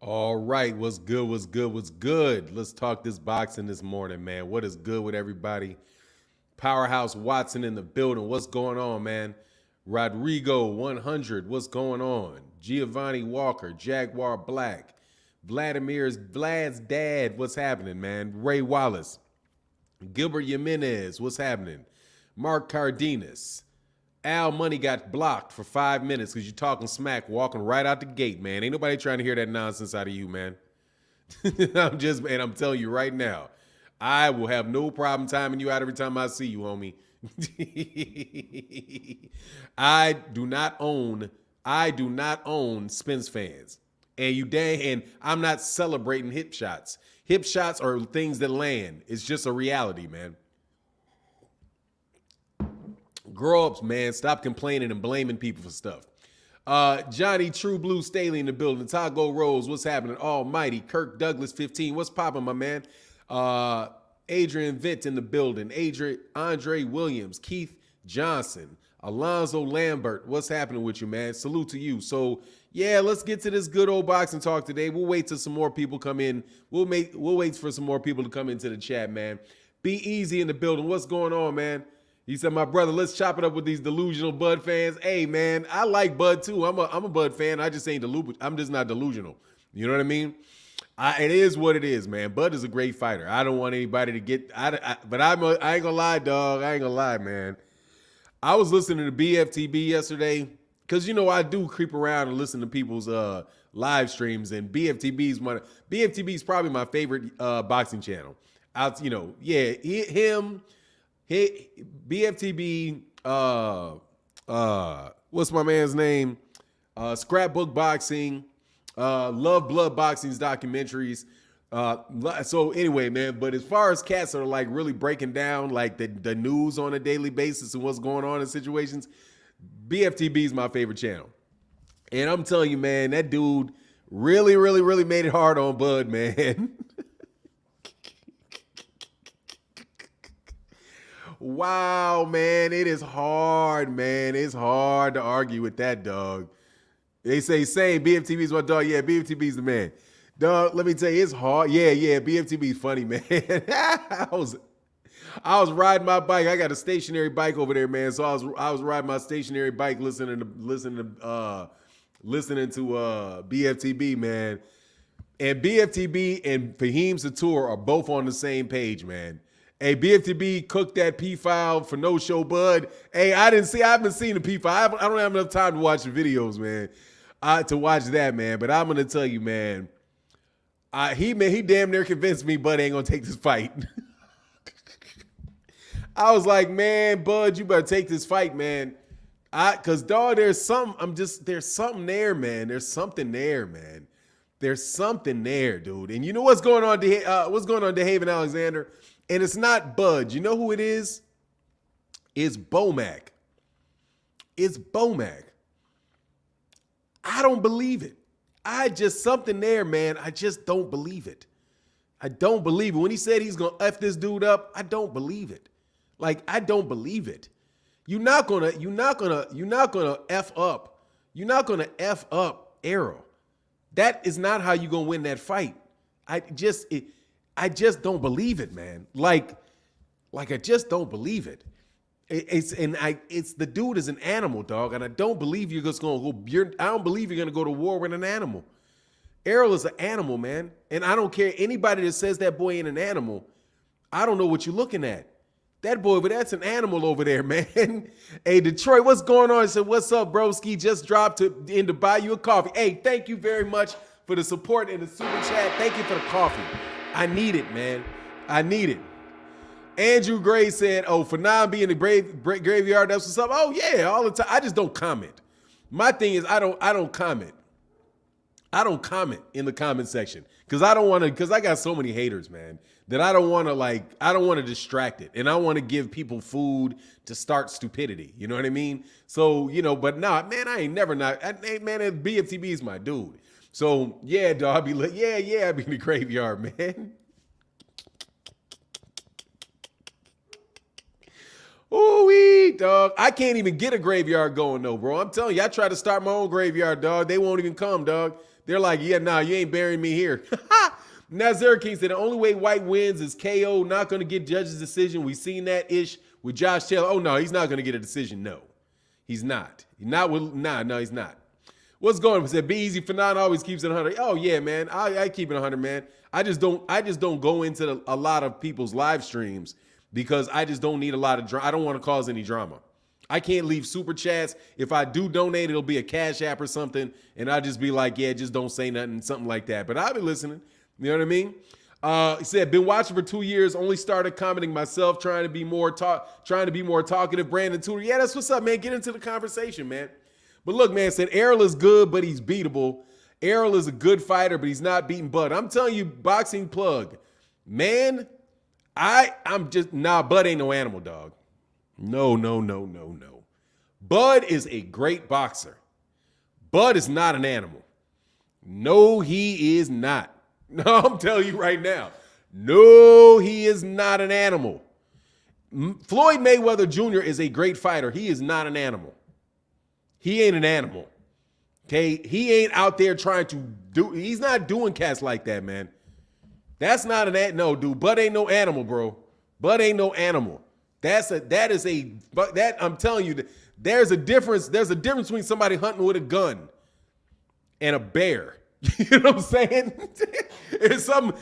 All right, what's good? What's good? What's good? Let's talk this boxing this morning, man. What is good with everybody? Powerhouse Watson in the building. What's going on, man? Rodrigo 100. What's going on? Giovanni Walker, Jaguar Black, Vlad's dad. What's happening, man? Ray Wallace, Gilbert Jimenez. What's happening? Mark Cardenas. Al Money got blocked for 5 minutes because you're talking smack, walking right out the gate, man. Ain't nobody trying to hear that nonsense out of you, man. I'm telling you right now, I will have no problem timing you out every time I see you, homie. I do not own Spence fans. And I'm not celebrating hip shots. Hip shots are things that land. It's just a reality, man. Grow ups, man. Stop complaining and blaming people for stuff. Johnny True Blue Staley in the building. Tago Rose, what's happening? Almighty. Kirk Douglas 15. What's popping, my man? Adrian Vint in the building. Andre Williams. Keith Johnson. Alonzo Lambert. What's happening with you, man? Salute to you. So, yeah, let's get to this good old boxing talk today. We'll wait till some more people come in. We'll wait for some more people to come into the chat, man. Be Easy in the building. What's going on, man? He said, my brother, let's chop it up with these delusional Bud fans. Hey, man, I like Bud, too. I'm a Bud fan. I just ain't delusional. I'm just not delusional. You know what I mean? It is what it is, man. Bud is a great fighter. I don't want anybody to get – but I ain't going to lie, dog. I ain't going to lie, man. I was listening to BFTB yesterday because, you know, I do creep around and listen to people's live streams, and BFTB is probably my favorite boxing channel. Hey, BFTB, what's my man's name? Scrapbook Boxing, Love Blood Boxing's documentaries. So anyway, man, but as far as cats are like really breaking down like the news on a daily basis and what's going on in situations, BFTB is my favorite channel. And I'm telling you, man, that dude really, really, really made it hard on Bud, man. Wow, man, it is hard, man. It's hard to argue with that, dog. They say, same, BFTB is my dog. Yeah, BFTB is the man. Dog, let me tell you, it's hard. Yeah, BFTB is funny, man. I was riding my bike. I got a stationary bike over there, man. So I was riding my stationary bike listening to BFTB, man. And BFTB and Fahim Satur are both on the same page, man. Hey, BFTB cooked that P file for no show, Bud. Hey, I haven't seen the P file. I don't have enough time to watch the videos, man. To watch that, man. But I'm gonna tell you, man. He damn near convinced me Bud ain't gonna take this fight. I was like, man, Bud, you better take this fight, man. Cause dog, there's something there, man. There's something there, man. There's something there, dude. And you know what's going on? What's going on, DeHaven Alexander? And it's not Bud. You know who it is? It's Bomac. It's Bomac. I don't believe it. Something there, man. I just don't believe it. I don't believe it. When he said he's going to F this dude up, I don't believe it. Like, I don't believe it. You're not gonna F up. You're not gonna F up Errol. That is not how you're gonna win that fight. I just don't believe it, man. Like I just don't believe it. It's the dude is an animal, dog, and I don't believe you're just gonna go. I don't believe you're gonna go to war with an animal. Errol is an animal, man, and I don't care anybody that says that boy ain't an animal. I don't know what you're looking at. That boy, but that's an animal over there, man. Hey, Detroit, what's going on? I said, what's up, broski? Just dropped in to buy you a coffee. Hey, thank you very much for the support in the super chat. Thank you for the coffee. I need it, man. I need it. Andrew Gray said, oh, for now being the graveyard, that's what's up. Oh, yeah, all the time. I just don't comment. My thing is I don't comment. I don't comment in the comment section because I got so many haters, man, that I don't want to distract it. And I want to give people food to start stupidity. You know what I mean? So, but nah, man, I ain't never not. Man, BFTB is my dude. So, yeah, dog, I'd be like, yeah, I'd be in the graveyard, man. Ooh-wee, dog. I can't even get a graveyard going, though, bro. I'm telling you, I try to start my own graveyard, dog. They won't even come, dog. They're like, yeah, nah, you ain't burying me here. Nazir King said the only way White wins is KO. Not going to get judge's decision. We've seen that ish with Josh Taylor. Oh, no, he's not going to get a decision. No, he's not. He's not. No, he's not. What's going on? Said Be Easy for 9 always keeps it 100. Oh, yeah, man. I keep it 100, man. I just don't go into a lot of people's live streams because I just don't need a lot of drama. I don't want to cause any drama. I can't leave super chats. If I do donate, it'll be a Cash App or something, and I'll just be like, yeah, just don't say nothing, something like that. But I'll be listening. You know what I mean? He said, been watching for 2 years, only started commenting myself, trying to be more talkative. Brandon Tudor. Yeah, that's what's up, man. Get into the conversation, man. But look, man, said Errol is good, but he's beatable. Errol is a good fighter, but he's not beating Bud. I'm telling you, boxing plug. Man, Bud ain't no animal, dog. No. Bud is a great boxer. Bud is not an animal. No, he is not. No, I'm telling you right now. No, he is not an animal. Floyd Mayweather Jr. is a great fighter. He is not an animal. He ain't an animal. Okay? He ain't out there trying to he's not doing cats like that, man. That's not no, dude. Bud ain't no animal, bro. Bud ain't no animal. I'm telling you, there's a difference. There's a difference between somebody hunting with a gun and a bear. You know what I'm saying? There's a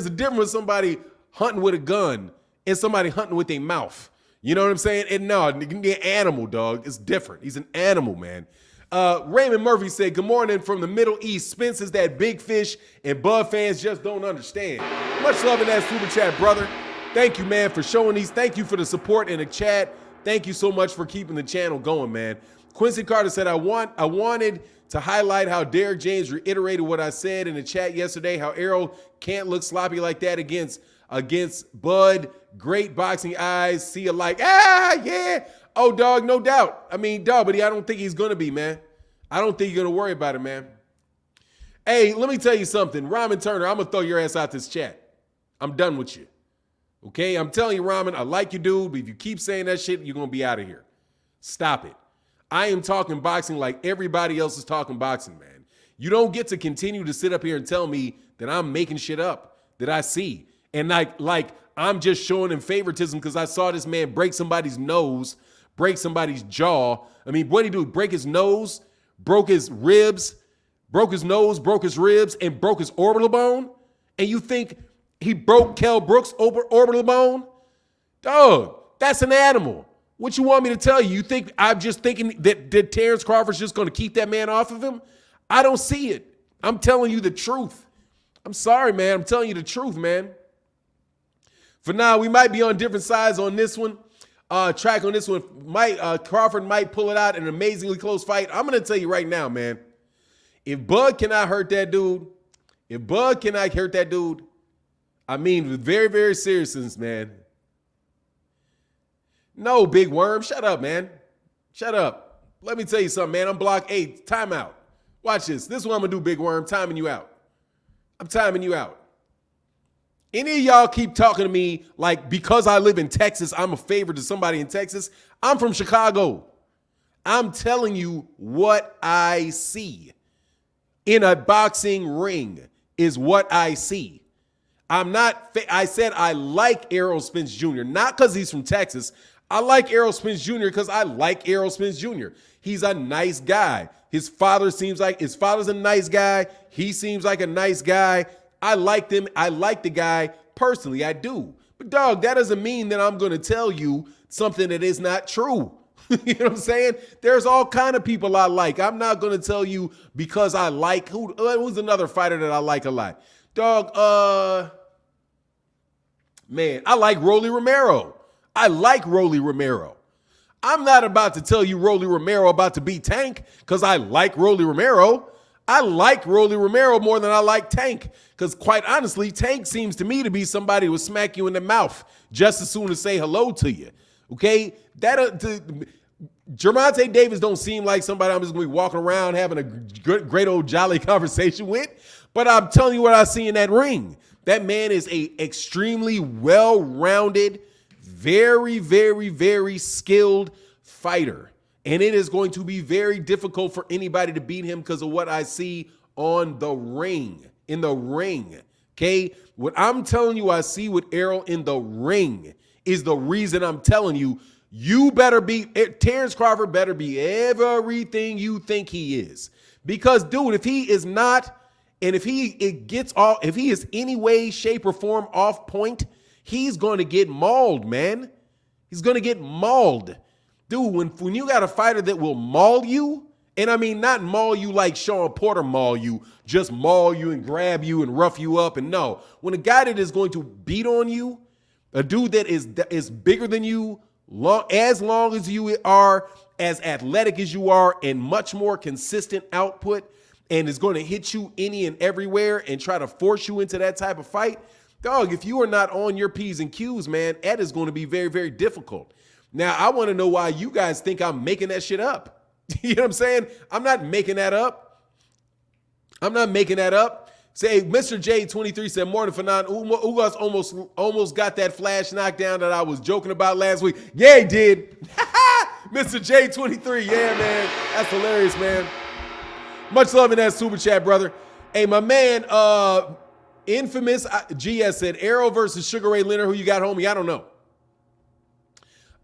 difference with somebody hunting with a gun and somebody hunting with their mouth. You know what I'm saying? And no, it can be an animal, dog. It's different. He's an animal, man. Raymond Murphy said, good morning from the Middle East. Spence is that big fish, and Bud fans just don't understand. Much love in that super chat, brother. Thank you, man, for showing these. Thank you for the support in the chat. Thank you so much for keeping the channel going, man. Quincy Carter said, I wanted to highlight how Derrick James reiterated what I said in the chat yesterday, how Errol can't look sloppy like that against Bud. Great boxing eyes. See you like, yeah. Oh, dog, no doubt. I mean, dog, but I don't think he's going to be, man. I don't think you're going to worry about it, man. Hey, let me tell you something. Ramen Turner, I'm going to throw your ass out this chat. I'm done with you. Okay? I'm telling you, Ramen, I like you, dude, but if you keep saying that shit, you're going to be out of here. Stop it. I am talking boxing like everybody else is talking boxing, man. You don't get to continue to sit up here and tell me that I'm making shit up that I see. And like I'm just showing him favoritism because I saw this man break somebody's nose, break somebody's jaw. I mean, what did he do? Break his nose, broke his ribs, broke his nose, broke his ribs, and broke his orbital bone? And you think he broke Kell Brooks' orbital bone? Dog, that's an animal. What you want me to tell you? You think I'm just thinking that Terence Crawford's just going to keep that man off of him? I don't see it. I'm telling you the truth. I'm sorry, man. I'm telling you the truth, man. For now, we might be on different sides on this one. Track on this one. Crawford might pull it out in an amazingly close fight. I'm going to tell you right now, man. If Bud cannot hurt that dude, I mean, with very, very seriousness, man. No, Big Worm. Shut up, man. Shut up. Let me tell you something, man. I'm block 8. Timeout. Watch this. This is what I'm going to do, Big Worm. Timing you out. I'm timing you out. Any of y'all keep talking to me like because I live in Texas, I'm a favorite to somebody in Texas. I'm from Chicago. I'm telling you what I see in a boxing ring is what I see. I said I like Errol Spence Jr., not because he's from Texas. I like Errol Spence Jr. because I like Errol Spence Jr. He's a nice guy. His father's a nice guy. He seems like a nice guy. I like them. I like the guy personally. I do. But dog, that doesn't mean that I'm going to tell you something that is not true. You know what I'm saying? There's all kind of people I like. I'm not going to tell you because I like who's another fighter that I like a lot. Dog, man, I like Rolly Romero. I'm not about to tell you Rolly Romero about to beat Tank because I like Rolly Romero. I like Rolly Romero more than I like Tank because quite honestly, Tank seems to me to be somebody who will smack you in the mouth just as soon as say hello to you. Okay? Gervonta Davis don't seem like somebody I'm just going to be walking around having a great old jolly conversation with, but I'm telling you what I see in that ring. That man is a extremely well-rounded, very, very, very skilled fighter. And it is going to be very difficult for anybody to beat him because of what I see on the ring, in the ring. Okay? What I'm telling you I see with Errol in the ring is the reason I'm telling you, you better be, Terence Crawford better be everything you think he is. Because, dude, if he is not, and if he is any way, shape, or form off point, he's going to get mauled, man. He's going to get mauled. Dude, when you got a fighter that will maul you, and I mean not maul you like Sean Porter maul you, just maul you and grab you and rough you up. And no, when a guy that is going to beat on you, a dude that is bigger than you, as long as you are, as athletic as you are, and much more consistent output, and is going to hit you any and everywhere and try to force you into that type of fight, dog, if you are not on your P's and Q's, man, that is going to be very, very difficult. Now, I want to know why you guys think I'm making that shit up. You know what I'm saying? I'm not making that up. I'm not making that up. Say, Mr. J23 said, morning, Fanon. Ugas almost got that flash knockdown that I was joking about last week. Yeah, he did. Mr. J23, yeah, man. That's hilarious, man. Much love in that super chat, brother. Hey, my man, Infamous GS said, Errol versus Sugar Ray Leonard, who you got, homie? I don't know.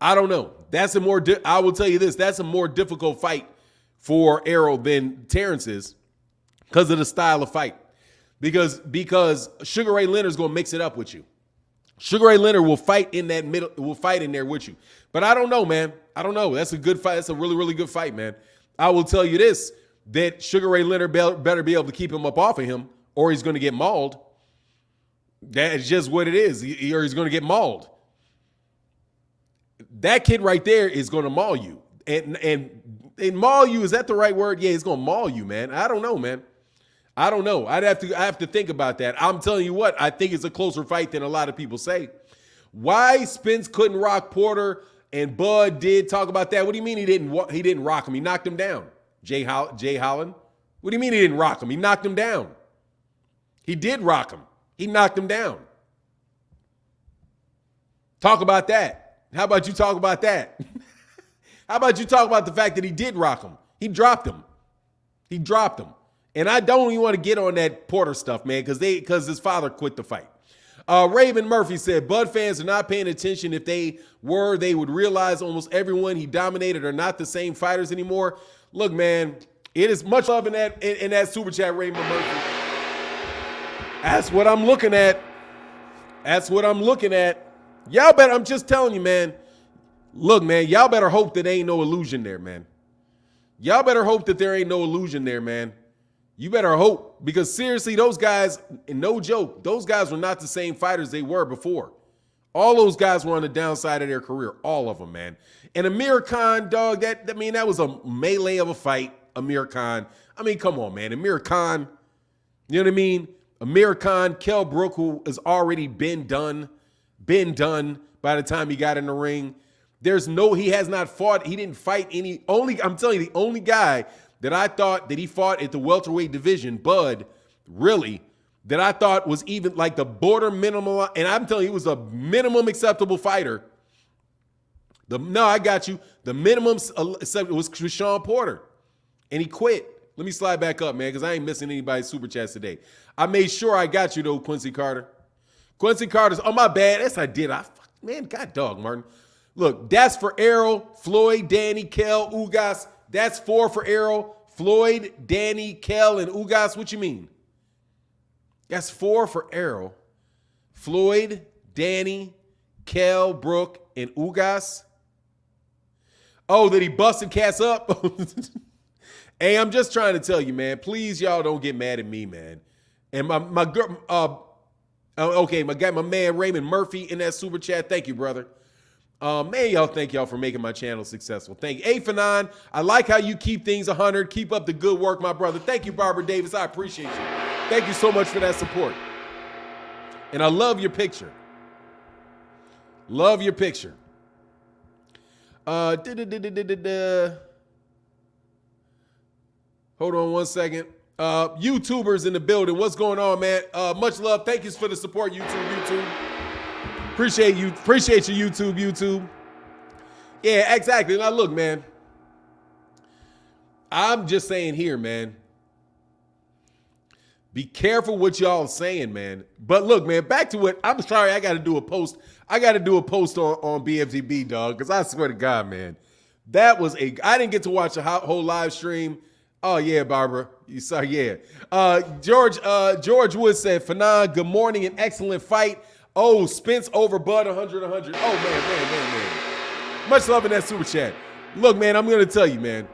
I don't know. That's a more, I will tell you this, that's a more difficult fight for Errol than Terence is because of the style of fight. Because Sugar Ray Leonard's going to mix it up with you. Sugar Ray Leonard will fight in that middle, will fight in there with you. But I don't know, man. I don't know. That's a good fight. That's a really, really good fight, man. I will tell you this, that Sugar Ray Leonard better be able to keep him up off of him or he's going to get mauled. That's just what it is. Or he's going to get mauled. That kid right there is going to maul you. And maul you, is that the right word? Yeah, he's going to maul you, man. I don't know, man. I don't know. I have to think about that. I'm telling you what, I think it's a closer fight than a lot of people say. Why Spence couldn't rock Porter and Bud did talk about that. What do you mean he didn't rock him? He knocked him down. Jay Holland. What do you mean he didn't rock him? He knocked him down. He did rock him. He knocked him down. Talk about that. How about you talk about that? How about you talk about the fact that he did rock him? He dropped him. He dropped him. And I don't even want to get on that Porter stuff, man, because his father quit the fight. Raven Murphy said, Bud fans are not paying attention. If they were, they would realize almost everyone he dominated are not the same fighters anymore. Look, man, it is much love in that super chat, Raven Murphy. That's what I'm looking at. That's what I'm looking at. Y'all better, I'm just telling you, man. Look, man, y'all better hope that there ain't no illusion there, man. Y'all better hope that there ain't no illusion there, man. You better hope, because seriously, those guys, and no joke, those guys were not the same fighters they were before. All those guys were on the downside of their career, all of them, man. And Amir Khan, dog, that was a melee of a fight, Amir Khan. I mean, come on, man. Amir Khan, you know what I mean? Amir Khan, Kell Brook, who has already been done by the time he got in the ring. He has not fought, he didn't fight I'm telling you, the only guy that I thought that he fought at the welterweight division, Bud, really, that I thought was even like the border minimum, and I'm telling you, he was a minimum acceptable fighter. I got you. The minimum was Sean Porter, and he quit. Let me slide back up, man, because I ain't missing anybody's super chats today. I made sure I got you, though, Quincy Carter. Quincy Carter's, oh, my bad. Yes, I did. Man, God dog, Martin. Look, that's for Errol, Floyd, Danny, Kell, Ugas. That's 4 for Errol, Floyd, Danny, Kell, and Ugas. What you mean? That's 4 for Errol, Floyd, Danny, Kell, Brook, and Ugas. Oh, that he busted cats up? Hey, I'm just trying to tell you, man. Please, y'all don't get mad at me, man. And my girl, okay, my man Raymond Murphy in that super chat. Thank you, brother. Man, y'all, thank y'all for making my channel successful. Thank you. Hey, Fanon, I like how you keep things 100. Keep up the good work, my brother. Thank you, Barbara Davis. I appreciate you. Thank you so much for that support. And I love your picture. Love your picture. Hold on one second. YouTubers in the building. What's going on, man? Much love. Thank you for the support, YouTube. Appreciate you. Appreciate you, YouTube. Yeah, exactly. Now, look, man. I'm just saying here, man. Be careful what y'all saying, man. But look, man, back to what. I'm sorry, I got to do a post. I got to do a post on BFTB, dog, because I swear to God, man. That was I didn't get to watch the whole live stream. Oh, yeah, Barbara. You saw, yeah. George Wood said, Fanon, good morning, an excellent fight. Oh, Spence over Bud, 100. Oh, man. Much love in that super chat. Look, man, I'm going to tell you, man.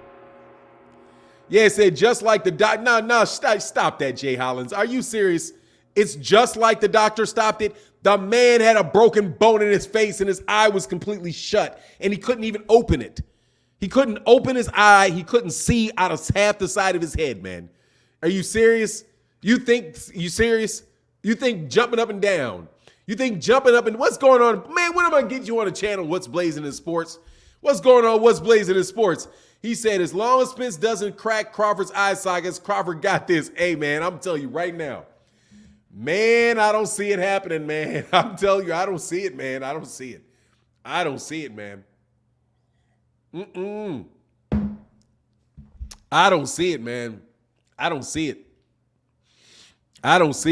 Yeah, it said just like the doc. No, stop that, Jay Hollins. Are you serious? It's just like the doctor stopped it. The man had a broken bone in his face and his eye was completely shut and he couldn't even open it. He couldn't open his eye. He couldn't see out of half the side of his head, man. Are you serious? You serious? You think jumping up and down? You think jumping up and what's going on? Man, when am I going to get you on a channel? What's blazing in sports? What's going on? What's blazing in sports? He said, as long as Spence doesn't crack Crawford's eye sockets, Crawford got this. Hey, man, I'm telling you right now. Man, I don't see it happening, man. I'm telling you, I don't see it, man. I don't see it, man. I don't see it, man. I don't see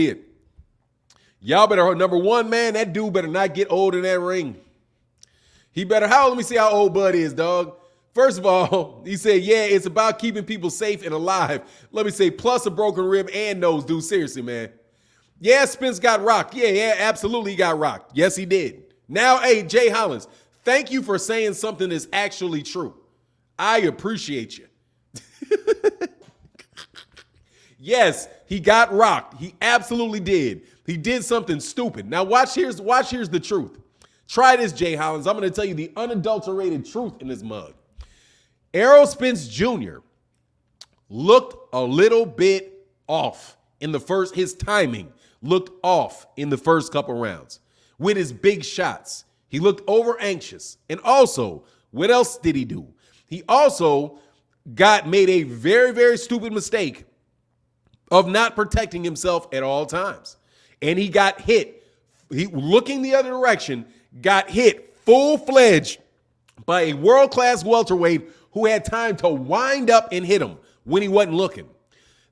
it. Y'all better, number one, man, that dude better not get old in that ring. He better, let me see how old Bud is, dog. First of all, he said, yeah, it's about keeping people safe and alive. Let me say, plus a broken rib and nose, dude. Seriously, man. Yeah, Spence got rocked. Yeah, absolutely he got rocked. Yes, he did. Now, hey, Jay Hollins, thank you for saying something that's actually true. I appreciate you. Yes, he got rocked. He absolutely did. He did something stupid. Now, watch, here's the truth. Try this, Jay Hollins. I'm going to tell you the unadulterated truth in this mug. Errol Spence Jr. looked a little bit off in the first. His timing looked off in the first couple rounds with his big shots. He looked over anxious. And also, what else did he do? He also made a very, very stupid mistake of not protecting himself at all times. And he got hit. He looking the other direction, got hit full-fledged by a world-class welterweight who had time to wind up and hit him when he wasn't looking.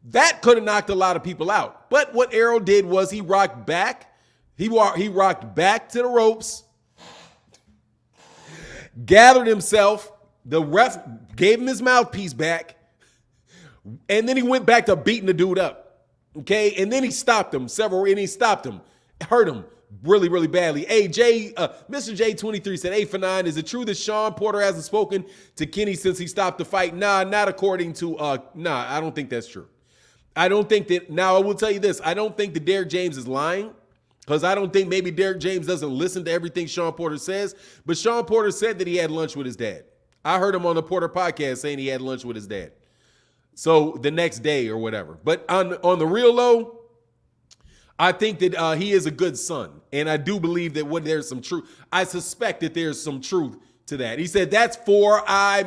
That could have knocked a lot of people out. But what Errol did was he rocked back. He rocked back to the ropes, gathered himself. The ref gave him his mouthpiece back, and then he went back to beating the dude up. Okay, and then he stopped him hurt him really, really badly. Hey, Mr. J23 said, hey, Fanon, is it true that Sean Porter hasn't spoken to Kenny since he stopped the fight? Nah, not according to, I don't think that's true. I don't think that, now I will tell you this, I don't think that Derek James is lying, because I don't think maybe Derek James doesn't listen to everything Sean Porter says, but Sean Porter said that he had lunch with his dad. I heard him on the Porter podcast saying he had lunch with his dad. So the next day or whatever. But on the real low, I think that he is a good son. And I do believe that there's some truth. I suspect that there's some truth to that. He said that's four eye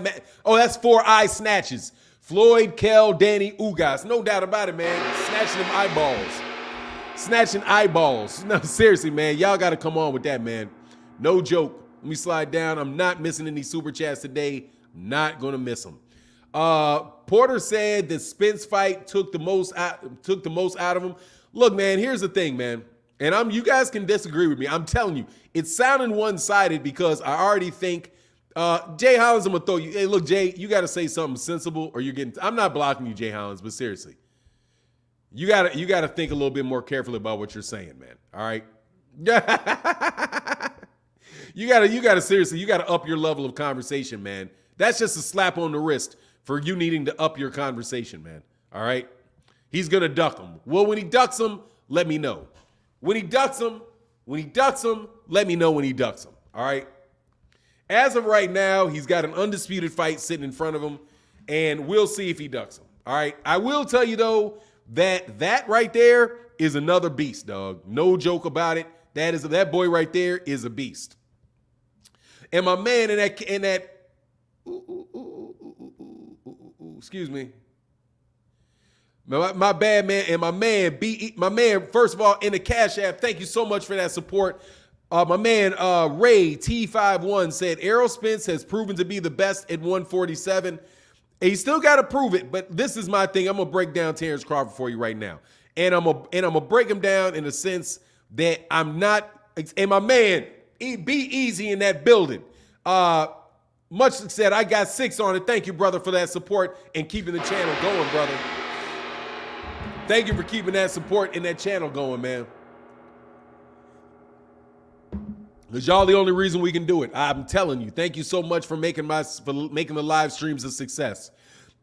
snatches. Floyd, Kell, Danny, Ugas. No doubt about it, man. Snatching eyeballs. No, seriously, man. Y'all got to come on with that, man. No joke. Let me slide down. I'm not missing any super chats today. Not going to miss them. Porter said the Spence fight took the most out of him. Look, man, here's the thing, man. And you guys can disagree with me. I'm telling you, it's sounding one-sided because I already think Jay Hollins, I'm gonna throw you. Hey, look, Jay, you gotta say something sensible or you're getting. I'm not blocking you, Jay Hollins, but seriously. You gotta think a little bit more carefully about what you're saying, man. All right. You gotta up your level of conversation, man. That's just a slap on the wrist for you needing to up your conversation, man. All right. He's gonna duck him. Well, when he ducks him, let me know. When he ducks him, let me know when he ducks him. All right. As of right now, he's got an undisputed fight sitting in front of him, and we'll see if he ducks him. All right. I will tell you though that right there is another beast, dog. No joke about it. That boy right there is a beast. And my man excuse me. My bad, man. And my man, first of all, in the Cash App, thank you so much for that support. My man Ray T51 said Errol Spence has proven to be the best at 147. And he still got to prove it, but this is my thing. I'm gonna break down Terence Crawford for you right now, and I'm gonna break him down in the sense that I'm not. And my man, be easy in that building. Much said, I got 6 on it. Thank you, brother, for that support and keeping the channel going, brother. Thank you for keeping that support and that channel going, man. Because y'all the only reason we can do it. I'm telling you. Thank you so much for making the live streams a success.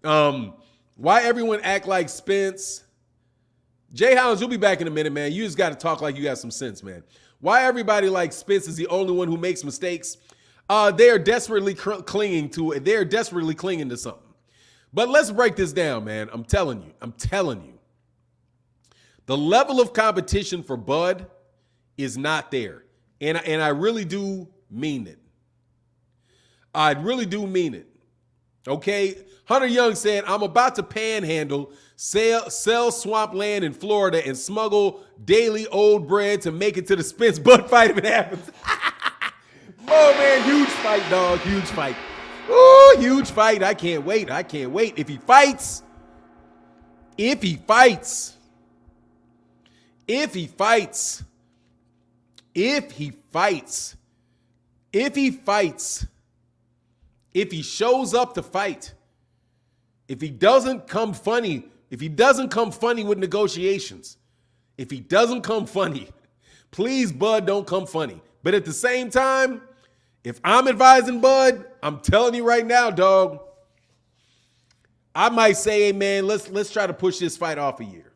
Why everyone act like Spence? Jay Hounds, you'll be back in a minute, man. You just got to talk like you got some sense, man. Why everybody like Spence is the only one who makes mistakes? They are desperately clinging to it. They're desperately clinging to something. But let's break this down, man. I'm telling you. The level of competition for Bud is not there. And I really do mean it. I really do mean it. Okay? Hunter Young said, I'm about to panhandle, sell swampland in Florida, and smuggle daily old bread to make it to the Spence Bud fight if it happens. Oh, man, huge fight, dog. Huge fight. Ooh, huge fight. I can't wait. If he fights, if he shows up to fight, if he doesn't come funny with negotiations, if he doesn't come funny, please, Bud, don't come funny. But at the same time, if I'm advising Bud, I'm telling you right now, dog, I might say, hey, man, let's try to push this fight off a year.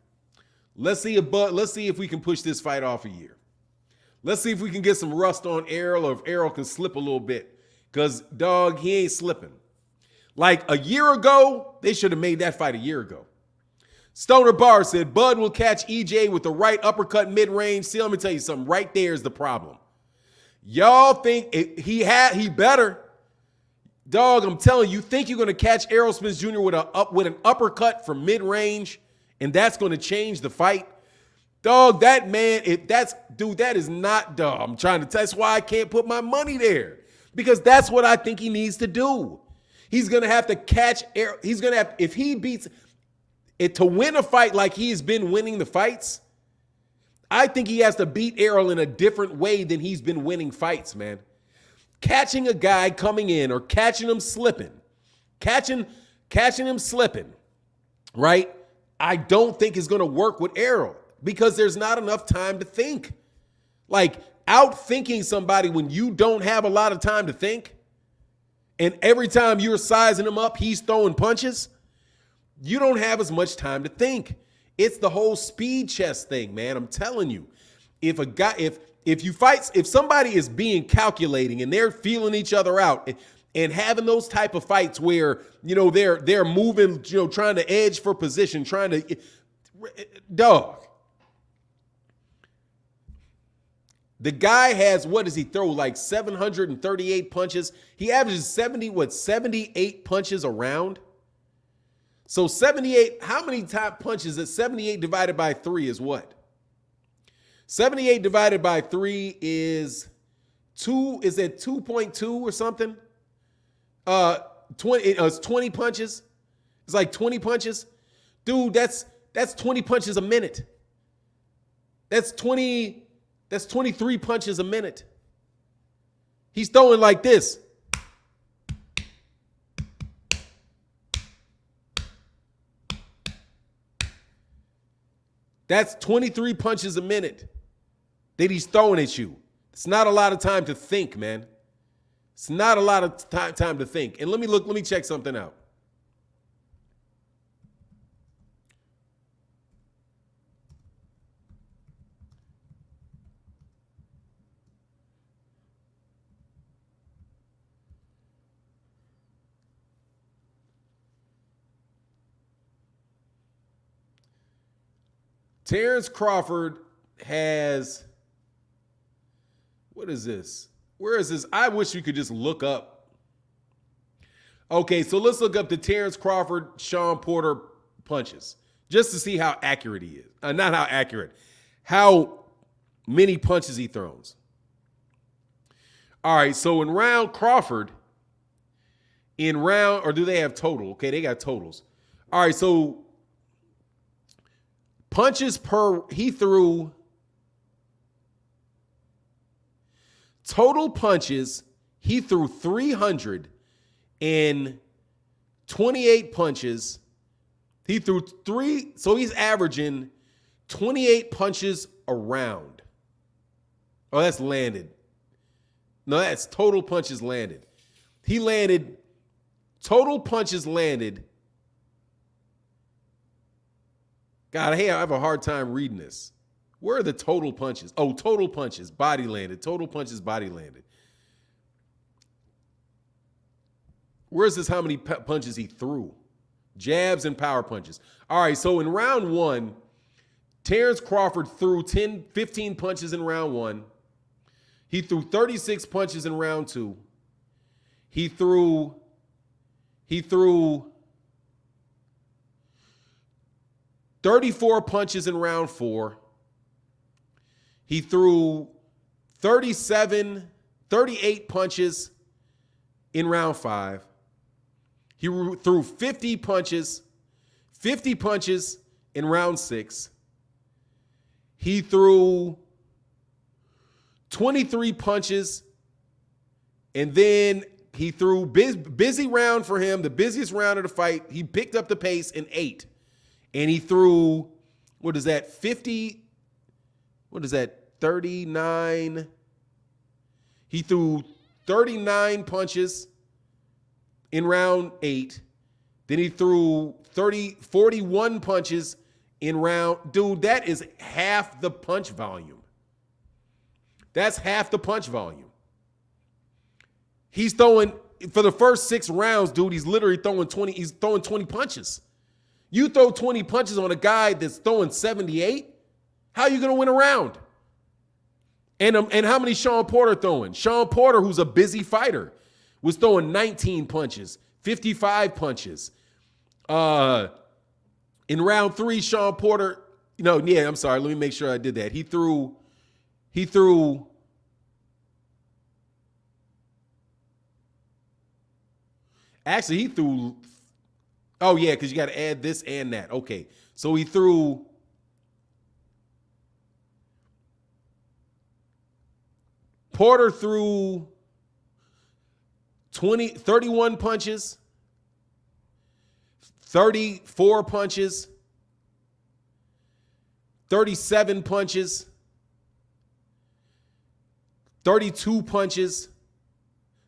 Let's see if we can push this fight off a year. Let's see if we can get some rust on Errol, or if Errol can slip a little bit. Because, dog, he ain't slipping. Like a year ago, they should have made that fight a year ago. Stoner Barr said, Bud will catch EJ with the right uppercut mid-range. See, let me tell you something. Right there is the problem. Y'all think he better. Dog, I'm telling you, think you're going to catch Errol Spence Jr. with an uppercut from mid-range, and that's going to change the fight? Dog, that man, that is not, dog. That's why I can't put my money there. Because that's what I think he needs to do. He's going to have to catch Errol. He's going to have, if he beats it to win a fight like he's been winning the fights, I think he has to beat Errol in a different way than he's been winning fights, man. Catching a guy coming in or catching him slipping, right? I don't think is going to work with Errol because there's not enough time to think. Like, outthinking somebody when you don't have a lot of time to think, and every time you're sizing him up, he's throwing punches, you don't have as much time to think. It's the whole speed chess thing, man. I'm telling you, if somebody is being calculating and they're feeling each other out and having those type of fights where, they're moving, trying to edge for position, dog. The guy has, what does he throw? Like 738 punches. He averages 78 punches around. So 78, how many top punches is 78 divided by 3 is what? 78 divided by 3 is 2, is it 2.2 or something? 20 punches. It's like 20 punches. Dude, that's 20 punches a minute. That's 23 punches a minute. He's throwing like this. That's 23 punches a minute that he's throwing at you. It's not a lot of time to think, man. It's not a lot of time to think. And let me check something out. Terence Crawford has, what is this? Where is this? I wish we could just look up. Okay, so let's look up the Terence Crawford, Sean Porter punches just to see how accurate he is. Not how accurate, how many punches he throws. All right, so in round Crawford, or do they have total? Okay, they got totals. All right, so punches per, he threw total punches, he threw 328 punches. He threw so he's averaging 28 punches a round. Oh, that's landed. No, that's total punches landed. He landed, total punches landed. God, hey, I have a hard time reading this. Where are the total punches? Oh, total punches, body landed. Total punches, body landed. Where's this how many punches he threw? Jabs and power punches. All right, so in round one, Terence Crawford threw 15 punches in round one. He threw 36 punches in round two. He threw 34 punches in round four. He threw 38 punches in round five. He threw 50 punches in round six. He threw 23 punches, and then he threw busy round for him, the busiest round of the fight. He picked up the pace in 8. And he threw, 39. He threw 39 punches in round 8. Then he threw 41 punches in round. Dude, that is half the punch volume. That's half the punch volume. He's throwing, for the first 6 rounds, dude, he's literally throwing 20 punches. You throw 20 punches on a guy that's throwing 78, how are you going to win a round? And how many Sean Porter throwing? Sean Porter, who's a busy fighter, was throwing 19 punches, 55 punches. In round 3, Sean Porter, let me make sure I did that. He threw oh yeah, because you got to add this and that. Okay, so he threw Porter threw 31 punches, 34 punches, 37 punches, 32 punches.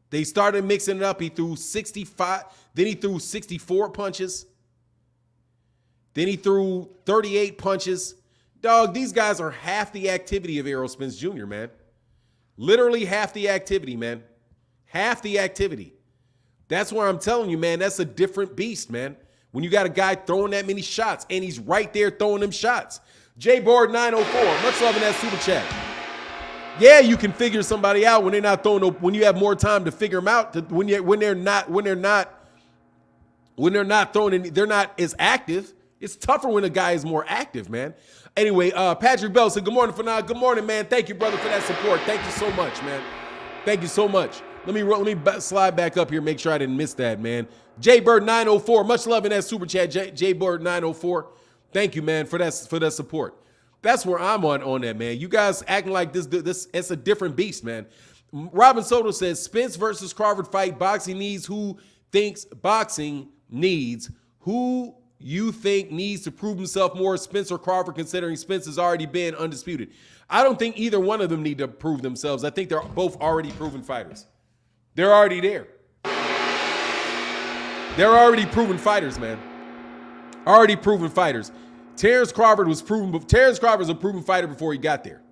They started mixing it up. He threw 65. Then he threw 64 punches. Then he threw 38 punches. Dog, these guys are half the activity of Errol Spence Jr., man. Literally half the activity, man. Half the activity. That's where I'm telling you, man, that's a different beast, man. When you got a guy throwing that many shots, and he's right there throwing them shots. J-Board 904, much love in that super chat. Yeah, you can figure somebody out when they're not throwing. When you have more time to figure them out. When they're not throwing. They're not as active. It's tougher when a guy is more active, man. Anyway, Patrick Bell said, "Good morning, Fanad. Good morning, man. Thank you, brother, for that support. Thank you so much, man. Thank you so much. Let me slide back up here. Make sure I didn't miss that, man. J-Bird 904. Much love in that super chat. J-Bird 904. Thank you, man, for that support." That's where I'm on that, man. You guys acting like this it's a different beast, man. Robin Soto says, Spence versus Crawford fight. Boxing needs who thinks boxing needs. Who you think needs to prove himself more, Spence or Crawford, considering Spence has already been undisputed? I don't think either one of them need to prove themselves. I think they're both already proven fighters. They're already there. They're already proven fighters, man. Already proven fighters. Terence Crawford was a proven fighter before he got there.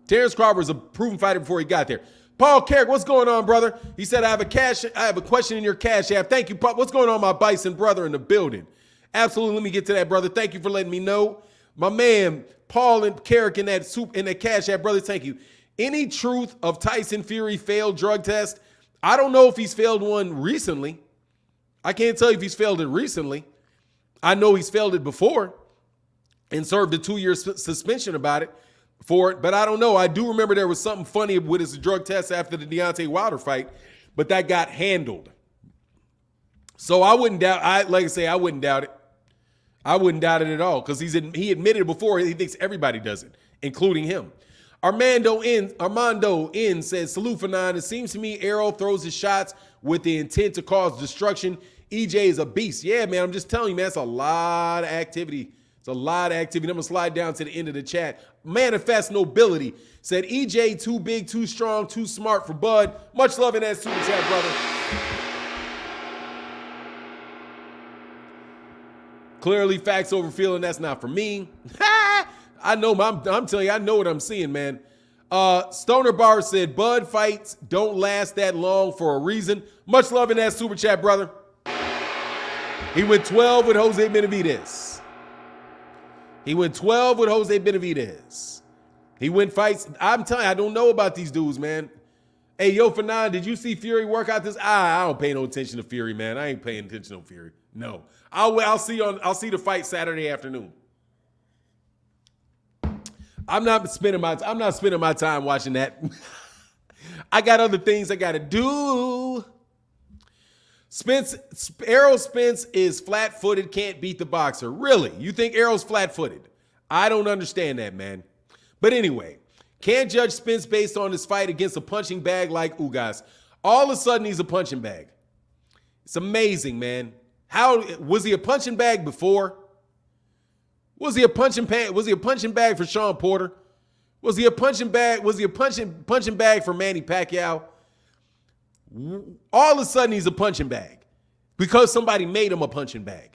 Terence Crawford was a proven fighter before he got there. Paul Carrick, what's going on, brother? He said, I have a question in your cash app. Thank you, Paul. What's going on, my Bison brother in the building? Absolutely. Let me get to that, brother. Thank you for letting me know. My man, Paul and Carrick in that cash app, brother. Thank you. Any truth of Tyson Fury failed drug test? I don't know if he's failed one recently. I can't tell you if he's failed it recently. I know he's failed it before and served a 2-year suspension about it for it, but I don't know. I do remember there was something funny with his drug test after the Deontay Wilder fight, but that got handled. So I wouldn't doubt. I wouldn't doubt it. I wouldn't doubt it at all because he admitted before he thinks everybody does it, including him. Armando N says, salute for 9. It seems to me Errol throws his shots with the intent to cause destruction. EJ is a beast. Yeah, man, I'm just telling you, man, it's a lot of activity. It's a lot of activity. I'm going to slide down to the end of the chat. Manifest Nobility said, EJ too big, too strong, too smart for Bud. Much love in that super chat, brother. Clearly, facts over feeling. That's not for me. I know. I'm telling you, I know what I'm seeing, man. Stoner Bar said, Bud fights don't last that long for a reason. Much love in that super chat, brother. He went 12 with Jose Benavidez. He went fights. I'm telling you, I don't know about these dudes, man. Hey, yo, Fanon, did you see Fury work out this? I don't pay no attention to Fury, man. I ain't paying attention to Fury. No. I'll see the fight Saturday afternoon. I'm not spending my time watching that. I got other things I got to do. Errol Spence is flat-footed, can't beat the boxer. Really? You think Errol's flat-footed? I don't understand that, man. But anyway, can't judge Spence based on his fight against a punching bag like Ugas. All of a sudden, he's a punching bag. It's amazing, man. How was he a punching bag before? Was he a punching bag for Sean Porter? Was he a punching bag for Manny Pacquiao? All of a sudden, he's a punching bag because somebody made him a punching bag.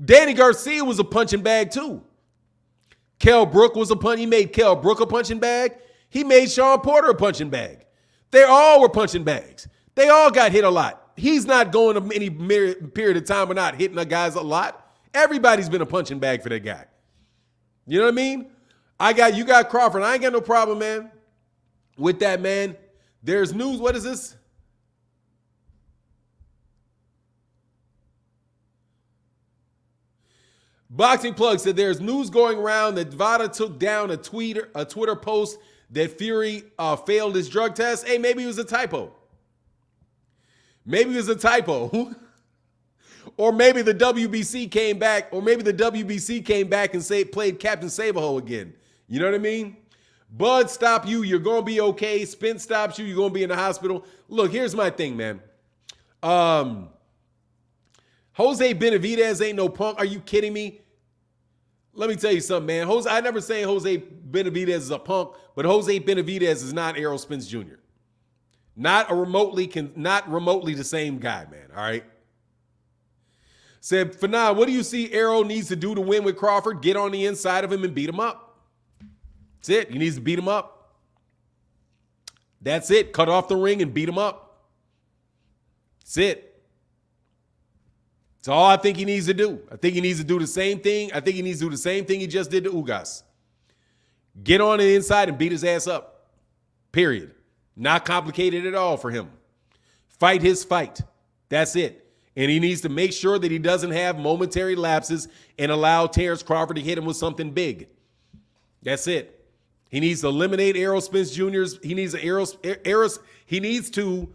Danny Garcia was a punching bag too. Kell Brook he made Kell Brook a punching bag. He made Sean Porter a punching bag. They all were punching bags. They all got hit a lot. He's not going any period of time of not hitting the guys a lot. Everybody's been a punching bag for that guy. You know what I mean? You got Crawford. I ain't got no problem, man, with that, man. There's news. What is this? Boxing Plug said there's news going around that Vada took down a Twitter post that Fury failed his drug test. Hey, maybe it was a typo. Maybe it was a typo. Or maybe the WBC came back, and played Captain Saberho again. You know what I mean? Bud stop you, you're going to be okay. Spence stops you, you're going to be in the hospital. Look, here's my thing, man. Jose Benavidez ain't no punk. Are you kidding me? Let me tell you something, man. I never say Jose Benavidez is a punk, but Jose Benavidez is not Errol Spence Jr. Not remotely the same guy, man. All right. Said, Fanon, what do you see Errol needs to do to win with Crawford? Get on the inside of him and beat him up. That's it. He needs to beat him up. That's it. Cut off the ring and beat him up. That's it. That's all I think he needs to do. I think he needs to do the same thing. He just did to Ugas. Get on the inside and beat his ass up. Period. Not complicated at all for him. Fight his fight. That's it. And he needs to make sure that he doesn't have momentary lapses and allow Terence Crawford to hit him with something big. That's it. He needs to eliminate Errol Spence Jr.'s. He needs to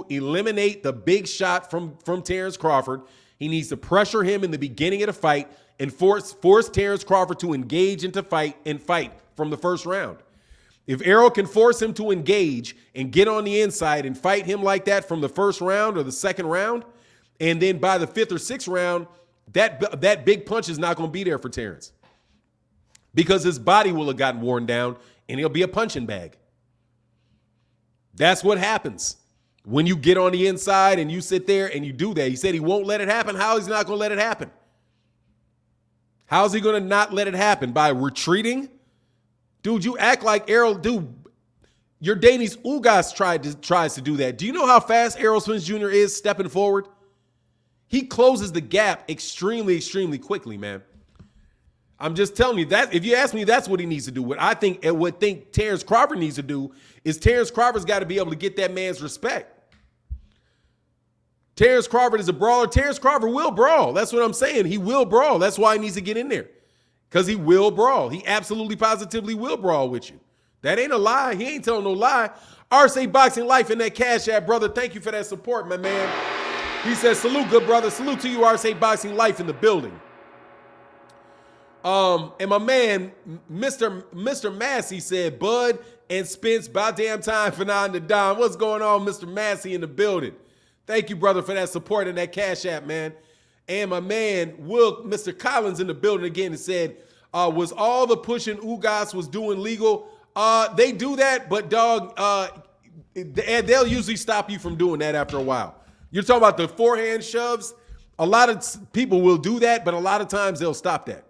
eliminate the big shot from Terence Crawford. He needs to pressure him in the beginning of the fight and force Terence Crawford to engage into fight from the first round. If Errol can force him to engage and get on the inside and fight him like that from the first round or the second round, and then by the fifth or sixth round, that big punch is not going to be there for Terence because his body will have gotten worn down and he'll be a punching bag. That's what happens when you get on the inside and you sit there and you do that. He said he won't let it happen. How is he not going to let it happen? How is he going to not let it happen? By retreating? Dude, you act like Errol. Dude, your Danis Ugas tries to do that. Do you know how fast Errol Spence Jr. is stepping forward? He closes the gap extremely, extremely quickly, man. I'm just telling you that. If you ask me, that's what he needs to do. What Terence Crawford needs to do is Terence Crawford's got to be able to get that man's respect. Terence Crawford is a brawler. Terence Crawford will brawl. That's what I'm saying. He will brawl. That's why he needs to get in there. Because he will brawl. He absolutely positively will brawl with you. That ain't a lie. He ain't telling no lie. RSA Boxing Life in that Cash App, brother. Thank you for that support, my man. He says, salute, good brother. Salute to you, RSA Boxing Life in the building. And my man, Mr. Massey said, Bud and Spence, about damn time for 9 to Don. What's going on, Mr. Massey in the building? Thank you, brother, for that support in that Cash App, man. And my man, Mr. Collins in the building again and said, was all the pushing Ugas was doing legal? They do that, but dog, they'll usually stop you from doing that after a while. You're talking about the forehand shoves. A lot of people will do that, but a lot of times they'll stop that.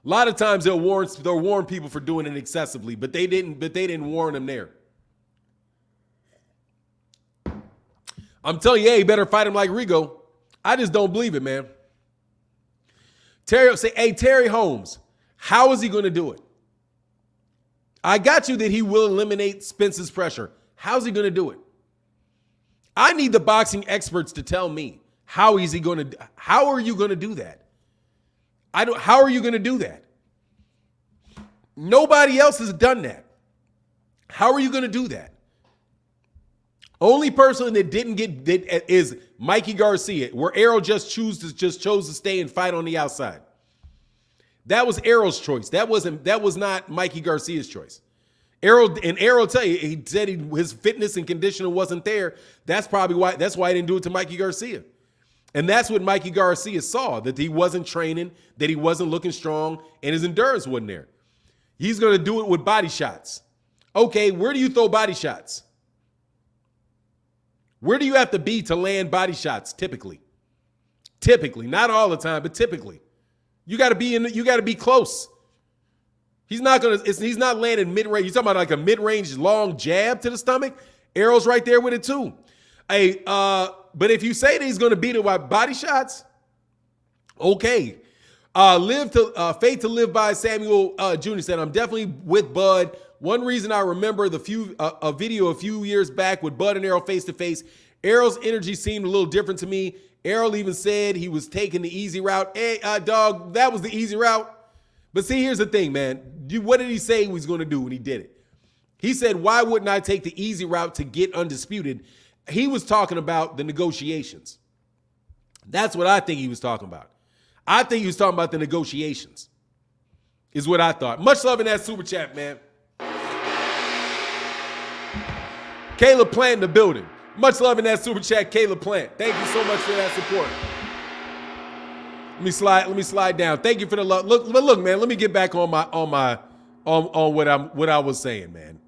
A lot of times they'll warn people for doing it excessively, but they didn't warn them there. I'm telling you, hey, you better fight him like Rigo. I just don't believe it, man. Terry Holmes, how is he going to do it? I got you that he will eliminate Spence's pressure. How's he going to do it? I need the boxing experts to tell me how are you going to do that? How are you going to do that? Nobody else has done that. How are you going to do that? Only person that didn't get that is Mikey Garcia, where Errol just chose to stay and fight on the outside. That was Errol's choice. That was not Mikey Garcia's choice. Errol tell you, he said his fitness and conditioning wasn't there. That's why he didn't do it to Mikey Garcia. And that's what Mikey Garcia saw, that he wasn't training, that he wasn't looking strong, and his endurance wasn't there. He's going to do it with body shots. Okay, where do you throw body shots? Where do you have to be to land body shots typically? Typically, not all the time, but typically. You got to be close. He's not landing mid-range. You're talking about like a mid-range long jab to the stomach? Errol's right there with it too. But if you say that he's going to beat it with body shots, okay. Faith to Live by Samuel Jr. said, I'm definitely with Bud. One reason I remember a video a few years back with Bud and Errol face to face, Errol's energy seemed a little different to me. Errol even said he was taking the easy route. Hey, dog, that was the easy route. But see, here's the thing, man. What did he say he was going to do when he did it? He said, why wouldn't I take the easy route to get undisputed? He was talking about the negotiations. That's what I think he was talking about. I think he was talking about the negotiations, is what I thought. Much love in that super chat, man. Caleb Plant in the building. Much love in that super chat, Caleb Plant. Thank you so much for that support. Let me slide down. Thank you for the love. Look, man. Let me get back on what I was saying, man.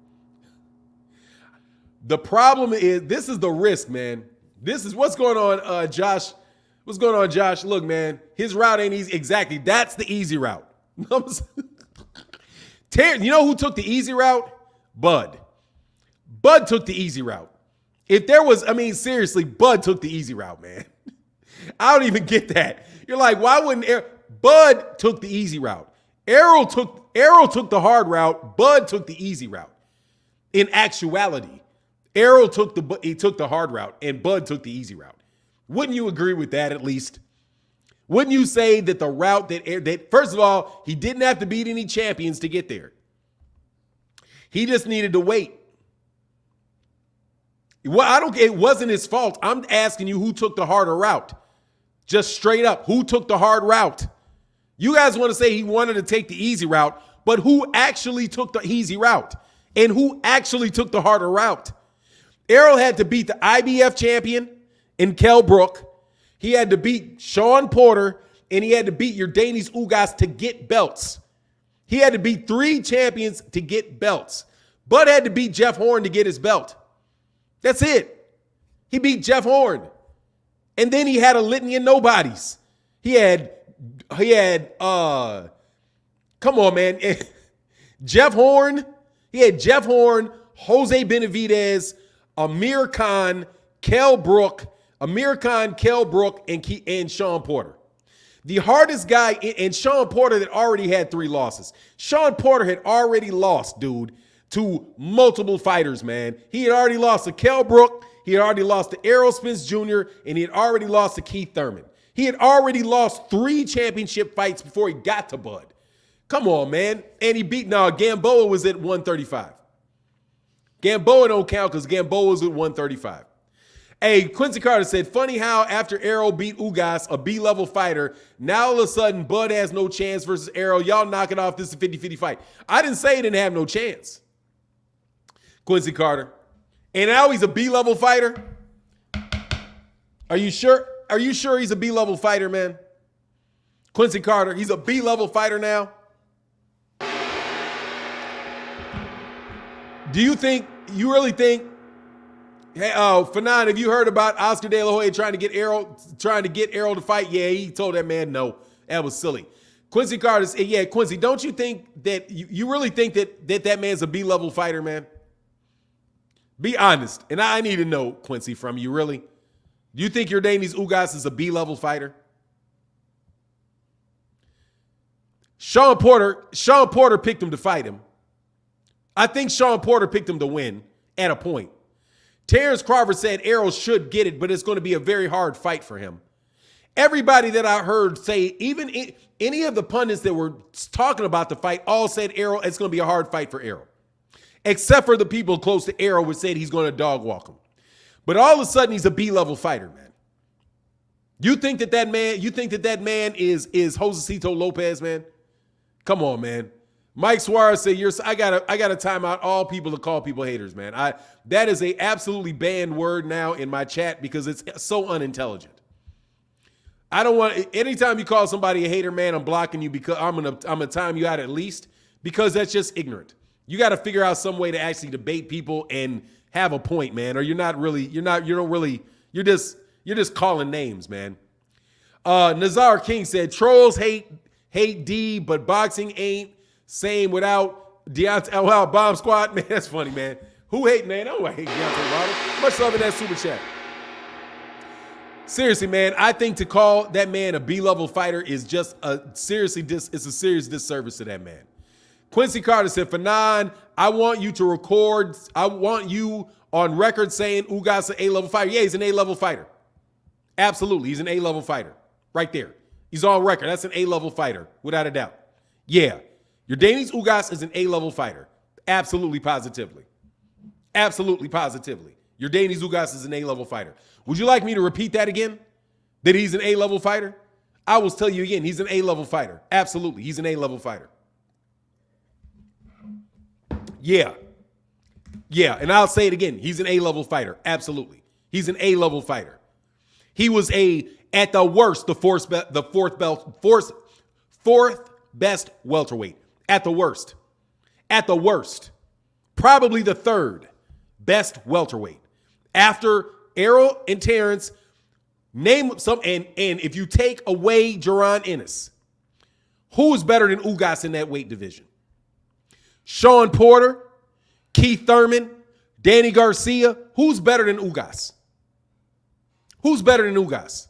The problem is, this is the risk, man. This is what's going on, Josh. What's going on, Josh? Look, man, his route ain't easy. Exactly. That's the easy route. Terence, you know who took the easy route? Bud. Bud took the easy route. If there was, seriously, Bud took the easy route, man. I don't even get that. You're like, why wouldn't Bud took the easy route. Errol took the hard route. Bud took the easy route. In actuality, Errol took the hard route and Bud took the easy route. Wouldn't you agree with that at least? Wouldn't you say that the route that first of all, he didn't have to beat any champions to get there. He just needed to wait. Well, it wasn't his fault. I'm asking you who took the harder route. Just straight up, who took the hard route? You guys want to say he wanted to take the easy route, but who actually took the easy route? And who actually took the harder route? Errol had to beat the IBF champion in Kell Brook. He had to beat Sean Porter, and he had to beat Yordenis Ugas to get belts. He had to beat 3 champions to get belts. Bud had to beat Jeff Horn to get his belt. That's it. He beat Jeff Horn. And then he had a litany of nobodies. He had come on, man. Jeff Horn. He had Jeff Horn, Jose Benavidez, Amir Khan, Kell Brook, and Sean Porter. The hardest guy, and Sean Porter that already had 3 losses. Sean Porter had already lost, dude, to multiple fighters, man. He had already lost to Kell Brook. He had already lost to Errol Spence Jr., and he had already lost to Keith Thurman. He had already lost 3 championship fights before he got to Bud. Come on, man. And he beat, Gamboa was at 135. Gamboa don't count because Gamboa was at 135. Hey, Quincy Carter said, funny how after Errol beat Ugas, a B-level fighter, now all of a sudden Bud has no chance versus Errol. Y'all knock it off. This is a 50-50 fight. I didn't say he didn't have no chance. Quincy Carter. And now he's a B-level fighter? Are you sure? Are you sure he's a B-level fighter, man? Quincy Carter, he's a B-level fighter now? Do you really think, hey, Fanon, have you heard about Oscar De La Hoya trying to get Errol to fight? Yeah, he told that man no. That was silly. Quincy Carter, yeah, Quincy, don't you think that you really think that man's a B-level fighter, man? Be honest. And I need to know, Quincy, from you, really. Do you think Yordenis Ugas is a B-level fighter? Sean Porter picked him to fight him. I think Sean Porter picked him to win at a point. Terence Crawford said Errol should get it, but it's going to be a very hard fight for him. Everybody that I heard say, even any of the pundits that were talking about the fight, all said Errol, it's going to be a hard fight for Errol. Except for the people close to Errol who said he's going to dog walk him. But all of a sudden, he's a B-level fighter, man. You think that man is Josecito Lopez, man? Come on, man. Mike Suarez said, I gotta time out all people to call people haters, man. That is a absolutely banned word now in my chat because it's so unintelligent. I don't want, anytime you call somebody a hater, man, I'm blocking you because I'm gonna time you out at least because that's just ignorant. You got to figure out some way to actually debate people and have a point, man, or you're just calling names, man. Nazar King said, trolls hate D, but boxing ain't same without Deontay. Oh, wow, Bomb Squad, man, that's funny, man. Who hate, man? Oh, I hate Deontay Wilder. Much love in that super chat. Seriously, man, I think to call that man a B-level fighter is just it's a serious disservice to that man. Quincy Carter said, Fanon, I want you on record saying Ugas an A-level fighter. Yeah, he's an A-level fighter. Absolutely, he's an A-level fighter. Right there. He's on record. That's an A-level fighter, without a doubt. Yeah. Yordenis Ugas is an A-level fighter. Absolutely, positively. Absolutely, positively. Yordenis Ugas is an A-level fighter. Would you like me to repeat that again? That he's an A-level fighter? I will tell you again, he's an A-level fighter. Absolutely, he's an A-level fighter. Yeah. Yeah, and I'll say it again. He's an A-level fighter. Absolutely. He's an A-level fighter. He was at the worst, the fourth best welterweight. At the worst. At the worst. Probably the third best welterweight. After Errol and Terence, name some, and if you take away Jaron Ennis, who is better than Ugas in that weight division? Sean Porter, Keith Thurman, Danny Garcia. Who's better than Ugas? Who's better than Ugas?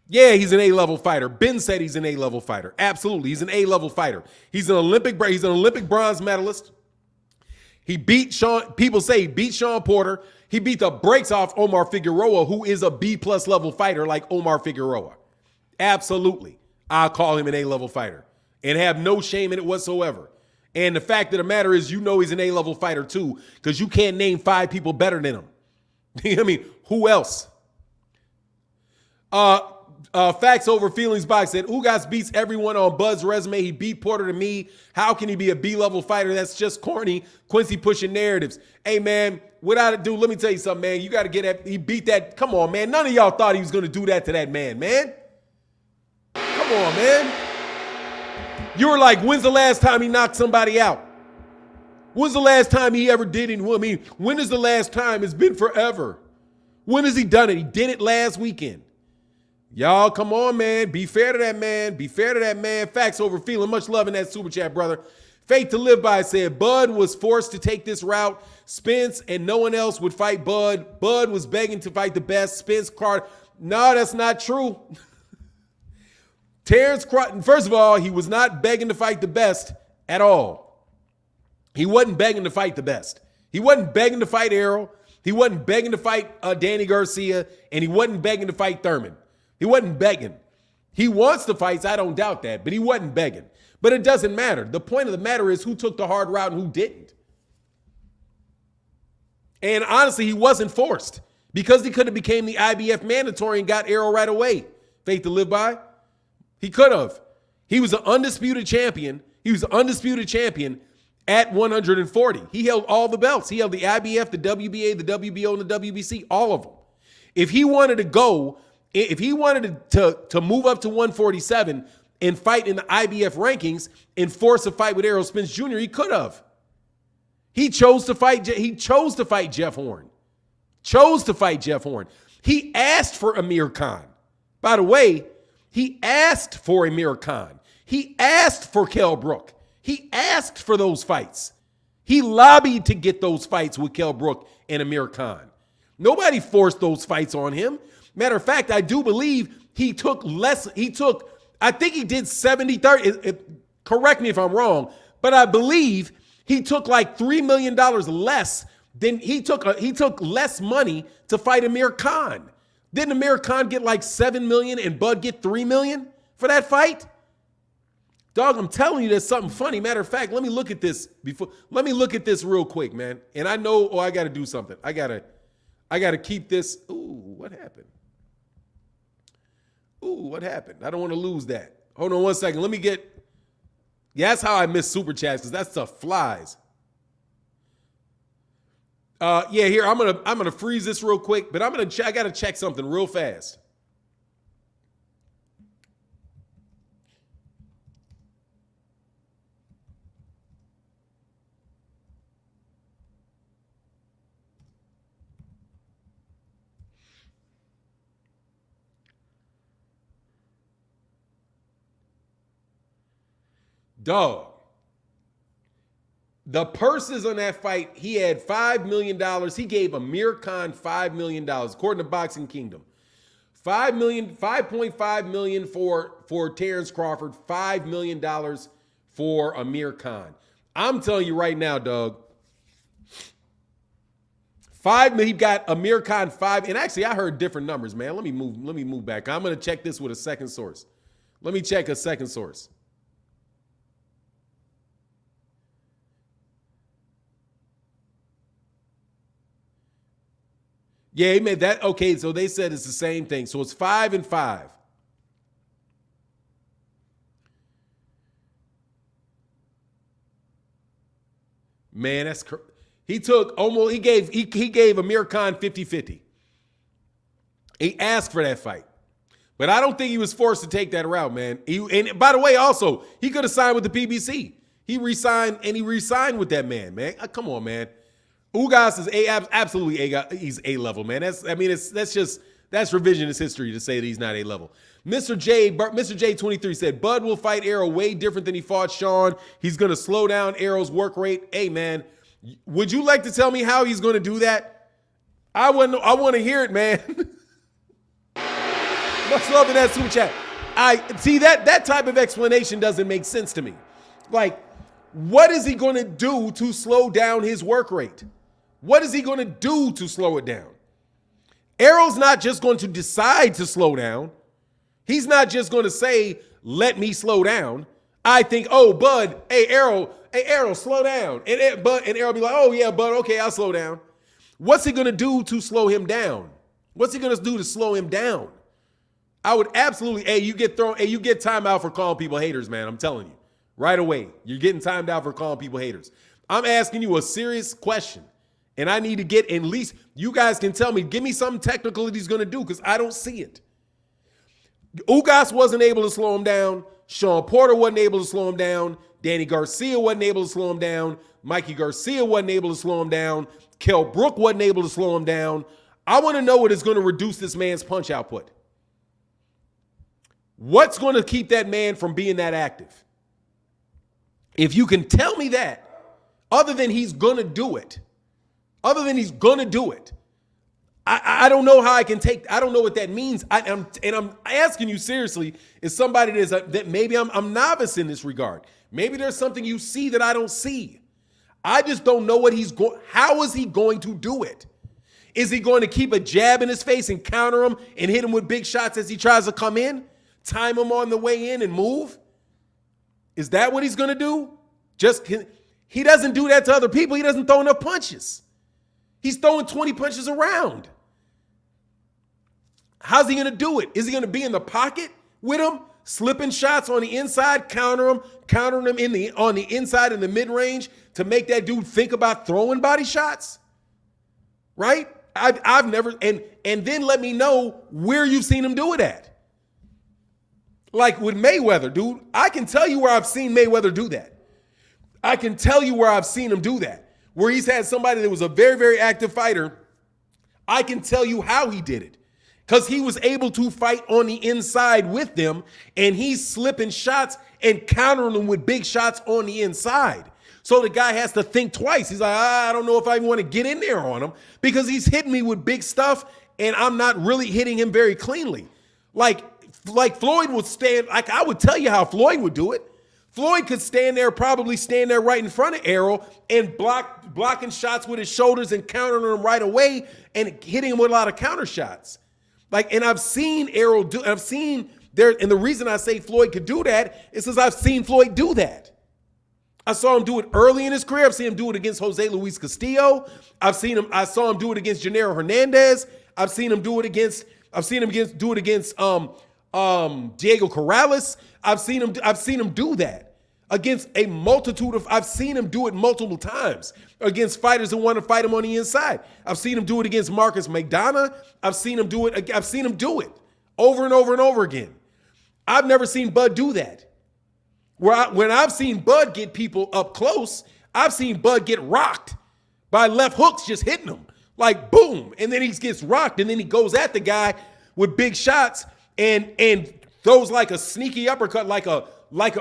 Yeah, he's an A-level fighter. Ben said he's an A-level fighter. Absolutely, he's an A-level fighter. He's an Olympic bronze medalist. He beat people say he beat Sean Porter. He beat the brakes off Omar Figueroa, who is a B-plus level fighter like Omar Figueroa. Absolutely, I'll call him an A-level fighter and have no shame in it whatsoever. And the fact of the matter is, he's an A-level fighter too, because you can't name 5 people better than him. I mean, who else? Facts over feelings box said, Ugas beats everyone on Bud's resume. He beat Porter to me. How can he be a B-level fighter? That's just corny. Quincy pushing narratives. Hey, man, without it, dude, let me tell you something, man. You got to get that. He beat that. Come on, man. None of y'all thought he was going to do that to that man, man. Come on, man. You were like, when's the last time he knocked somebody out? When's the last time he ever did it? I mean, when is the last time? It's been forever. When has he done it? He did it last weekend. Y'all, come on, man. Be fair to that man. Be fair to that man. Facts over feeling. Much love in that super chat, brother. Faith to live by said, Bud was forced to take this route. Spence and no one else would fight Bud. Bud was begging to fight the best. Spence, Carter. No, that's not true. Terence Crawford, first of all, he was not begging to fight the best at all. He wasn't begging to fight the best. He wasn't begging to fight Errol. He wasn't begging to fight Danny Garcia, and he wasn't begging to fight Thurman. He wasn't begging. He wants the fights, I don't doubt that, but he wasn't begging. But it doesn't matter. The point of the matter is who took the hard route and who didn't. And honestly, he wasn't forced because he could have became the IBF mandatory and got Errol right away. Faith to live by. He could have. He was an undisputed champion. He was an undisputed champion at 140. He held all the belts. He held the IBF, the WBA, the WBO, and the WBC, all of them. If he wanted to go, if he wanted to move up to 147 and fight in the IBF rankings and force a fight with Errol Spence Jr., he could have. He chose to fight Jeff Horn. Chose to fight Jeff Horn. He asked for Amir Khan. By the way, he asked for Amir Khan. He asked for Kell Brook. He asked for those fights. He lobbied to get those fights with Kell Brook and Amir Khan. Nobody forced those fights on him. Matter of fact, I do believe he took less. I think he did 70-30. Correct me if I'm wrong, but I believe he took like $3 million less than he took less money to fight Amir Khan. Didn't Amir Khan get like $7 million and Bud get $3 million for that fight? Dog, I'm telling you, there's something funny. Matter of fact, let me look at this real quick, man. And I know, I got to do something. I gotta keep this. Ooh, what happened? I don't want to lose that. Hold on one second. Let me get. Yeah, that's how I miss super chats because that stuff flies. Yeah, here I'm gonna freeze this real quick, but I gotta check something real fast. Dog. The purses on that fight, he had $5 million. He gave Amir Khan $5 million, according to Boxing Kingdom. $5.5 million for Terence Crawford, $5 million for Amir Khan. I'm telling you right now, dog. He got Amir Khan 5, and actually I heard different numbers, man. Let me move back. I'm gonna check this with a second source. Let me check a second source. Yeah, he made that. Okay, so they said it's the same thing. So it's 5 and 5. Man, that's he gave Amir Khan 50-50. He asked for that fight. But I don't think he was forced to take that route, man. And by the way, also, he could have signed with the PBC. He re-signed with that man, man. Come on, man. Ugas is absolutely he's A-level, man. That's revisionist history to say that he's not A-level. Mr. J23 said, Bud will fight Errol way different than he fought Sean. He's going to slow down Errol's work rate. Hey, man, would you like to tell me how he's going to do that? I want to hear it, man. Much love in that super chat. I see that type of explanation doesn't make sense to me. Like, what is he going to do to slow down his work rate? What is he going to do to slow it down? Errol's not just going to decide to slow down. He's not just going to say, let me slow down. I think, oh, Bud, hey, Errol, slow down. And Errol be like, oh, yeah, Bud, okay, I'll slow down. What's he going to do to slow him down? What's he going to do to slow him down? I would absolutely, you get timed out for calling people haters, man. I'm telling you. Right away. You're getting timed out for calling people haters. I'm asking you a serious question. And I need to get, at least you guys can tell me, give me something technical that he's going to do because I don't see it. Ugas wasn't able to slow him down. Sean Porter wasn't able to slow him down. Danny Garcia wasn't able to slow him down. Mikey Garcia wasn't able to slow him down. Kell Brook wasn't able to slow him down. I want to know what is going to reduce this man's punch output. What's going to keep that man from being that active? If you can tell me that, other than he's going to do it, I don't know how I can take, I don't know what that means. I'm asking you seriously, is somebody that maybe I'm novice in this regard. Maybe there's something you see that I don't see. I just don't know how is he going to do it? Is he going to keep a jab in his face and counter him and hit him with big shots as he tries to come in? Time him on the way in and move? Is that what he's going to do? He doesn't do that to other people. He doesn't throw enough punches. He's throwing 20 punches around. How's he going to do it? Is he going to be in the pocket with him, slipping shots on the inside, countering him on the inside in the mid-range to make that dude think about throwing body shots? Right? I've never, and then let me know where you've seen him do it at. Like with Mayweather, dude, I can tell you where I've seen Mayweather do that. I can tell you where I've seen him do that. Where he's had somebody that was a very, very active fighter. I can tell you how he did it. Because he was able to fight on the inside with them, and he's slipping shots and countering them with big shots on the inside. So the guy has to think twice. He's like, I don't know if I even want to get in there on him because he's hitting me with big stuff, and I'm not really hitting him very cleanly. Like Floyd would stand, like I would tell you how Floyd would do it. Floyd could probably stand there right in front of Errol and blocking shots with his shoulders and countering them right away and hitting him with a lot of counter shots. And I've seen Errol do, and the reason I say Floyd could do that is because I've seen Floyd do that. I saw him do it early in his career. I've seen him do it against Jose Luis Castillo. I saw him do it against Gennaro Hernandez. I've seen him do it against Diego Corrales. I've seen him do that against a multitude of, I've seen him do it multiple times against fighters who want to fight him on the inside. I've seen him do it against Marcus McDonough. I've seen him do it over and over and over again. I've never seen Bud do that. When I've seen Bud get people up close, I've seen Bud get rocked by left hooks just hitting him. Like boom. And then he gets rocked and then he goes at the guy with big shots and throws like a sneaky uppercut, like a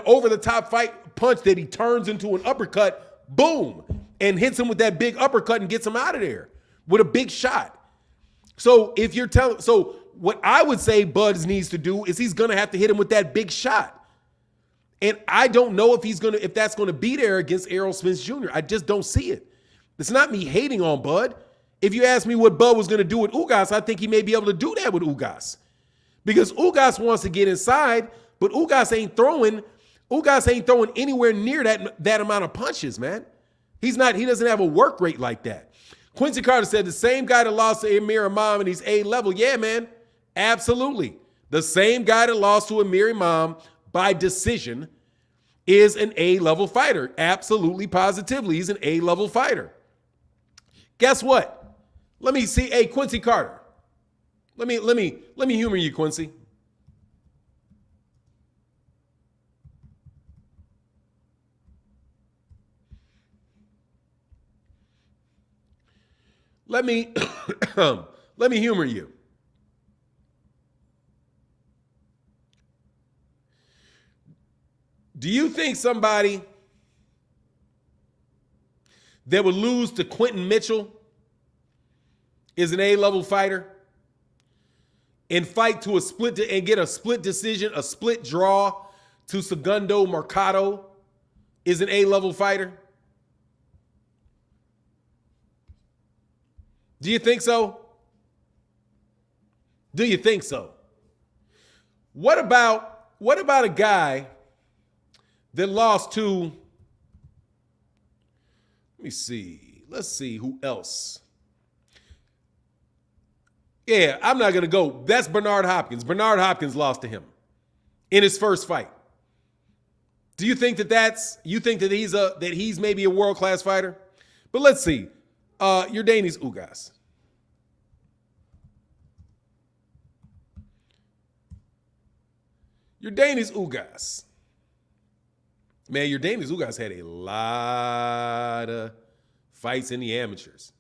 over-the-top fight punch that he turns into an uppercut, boom, and hits him with that big uppercut and gets him out of there with a big shot. So what I would say Bud needs to do is he's gonna have to hit him with that big shot. And I don't know if that's gonna be there against Errol Spence Jr. I just don't see it. It's not me hating on Bud. If you ask me what Bud was gonna do with Ugas, I think he may be able to do that with Ugas. Because Ugas wants to get inside, but Ugas ain't throwing anywhere near that amount of punches, man. He doesn't have a work rate like that. Quincy Carter said the same guy that lost to Amir Imam and he's A-level. Yeah, man, absolutely. The same guy that lost to Amir Imam by decision is an A-level fighter. Absolutely, positively, he's an A-level fighter. Guess what? Let me see. Hey, Quincy Carter. Let me humor you, Quincy. Let me humor you. Do you think somebody that would lose to Quentin Mitchell is an A-level fighter and fight to and get a split decision, a split draw to Segundo Mercado is an A-level fighter? Do you think so? Do you think so? What about a guy that lost to, let's see who else. Yeah, I'm not going to go. That's Bernard Hopkins. Bernard Hopkins lost to him in his first fight. Do you think that he's maybe a world-class fighter? But let's see. Yordanis Ugas. Yordanis Ugas. Man, Yordanis Ugas had a lot of fights in the amateurs.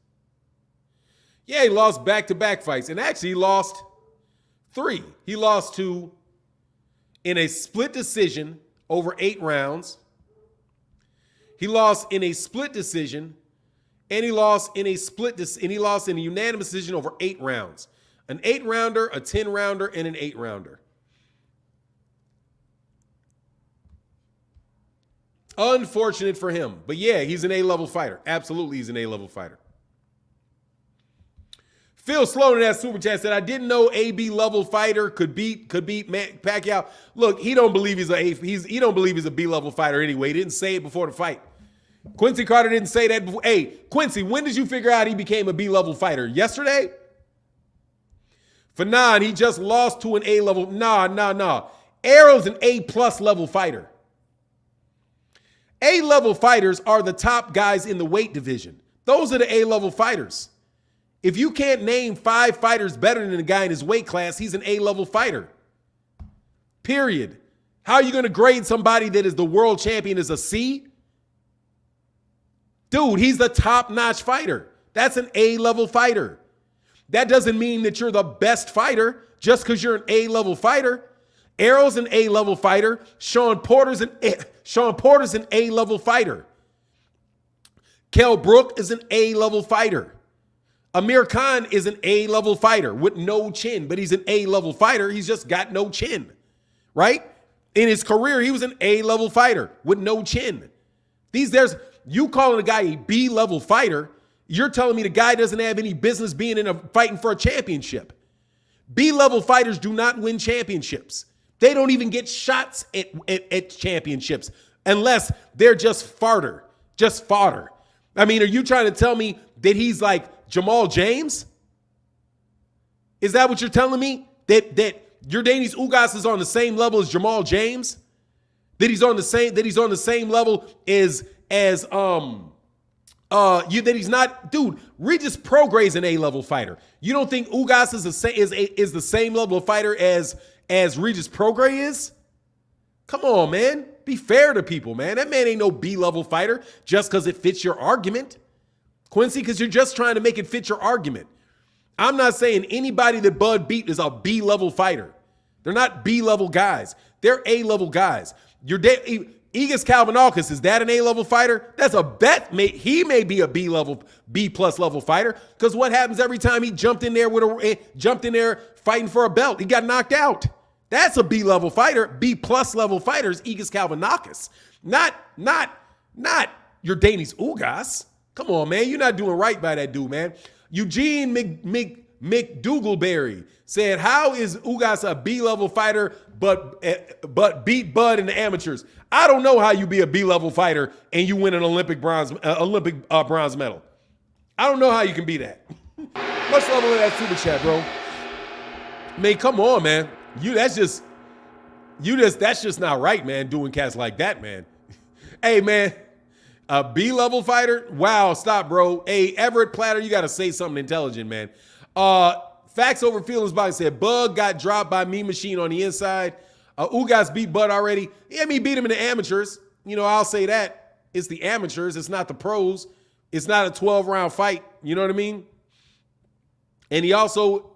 Yeah, he lost back-to-back fights. And actually, he lost 3. He lost 2 in a split decision over 8 rounds. He lost in a split decision, and he lost in a unanimous decision over 8 rounds. An 8-rounder, a 10-rounder, and an 8-rounder. Unfortunate for him. But yeah, he's an A-level fighter. Absolutely, he's an A-level fighter. Phil Sloan in that super chat said, I didn't know AB level fighter could beat Pacquiao. Look, he don't believe he's a B level fighter anyway. He didn't say it before the fight. Quincy Carter didn't say that before. Hey, Quincy, when did you figure out he became a B level fighter? Yesterday? Fanon, he just lost to an A level. Nah. Errol's an A plus level fighter. A level fighters are the top guys in the weight division. Those are the A level fighters. If you can't name 5 fighters better than the guy in his weight class, he's an A-level fighter. Period. How are you going to grade somebody that is the world champion as a C? Dude, he's the top-notch fighter. That's an A-level fighter. That doesn't mean that you're the best fighter just because you're an A-level fighter. Errol's an A-level fighter. Sean Porter's an A-level fighter. Kell Brook is an A-level fighter. Amir Khan is an A-level fighter with no chin, but he's an A-level fighter. He's just got no chin, right? In his career, he was an A-level fighter with no chin. You calling a guy a B-level fighter, you're telling me the guy doesn't have any business being fighting for a championship. B-level fighters do not win championships. They don't even get shots at championships unless they're just fodder. I mean, are you trying to tell me that he's like Jamal James? Is that what you're telling me? That Yordenis Ugas is on the same level as Jamal James? That he's on the same level as that he's not, dude. Regis Prograis an A-level fighter. You don't think Ugas is the same level of fighter as Regis Prograis is? Come on, man. Be fair to people, man. That man ain't no B-level fighter just because it fits your argument. Quincy, because you're just trying to make it fit your argument. I'm not saying anybody that Bud beat is a B-level fighter. They're not B-level guys. They're A-level guys. Egis Kalvanakis, is that an A-level fighter? That's a bet. He may be a B-plus level fighter, because what happens every time he jumped in there fighting for a belt? He got knocked out. That's a B-level fighter. B-plus level fighter is Egis Kalvanakis. Not Yordenis Ugas. Come on, man. You're not doing right by that dude, man. Eugene McDougallberry said, how is Ugas a B-level fighter but beat Bud in the amateurs? I don't know how you be a B-level fighter and you win an Olympic bronze medal. I don't know how you can be that. Much love in that super chat, bro. Man, come on, man. That's just not right, man, doing cats like that, man. Hey, man. A B-level fighter? Wow, stop, bro. Hey, Everett Platter, you got to say something intelligent, man. Facts over feelings box said, Bug got dropped by Mean Machine on the inside. Ugas beat Bud already. Yeah, he beat him in the amateurs. You know, I'll say that. It's the amateurs. It's not the pros. It's not a 12-round fight. You know what I mean? And he also,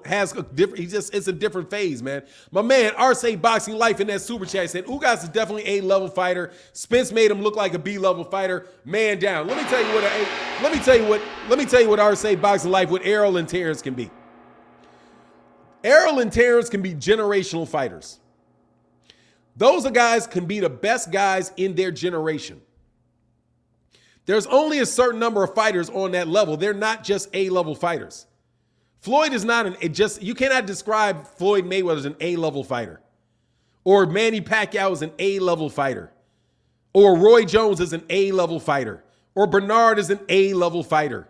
has a different, it's a different phase, man. My man, Arce Boxing Life in that super chat said, Ugas is definitely a A-level fighter. Spence made him look like a B-level fighter. Man down. Let me tell you what Arce Boxing Life with Errol and Terence can be. Errol and Terence can be generational fighters. Those guys can be the best guys in their generation. There's only a certain number of fighters on that level. They're not just A-level fighters. Floyd is not you cannot describe Floyd Mayweather as an A-level fighter, or Manny Pacquiao as an A-level fighter, or Roy Jones as an A-level fighter, or Bernard as an A-level fighter.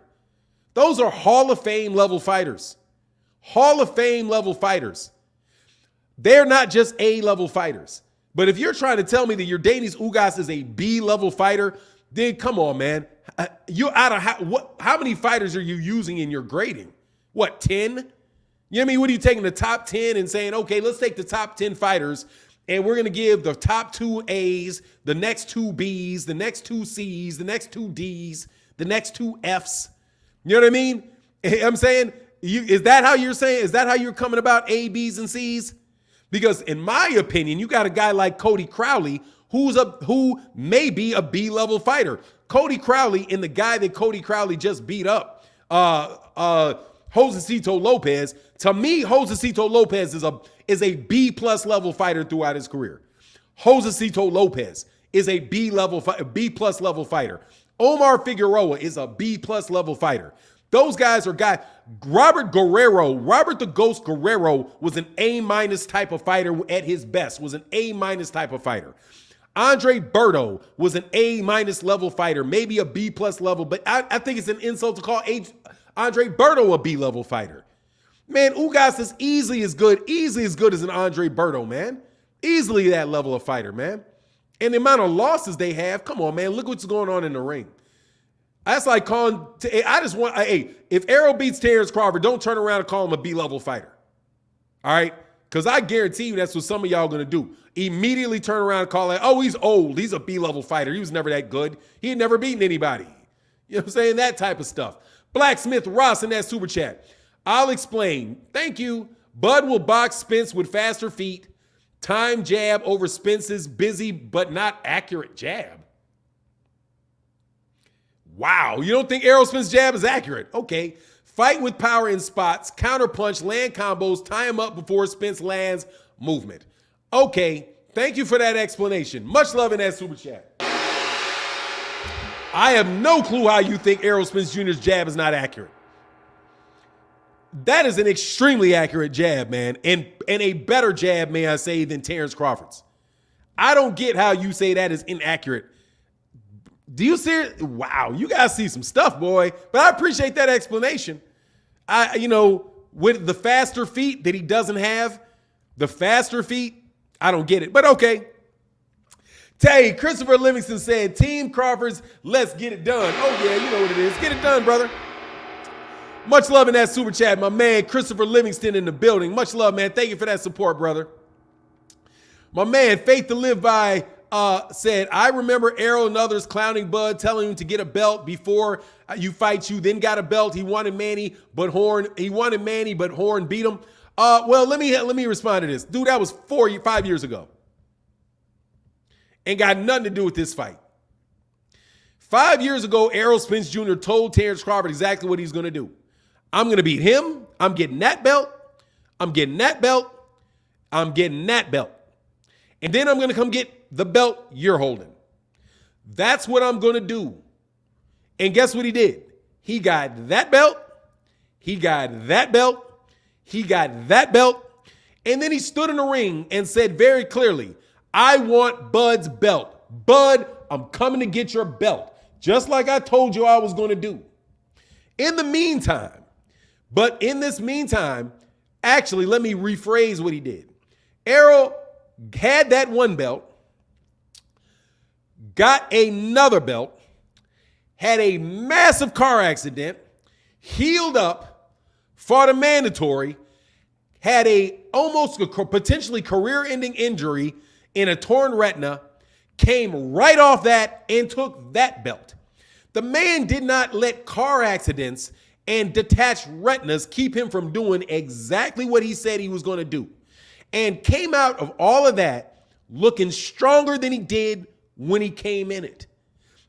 Those are Hall of Fame level fighters. Hall of Fame level fighters. They're not just A-level fighters. But if you're trying to tell me that Yordenis Ugas is a B-level fighter, then come on, man. How many fighters are you using in your grading? What, 10? You know what I mean? What are you taking the top 10 and saying, okay, let's take the top 10 fighters and we're going to give the top 2 A's, the next 2 B's, the next 2 C's, the next 2 D's, the next 2 F's. You know what I mean? I'm saying, is that how you're saying? Is that how you're coming about A, B's, and C's? Because in my opinion, you got a guy like Cody Crowley who may be a B-level fighter. Cody Crowley and the guy that Cody Crowley just beat up, Josecito Lopez. To me, Josecito Lopez is a B-plus level fighter throughout his career. Josecito Lopez is a B-plus level fighter. Omar Figueroa is a B-plus level fighter. Those guys are guys. Robert the Ghost Guerrero was an A- type of fighter at his best, was an A- type of fighter. Andre Berto was an A- level fighter, maybe a B+ level, but I think it's an insult to call Andre Berto a B level fighter. Man, Ugas is easily as good as an Andre Berto, man. Easily that level of fighter, man. And the amount of losses they have, come on, man, look what's going on in the ring. That's like calling, if Errol beats Terence Crawford, don't turn around and call him a B-level fighter. All right? Because I guarantee you that's what some of y'all are going to do. Immediately turn around and call it, oh, he's old. He's a B-level fighter. He was never that good. He had never beaten anybody. You know what I'm saying? That type of stuff. Blacksmith Ross in that super chat. I'll explain. Thank you. Bud will box Spence with faster feet. Time jab over Spence's busy but not accurate jab. Wow, you don't think Errol Spence's jab is accurate? Okay. Fight with power in spots, counter punch, land combos, tie him up before Spence lands movement. Okay, thank you for that explanation. Much love in that super chat. I have no clue how you think Errol Spence Jr.'s jab is not accurate. That is an extremely accurate jab, man, and a better jab, may I say, than Terence Crawford's. I don't get how you say that is inaccurate. Do you see it? Wow, you guys see some stuff, boy. But I appreciate that explanation. With the faster feet that he doesn't have, I don't get it. But okay. Tay, Christopher Livingston said, Team Crawford's, let's get it done. Oh, yeah, you know what it is. Get it done, brother. Much love in that super chat, my man Christopher Livingston in the building. Much love, man. Thank you for that support, brother. My man Faith to Live By said, I remember Errol and others clowning Bud, telling him to get a belt before you fight you, then got a belt. He wanted Manny, but Horn beat him. Well, let me respond to this. Dude, that was 5 years ago. Ain't got nothing to do with this fight. 5 years ago, Errol Spence Jr. told Terence Crawford exactly what he's going to do. I'm going to beat him. I'm getting that belt. I'm getting that belt. I'm getting that belt. And then I'm going to come get the belt you're holding. That's what I'm going to do. And guess what he did? He got that belt. He got that belt. He got that belt. And then he stood in the ring and said very clearly, I want Bud's belt. Bud, I'm coming to get your belt. Just like I told you I was going to do. In the meantime, actually, let me rephrase what he did. Errol had that one belt, got another belt, had a massive car accident, healed up, fought a mandatory, had almost a potentially career-ending injury in a torn retina, came right off that and took that belt. The man did not let car accidents and detached retinas keep him from doing exactly what he said he was going to do, and came out of all of that looking stronger than he did when he came in it.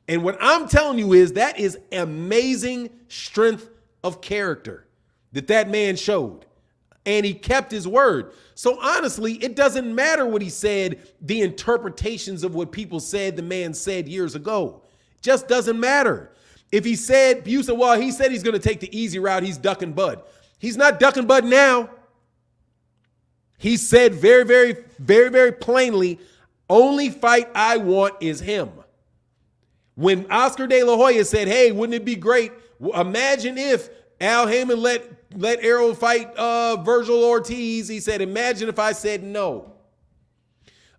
And what I'm telling you is that is amazing strength of character that man showed. And he kept his word. So honestly, it doesn't matter what he said, the interpretations of what people said the man said years ago. Just doesn't matter. If he said, you said, well, he said he's going to take the easy route, he's ducking Bud. He's not ducking Bud now. He said very, very, very, very plainly, only fight I want is him. When Oscar De La Hoya said, hey, wouldn't it be great? Imagine if Al Heyman let Errol fight Virgil Ortiz. He said, imagine if I said no.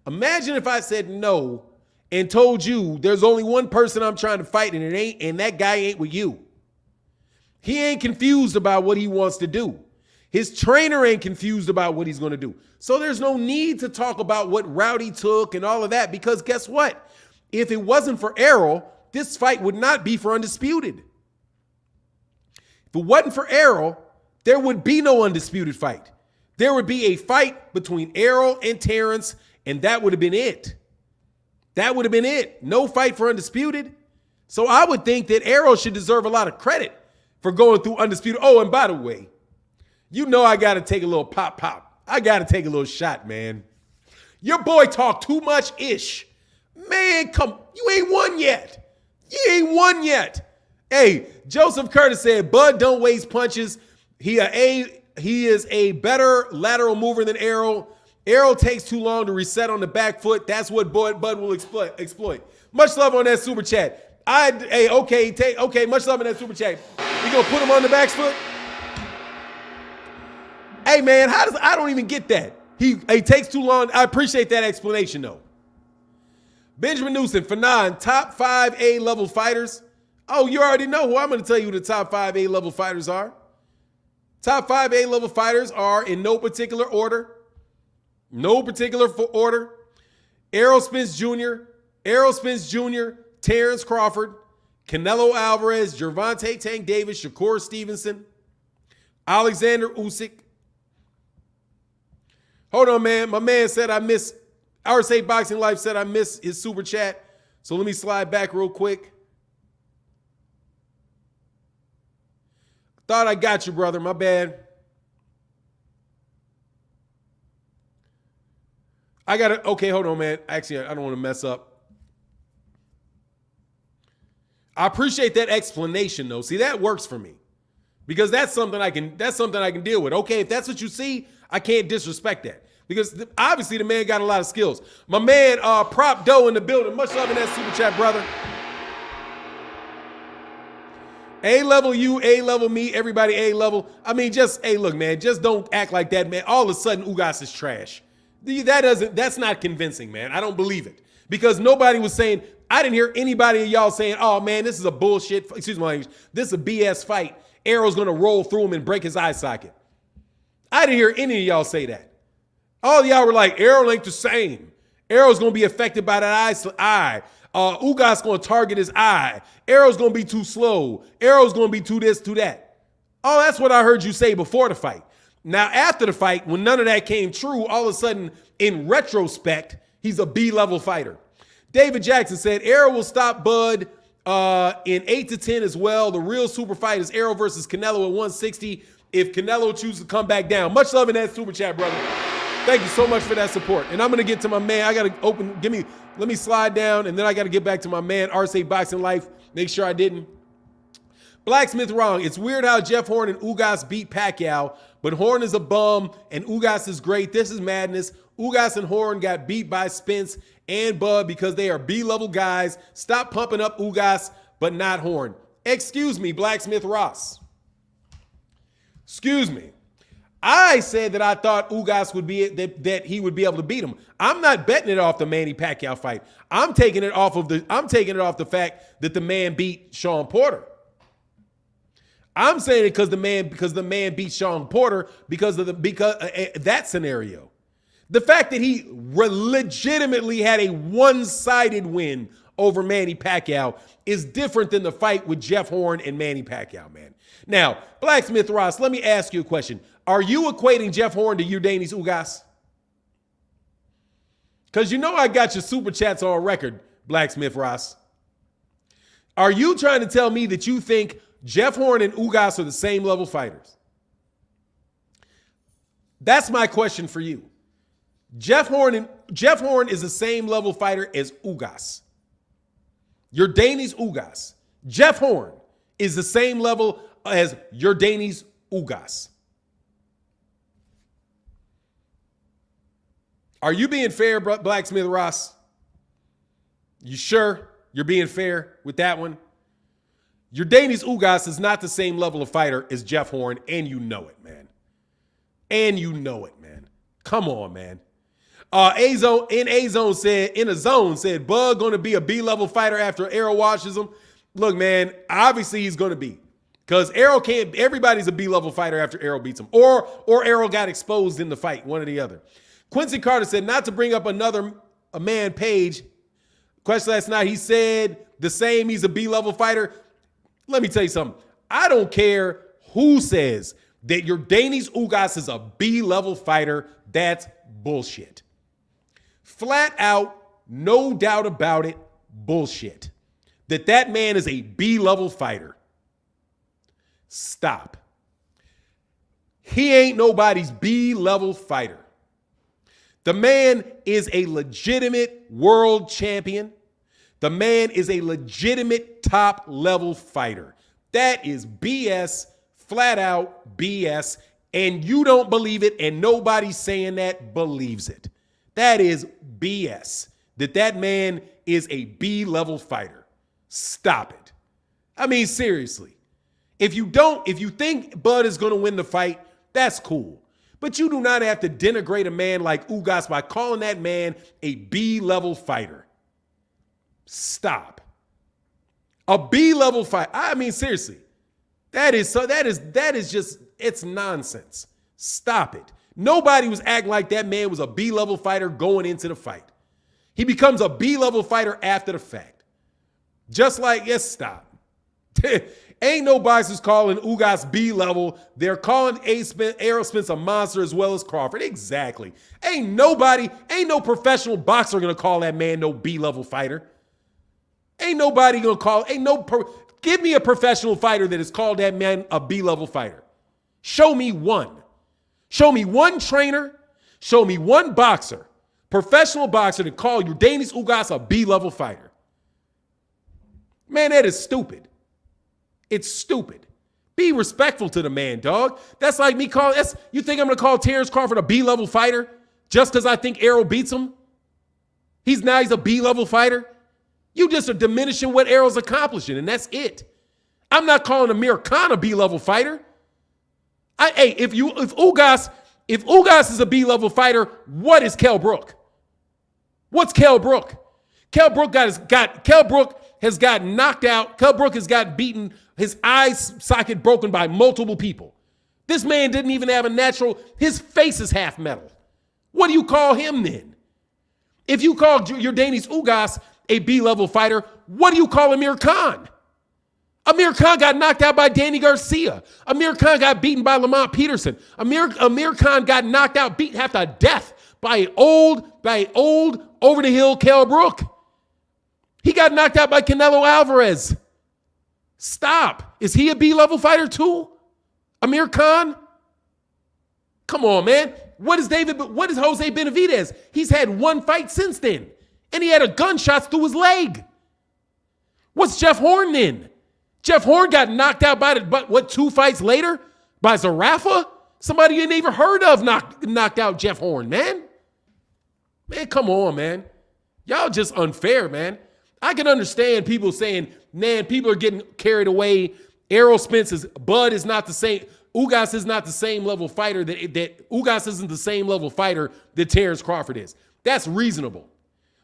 Imagine if I said no and told you there's only one person I'm trying to fight and that guy ain't with you. He ain't confused about what he wants to do. His trainer ain't confused about what he's going to do. So there's no need to talk about what route he took and all of that, because guess what? If it wasn't for Errol, this fight would not be for Undisputed. If it wasn't for Errol, there would be no Undisputed fight. There would be a fight between Errol and Terence, and that would have been it. That would have been it. No fight for Undisputed. So I would think that Errol should deserve a lot of credit for going through Undisputed. Oh, and by the way, you know I got to take a little pop. I got to take a little shot, man. Your boy talked too much-ish. Man, come, you ain't won yet. You ain't won yet. Hey, Joseph Curtis said, Bud don't waste punches. He is a better lateral mover than Errol. Errol takes too long to reset on the back foot. That's what Bud will exploit. Much love on that super chat. Okay, much love on that super chat. You gonna put him on the back foot? Hey man, I don't even get that. He takes too long. I appreciate that explanation though. Benjamin Newsom, for 9, top 5 A-level fighters. Oh, you already know who I'm going to tell you who the top 5 A-level fighters are. Top 5 A-level fighters are in no particular order. No particular order. Errol Spence Jr., Terence Crawford, Canelo Alvarez, Gervonta Tank Davis, Shakur Stevenson, Alexander Usyk. Hold on, man. My man said I missed. RSA Boxing Life said I missed his super chat. So let me slide back real quick. Thought I got you, brother. My bad. I got to, okay, hold on, man. Actually, I don't want to mess up. I appreciate that explanation, though. See, that works for me. Because that's something I can deal with. Okay, if that's what you see, I can't disrespect that. Because obviously the man got a lot of skills. My man, Prop Doe in the building. Much love in that super chat, brother. A-level you, A-level me, everybody A-level. I mean, just, hey, look, man, just don't act like that, man. All of a sudden, Ugas is trash. That's not convincing, man. I don't believe it. Because nobody was saying, I didn't hear anybody of y'all saying, oh, man, this is a bullshit, excuse my language, this is a BS fight. Errol's going to roll through him and break his eye socket. I didn't hear any of y'all say that. All y'all were like, Errol ain't the same. Errol's going to be affected by that eye. Ugas going to target his eye. Errol's going to be too slow. Errol's going to be too this, too that. Oh, that's what I heard you say before the fight. Now, after the fight, when none of that came true, all of a sudden, in retrospect, he's a B-level fighter. David Jackson said, Errol will stop Bud in 8 to 10 as well. The real super fight is Errol versus Canelo at 160 if Canelo chooses to come back down. Much love in that super chat, brother. Thank you so much for that support. And I'm going to get to my man. I got to let me slide down, and then I got to get back to my man, RSA Boxing Life. Make sure I didn't. Blacksmith wrong. It's weird how Jeff Horn and Ugas beat Pacquiao, but Horn is a bum and Ugas is great. This is madness. Ugas and Horn got beat by Spence and Bud because they are B-level guys. Stop pumping up Ugas, but not Horn. Excuse me, Blacksmith Ross. Excuse me. I said that I thought Ugas would be that he would be able to beat him. I'm not betting it off the Manny Pacquiao fight. I'm taking it off the fact that the man beat Sean Porter. I'm saying it because the man beat Sean Porter because that scenario. The fact that he legitimately had a one-sided win over Manny Pacquiao is different than the fight with Jeff Horn and Manny Pacquiao, man. Now, Blacksmith Ross, let me ask you a question. Are you equating Jeff Horn to Yordenis Ugas? Because you know I got your super chats on record, Blacksmith Ross. Are you trying to tell me that you think Jeff Horn and Ugas are the same level fighters? That's my question for you. Jeff Horn is the same level fighter as Ugas. Yordenis Ugas. Jeff Horn is the same level as Yordenis Ugas. Are you being fair, Blacksmith Ross? You sure you're being fair with that one? Yordenis Ugas is not the same level of fighter as Jeff Horn, and you know it, man. And you know it, man. Come on, man. A-Zone said, Bud going to be a B-level fighter after Errol washes him. Look, man, obviously he's going to be. Because Errol can't, everybody's a B-level fighter after Errol beats him. Or Errol got exposed in the fight, one or the other. Quincy Carter said, not to bring up a man Page. Question last night, he said the same, he's a B-level fighter. Let me tell you something. I don't care who says that Yordenis Ugas is a B-level fighter. That's bullshit. Flat out, no doubt about it, bullshit. That man is a B-level fighter. Stop. He ain't nobody's B-level fighter. The man is a legitimate world champion. The man is a legitimate top-level fighter. That is BS flat out BS, and you don't believe it, and nobody saying that believes it. That is BS. That man is a B-level fighter. Stop it. I mean, seriously. If you think Bud is going to win the fight, that's cool. But you do not have to denigrate a man like Ugas by calling that man a B-level fighter. Stop. A B-level fight. I mean, seriously. That is just, it's nonsense. Stop it. Nobody was acting like that man was a B-level fighter going into the fight. He becomes a B-level fighter after the fact. Just like, yes, stop. Ain't no boxers calling Ugas B-level. They're calling Errol Spence a monster as well as Crawford. Exactly. Ain't no professional boxer going to call that man no B-level fighter. Ain't nobody going to call, give me a professional fighter that has called that man a B-level fighter. Show me one. Show me one trainer. Show me one boxer, professional boxer, to call Yordenis Ugas a B-level fighter. Man, that is stupid. It's stupid. Be respectful to the man, dog. That's like me calling, you think I'm going to call Terence Crawford a B-level fighter just because I think Errol beats him? He's a B-level fighter. You just are diminishing what Errol's accomplishing, and that's it. I'm not calling Amir Khan a B-level fighter. If Ugas is a B-level fighter, what is Kell Brook? What's Kell Brook? Kell Brook has gotten knocked out. Kell Brook has gotten beaten, his eye socket broken by multiple people. This man didn't even have his face is half metal. What do you call him then? If you call Yordenis Ugas a B-level fighter, what do you call Amir Khan? Amir Khan got knocked out by Danny Garcia. Amir Khan got beaten by Lamont Peterson. Amir Khan got knocked out, beat half to death by an old over-the-hill Kell Brook. He got knocked out by Canelo Alvarez. Stop. Is he a B-level fighter too? Amir Khan? Come on, man. What is Jose Benavidez? He's had one fight since then, and he had a gunshot through his leg. What's Jeff Horn then? Jeff Horn got knocked out by 2 fights later? By Zarafa? Somebody you ain't even heard of knocked out Jeff Horn, man. Man, come on, man. Y'all just unfair, man. I can understand people saying, man, people are getting carried away. Errol Spence Bud is not the same. Ugas is not the same level fighter that Ugas isn't the same level fighter that Terence Crawford is. That's reasonable.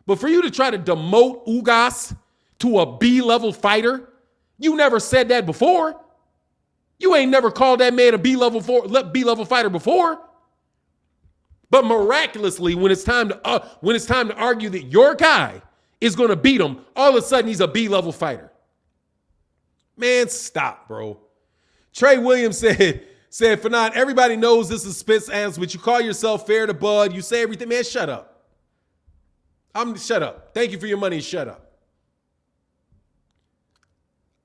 But for you to try to demote Ugas to a B-level fighter, you never said that before. You ain't never called that man a B-level fighter before. But miraculously, when it's time to argue that your guy is going to beat him, all of a sudden he's a B-level fighter. Man, stop, bro. Trey Williams said, Fanon, everybody knows this is Spence answer, but you call yourself fair to Bud. You say everything. Man, shut up. Shut up. Thank you for your money. Shut up.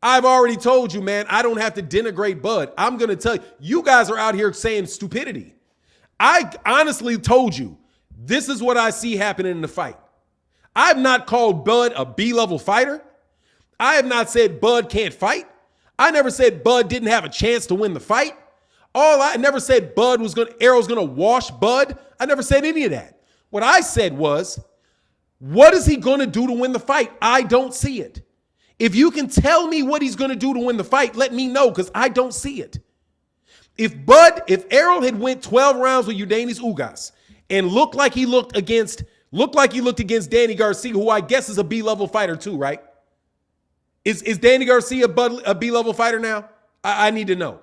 I've already told you, man, I don't have to denigrate Bud. I'm going to tell you, you guys are out here saying stupidity. I honestly told you, this is what I see happening in the fight. I've not called Bud a B-level fighter. I have not said Bud can't fight. I never said Bud didn't have a chance to win the fight. I never said Errol's going to wash Bud. I never said any of that. What I said was, what is he going to do to win the fight? I don't see it. If you can tell me what he's going to do to win the fight, let me know, because I don't see it. If Errol had went 12 rounds with Yordenis Ugas and looked like he looked against Danny Garcia, who I guess is a B-level fighter too, right? Is Danny Garcia a B-level fighter now? I need to know.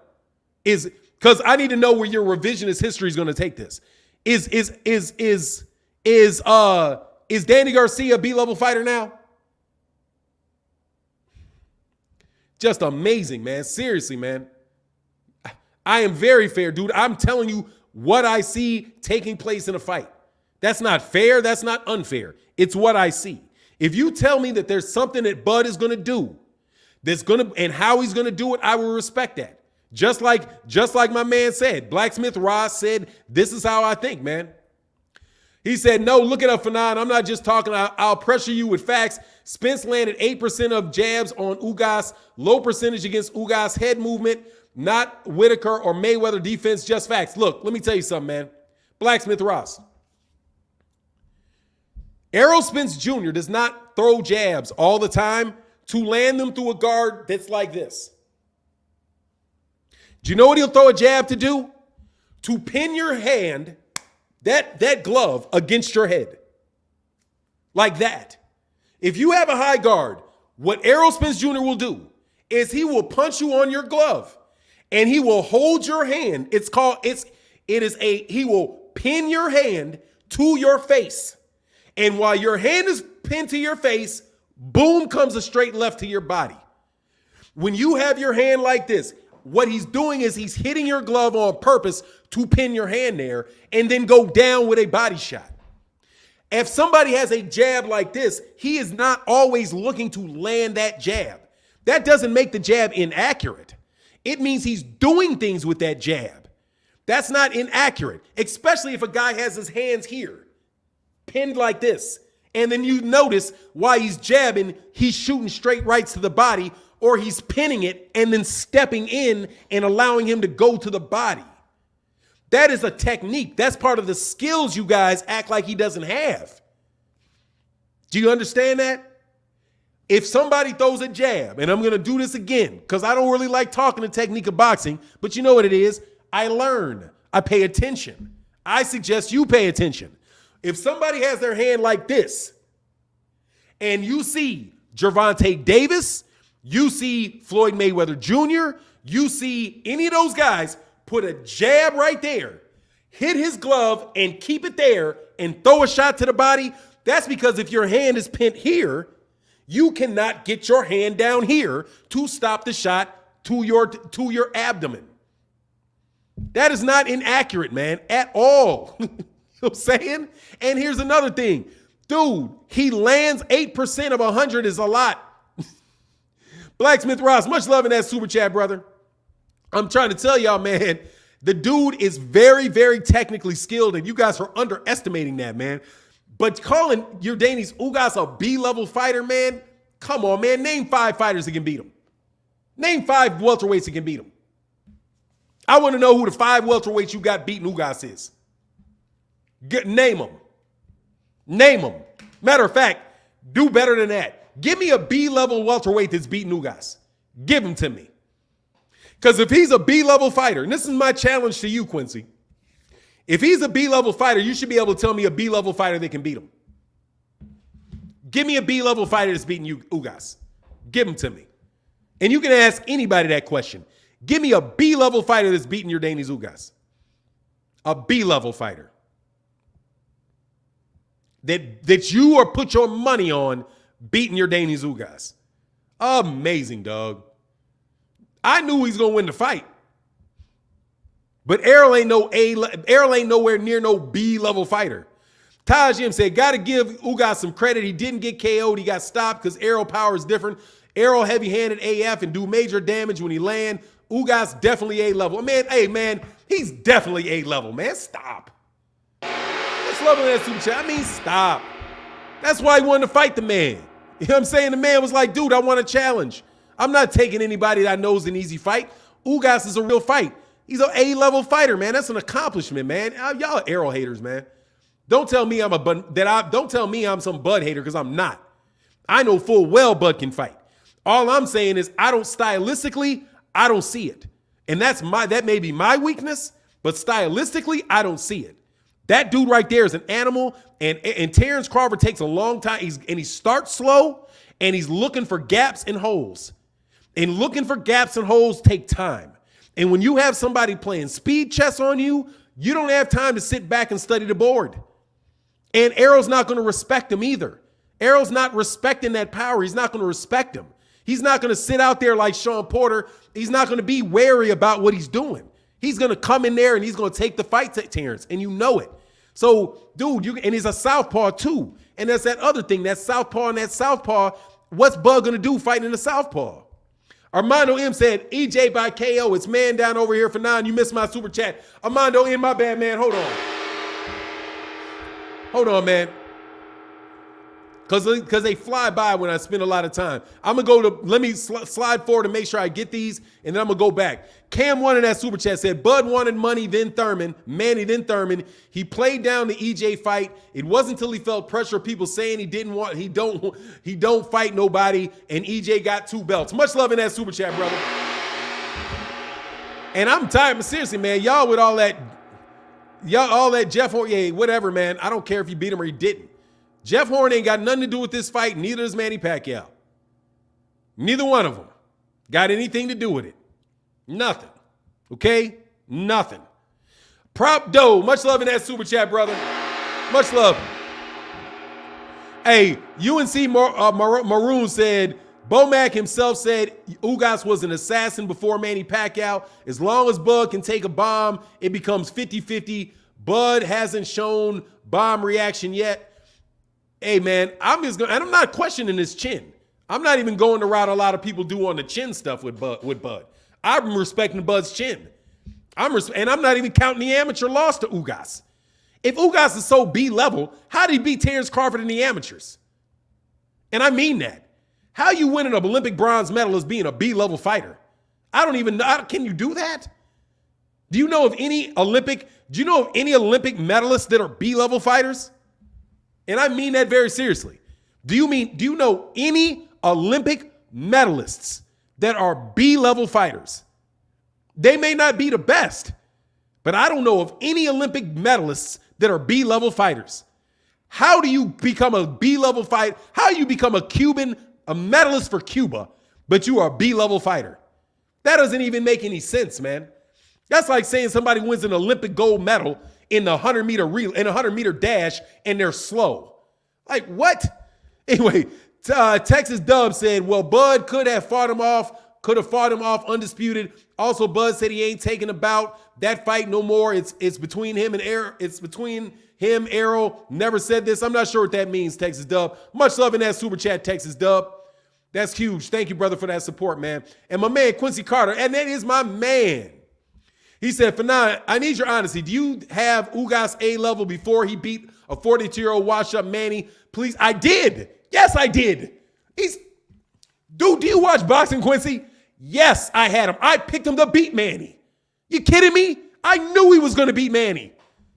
Because I need to know where your revisionist history is going to take this. Is Danny Garcia a B-level fighter now? Just amazing, man. Seriously, man. I am very fair, dude. I'm telling you what I see taking place in a fight. That's not fair. That's not unfair. It's what I see. If you tell me that there's something that Bud is going to do and how he's going to do it, I will respect that. Just like my man said, Blacksmith Ross said, this is how I think, man. He said, no, look it up, Fanon. I'm not just talking. I'll pressure you with facts. Spence landed 8% of jabs on Ugas, low percentage against Ugas head movement. not Whitaker or Mayweather defense, just facts. Look, let me tell you something, man. Blacksmith Ross. Errol Spence Jr. does not throw jabs all the time to land them through a guard that's like this. Do you know what he'll throw a jab to do? To pin your hand, that glove, against your head. Like that. If you have a high guard, what Errol Spence Jr. will do is he will punch you on your glove and he will hold your hand. He will pin your hand to your face. And while your hand is pinned to your face, boom comes a straight left to your body. When you have your hand like this, what he's doing is he's hitting your glove on purpose to pin your hand there and then go down with a body shot. If somebody has a jab like this, he is not always looking to land that jab. That doesn't make the jab inaccurate. It means he's doing things with that jab. That's not inaccurate, especially if a guy has his hands here, pinned like this. And then you notice while he's jabbing, he's shooting straight rights to the body, or he's pinning it and then stepping in and allowing him to go to the body. That is a technique. That's part of the skills you guys act like he doesn't have. Do you understand that? If somebody throws a jab, and I'm going to do this again because I don't really like talking the technique of boxing, but you know what it is? I learn. I pay attention. I suggest you pay attention. If somebody has their hand like this, and you see Gervonta Davis, you see Floyd Mayweather Jr., you see any of those guys put a jab right there, hit his glove and keep it there and throw a shot to the body, that's because if your hand is pinned here, you cannot get your hand down here to stop the shot to your abdomen. That is not inaccurate, man, at all. You know what I'm saying? And here's another thing. Dude, he lands 8% of 100 is a lot. Blacksmith Ross, much love in that super chat, brother. I'm trying to tell y'all, man, the dude is very, very technically skilled, and you guys are underestimating that, man. But calling Yordenis Ugas a B-level fighter, man, come on, man. Name 5 fighters that can beat him. Name 5 welterweights that can beat him. I want to know who the 5 welterweights you got beating Ugas is. Name them. Name them. Matter of fact, do better than that. Give me a B-level welterweight that's beating Ugas. Give him to me. Because if he's a B-level fighter, and this is my challenge to you, Quincy, if he's a B-level fighter, you should be able to tell me a B-level fighter that can beat him. Give me a B-level fighter that's beating Ugas. Give him to me. And you can ask anybody that question. Give me a B-level fighter that's beating Yordenis Ugas. A B-level fighter. That you or put your money on beating Yordenis Ugas. Amazing, dog. I knew he's gonna win the fight, but Errol ain't nowhere near no B-level fighter. Taj M said, "Got to give Ugas some credit. He didn't get KO'd. He got stopped because Errol power is different. Errol heavy-handed AF and do major damage when he land. Ugas definitely A-level. Man, hey man, he's definitely A-level. Man, stop. Let's love him that super chat. I mean, stop. That's why he wanted to fight the man. You know what I'm saying? The man was like, dude, I want a challenge. I'm not taking anybody that I know is an easy fight. Ugas is a real fight. He's an A-level fighter, man. That's an accomplishment, man. Y'all are Errol haters, man. Don't tell me don't tell me I'm some Bud hater because I'm not. I know full well Bud can fight. All I'm saying is I don't see it. And that may be my weakness, but stylistically, I don't see it. That dude right there is an animal, and Terence Crawford takes a long time. He starts slow, and he's looking for gaps and holes. And looking for gaps and holes take time. And when you have somebody playing speed chess on you, you don't have time to sit back and study the board. And Errol's not going to respect him either. Errol's not respecting that power. He's not going to respect him. He's not going to sit out there like Sean Porter. He's not going to be wary about what he's doing. He's going to come in there and he's going to take the fight to Terence, and you know it. So, dude, and he's a southpaw too. And that's that other thing, that southpaw and that southpaw. What's Bud going to do fighting in the southpaw? Armando M said, EJ by KO. It's man down over here for 9. You missed my super chat. Armando M, my bad, man. Hold on. Hold on, man. Because they fly by when I spend a lot of time. I'm going to go to, let me slide forward to make sure I get these, and then I'm going to go back. Cam one in that super chat said, Bud wanted Manny, then Thurman. He played down the EJ fight. It wasn't until he felt pressure, people saying he don't fight nobody, and EJ got 2 belts. Much love in that super chat, brother. And I'm tired, but seriously, man, y'all with all that Jeff Horn, yeah, whatever, man. I don't care if you beat him or he didn't. Jeff Horn ain't got nothing to do with this fight. Neither does Manny Pacquiao. Neither one of them got anything to do with it. Nothing. Okay? Nothing. Prop Doe. Much love in that super chat, brother. Much love. Hey, UNC Maroon said, Bomac himself said Ugas was an assassin before Manny Pacquiao. As long as Bud can take a bomb, it becomes 50-50. Bud hasn't shown bomb reaction yet. Hey, man, I'm not questioning his chin. I'm not even going the route a lot of people do on the chin stuff with Bud. I'm respecting Bud's chin. And I'm not even counting the amateur loss to Ugas. If Ugas is so B-level, how did he beat Terence Crawford in the amateurs? And I mean that. How you win an Olympic bronze medal as being a B-level fighter? I don't even know. Can you do that? Do you know of any Olympic medalists that are B-level fighters? And I mean that very seriously. Do you know any Olympic medalists that are B-level fighters? They may not be the best, but I don't know of any Olympic medalists that are B-level fighters. How do you become a B-level fighter? How do you become a medalist for Cuba, but you are a B-level fighter? That doesn't even make any sense, man. That's like saying somebody wins an Olympic gold medal in the 100-meter dash, and they're slow. Like, what? Anyway, Texas Dub said, well, Bud could have fought him off undisputed. Also, Bud said he ain't taking a bout. That fight no more. It's between him and Errol. It's between him, Errol. Never said this. I'm not sure what that means, Texas Dub. Much love in that super chat, Texas Dub. That's huge. Thank you, brother, for that support, man. And my man, Quincy Carter, and that is my man. He said, Fanan, I need your honesty. Do you have Ugas A level before he beat a 42-year-old washed-up Manny? Please. I did. Yes, I did. Dude, do you watch boxing, Quincy? Yes, I had him. I picked him to beat Manny. You kidding me? I knew he was going to beat Manny.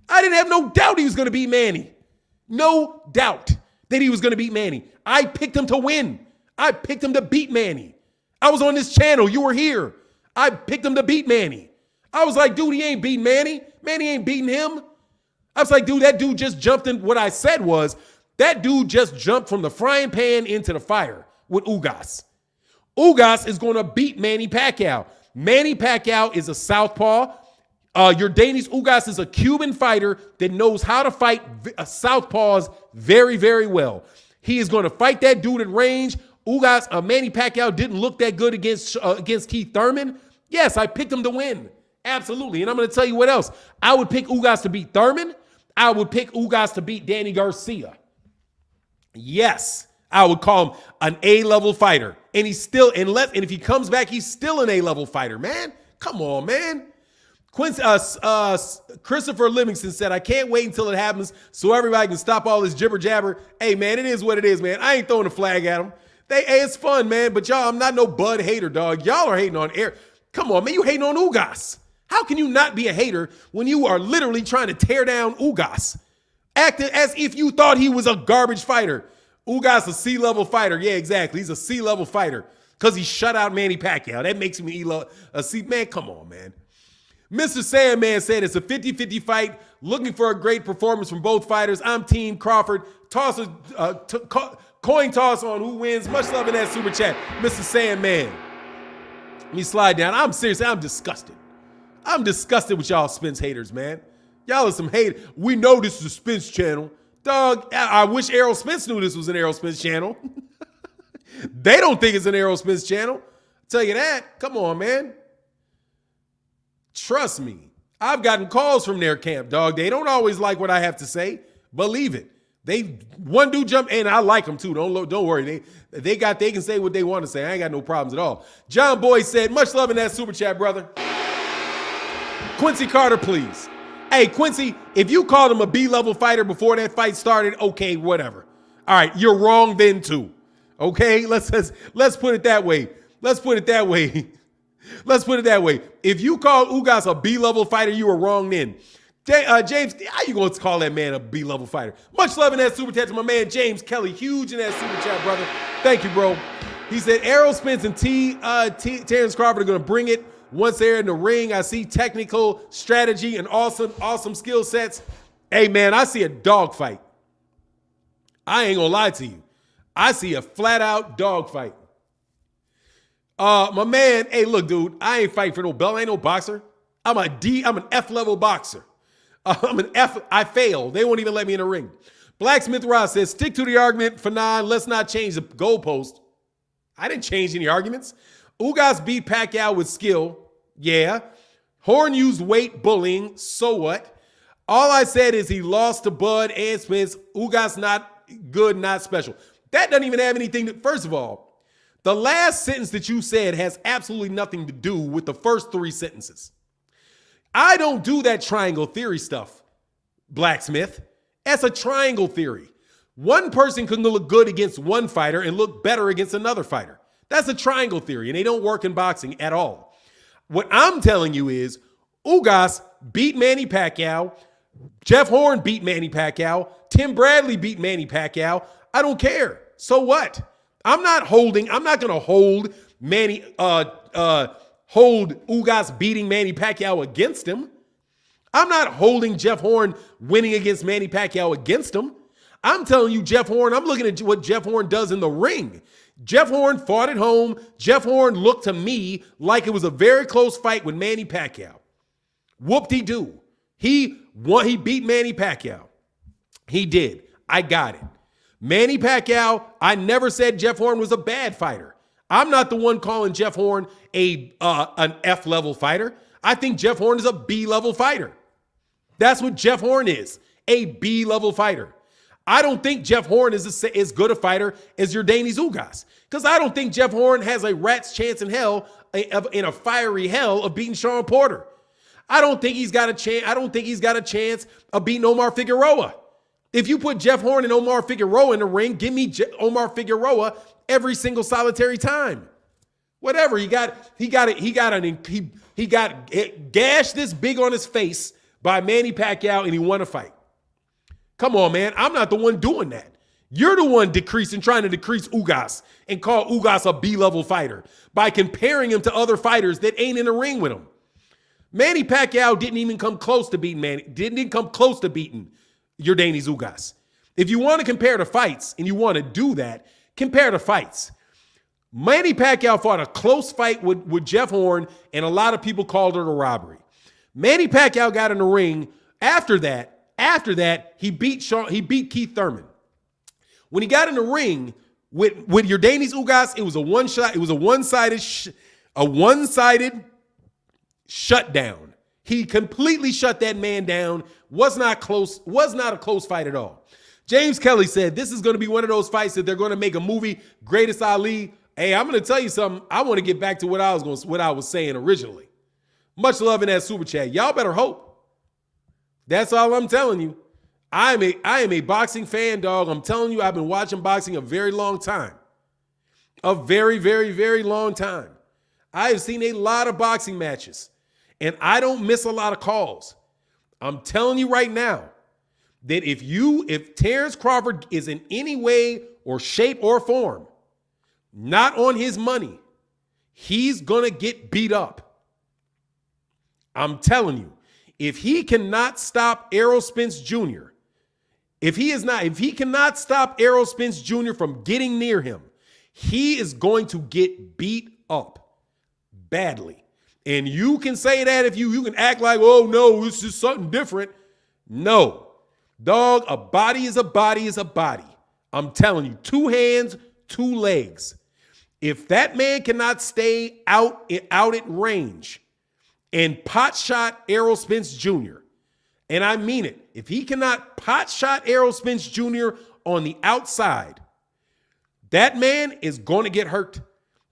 I didn't have no doubt he was going to beat Manny. No doubt that he was going to beat Manny. I picked him to win. I picked him to beat Manny. I was on this channel. You were here. I picked him to beat Manny. I was like, dude, he ain't beating Manny. Manny ain't beating him. I was like, dude, that dude just jumped in. What I said was, that dude just jumped from the frying pan into the fire with Ugas. Ugas is going to beat Manny Pacquiao. Manny Pacquiao is a southpaw. Yordenis Ugas is a Cuban fighter that knows how to fight southpaws very, very well. He is going to fight that dude at range. Manny Pacquiao didn't look that good against Keith Thurman. Yes, I picked him to win. Absolutely. And I'm going to tell you what else. I would pick Ugas to beat Thurman. I would pick Ugas to beat Danny Garcia. Yes, I would call him an A-level fighter. And he's still, and if he comes back, he's still an A-level fighter, man. Come on, man. Christopher Livingston said, I can't wait until it happens so everybody can stop all this jibber jabber. Hey, man, it is what it is, man. I ain't throwing a flag at him. Hey, it's fun, man. But y'all, I'm not no Bud hater, dog. Y'all are hating on Errol. Come on, man. You hating on Ugas. How can you not be a hater when you are literally trying to tear down Ugas? Acting as if you thought he was a garbage fighter. Ugas a C-level fighter. Yeah, exactly. He's a C-level fighter because he shut out Manny Pacquiao. That makes him a C. Man, come on, man. Mr. Sandman said it's a 50-50 fight. Looking for a great performance from both fighters. I'm Team Crawford. Coin toss on who wins. Much love in that super chat, Mr. Sandman. Let me slide down. I'm serious. I'm disgusted. I'm disgusted with y'all Spence haters, man. Y'all are some haters. We know this is a Spence channel. Dog, I wish Errol Spence knew this was an Errol Spence channel. They don't think it's an Errol Spence channel. I'll tell you that. Come on, man. Trust me. I've gotten calls from their camp, dog. They don't always like what I have to say. Believe it. One dude jumped, and I like them too. Don't worry. They can say what they want to say. I ain't got no problems at all. John Boyd said, much love in that super chat, brother. Quincy Carter, please. Hey, Quincy, if you called him a B-level fighter before that fight started, okay, whatever. All right, you're wrong then too. Okay, let's put it that way. Let's put it that way. Let's put it that way. If you call Ugas a B-level fighter, you were wrong then. James, how you going to call that man a B-level fighter? Much love in that super chat to my man James Kelly. Huge in that super chat, brother. Thank you, bro. He said Errol, Spence, and Terence Crawford are going to bring it once they're in the ring. I see technical strategy and awesome skill sets. Hey, man, I see a dog fight. I ain't going to lie to you. I see a flat-out dog fight. My man, hey, look, dude, I ain't fighting for no belt. I ain't no boxer. I'm an F-level boxer. I'm an F. I fail. They won't even let me in the ring. Blacksmith Ross says, stick to the argument for 9. Let's not change the goalpost. I didn't change any arguments. Ugas beat Pacquiao with skill. Yeah. Horn used weight bullying. So what? All I said is he lost to Bud and Spence. Ugas not good, not special. That doesn't even have anything to, first of all, the last sentence that you said has absolutely nothing to do with the first 3 sentences. I don't do that triangle theory stuff, Blacksmith. That's a triangle theory. One person can look good against one fighter and look better against another fighter. That's a triangle theory, and they don't work in boxing at all. What I'm telling you is Ugas beat Manny Pacquiao. Jeff Horn beat Manny Pacquiao. Tim Bradley beat Manny Pacquiao. I don't care. So what? I'm not going to hold hold Ugas beating Manny Pacquiao against him. I'm not holding Jeff Horn winning against Manny Pacquiao against him. I'm telling you, Jeff Horn, I'm looking at what Jeff Horn does in the ring. Jeff Horn fought at home. Jeff Horn looked to me like it was a very close fight with Manny Pacquiao. Whoop-de-doo. He beat Manny Pacquiao. He did. I got it. Manny Pacquiao, I never said Jeff Horn was a bad fighter. I'm not the one calling Jeff Horn an F-level fighter. I think Jeff Horn is a B-level fighter. That's what Jeff Horn is, a B-level fighter. I don't think Jeff Horn is as good a fighter as Yordenis Ugas, because I don't think Jeff Horn has a rat's chance in hell, in a fiery hell, of beating Sean Porter. I don't think he's got a chance. I don't think he's got a chance of beating Omar Figueroa. If you put Jeff Horn and Omar Figueroa in the ring, give me Omar Figueroa every single solitary time. Whatever. He got gashed this big on his face by Manny Pacquiao, and he won a fight. Come on, man. I'm not the one doing that. You're the one trying to decrease Ugas and call Ugas a B-level fighter by comparing him to other fighters that ain't in the ring with him. Manny Pacquiao didn't even come close to beating Yordenis Ugas. If you want to compare the fights and you want to do that, compare the fights. Manny Pacquiao fought a close fight with Jeff Horn, and a lot of people called it a robbery. Manny Pacquiao got in the ring. After that, he beat Keith Thurman. When he got in the ring with Yordenis Ugas, it was a one-sided shutdown. He completely shut that man down. Was not a close fight at all. James Kelly said, this is going to be one of those fights that they're going to make a movie, Greatest Ali. Hey, I'm going to tell you something. I want to get back to what I was saying originally. Much love in that super chat. Y'all better hope. That's all I'm telling you. I am a boxing fan, dog. I'm telling you, I've been watching boxing a very long time. A very, very, very long time. I have seen a lot of boxing matches, and I don't miss a lot of calls. I'm telling you right now that if Terence Crawford is in any way or shape or form not on his money, he's going to get beat up. I'm telling you, if he cannot stop Errol Spence Jr., if he cannot stop Errol Spence Jr. from getting near him, he is going to get beat up badly. And you can say that if you can act like, oh no, this is something different. No, dog, a body is a body is a body. I'm telling you, 2 hands, 2 legs. If that man cannot stay out at range and pot shot Errol Spence Jr., and I mean it, if he cannot pot shot Errol Spence Jr. on the outside, that man is going to get hurt,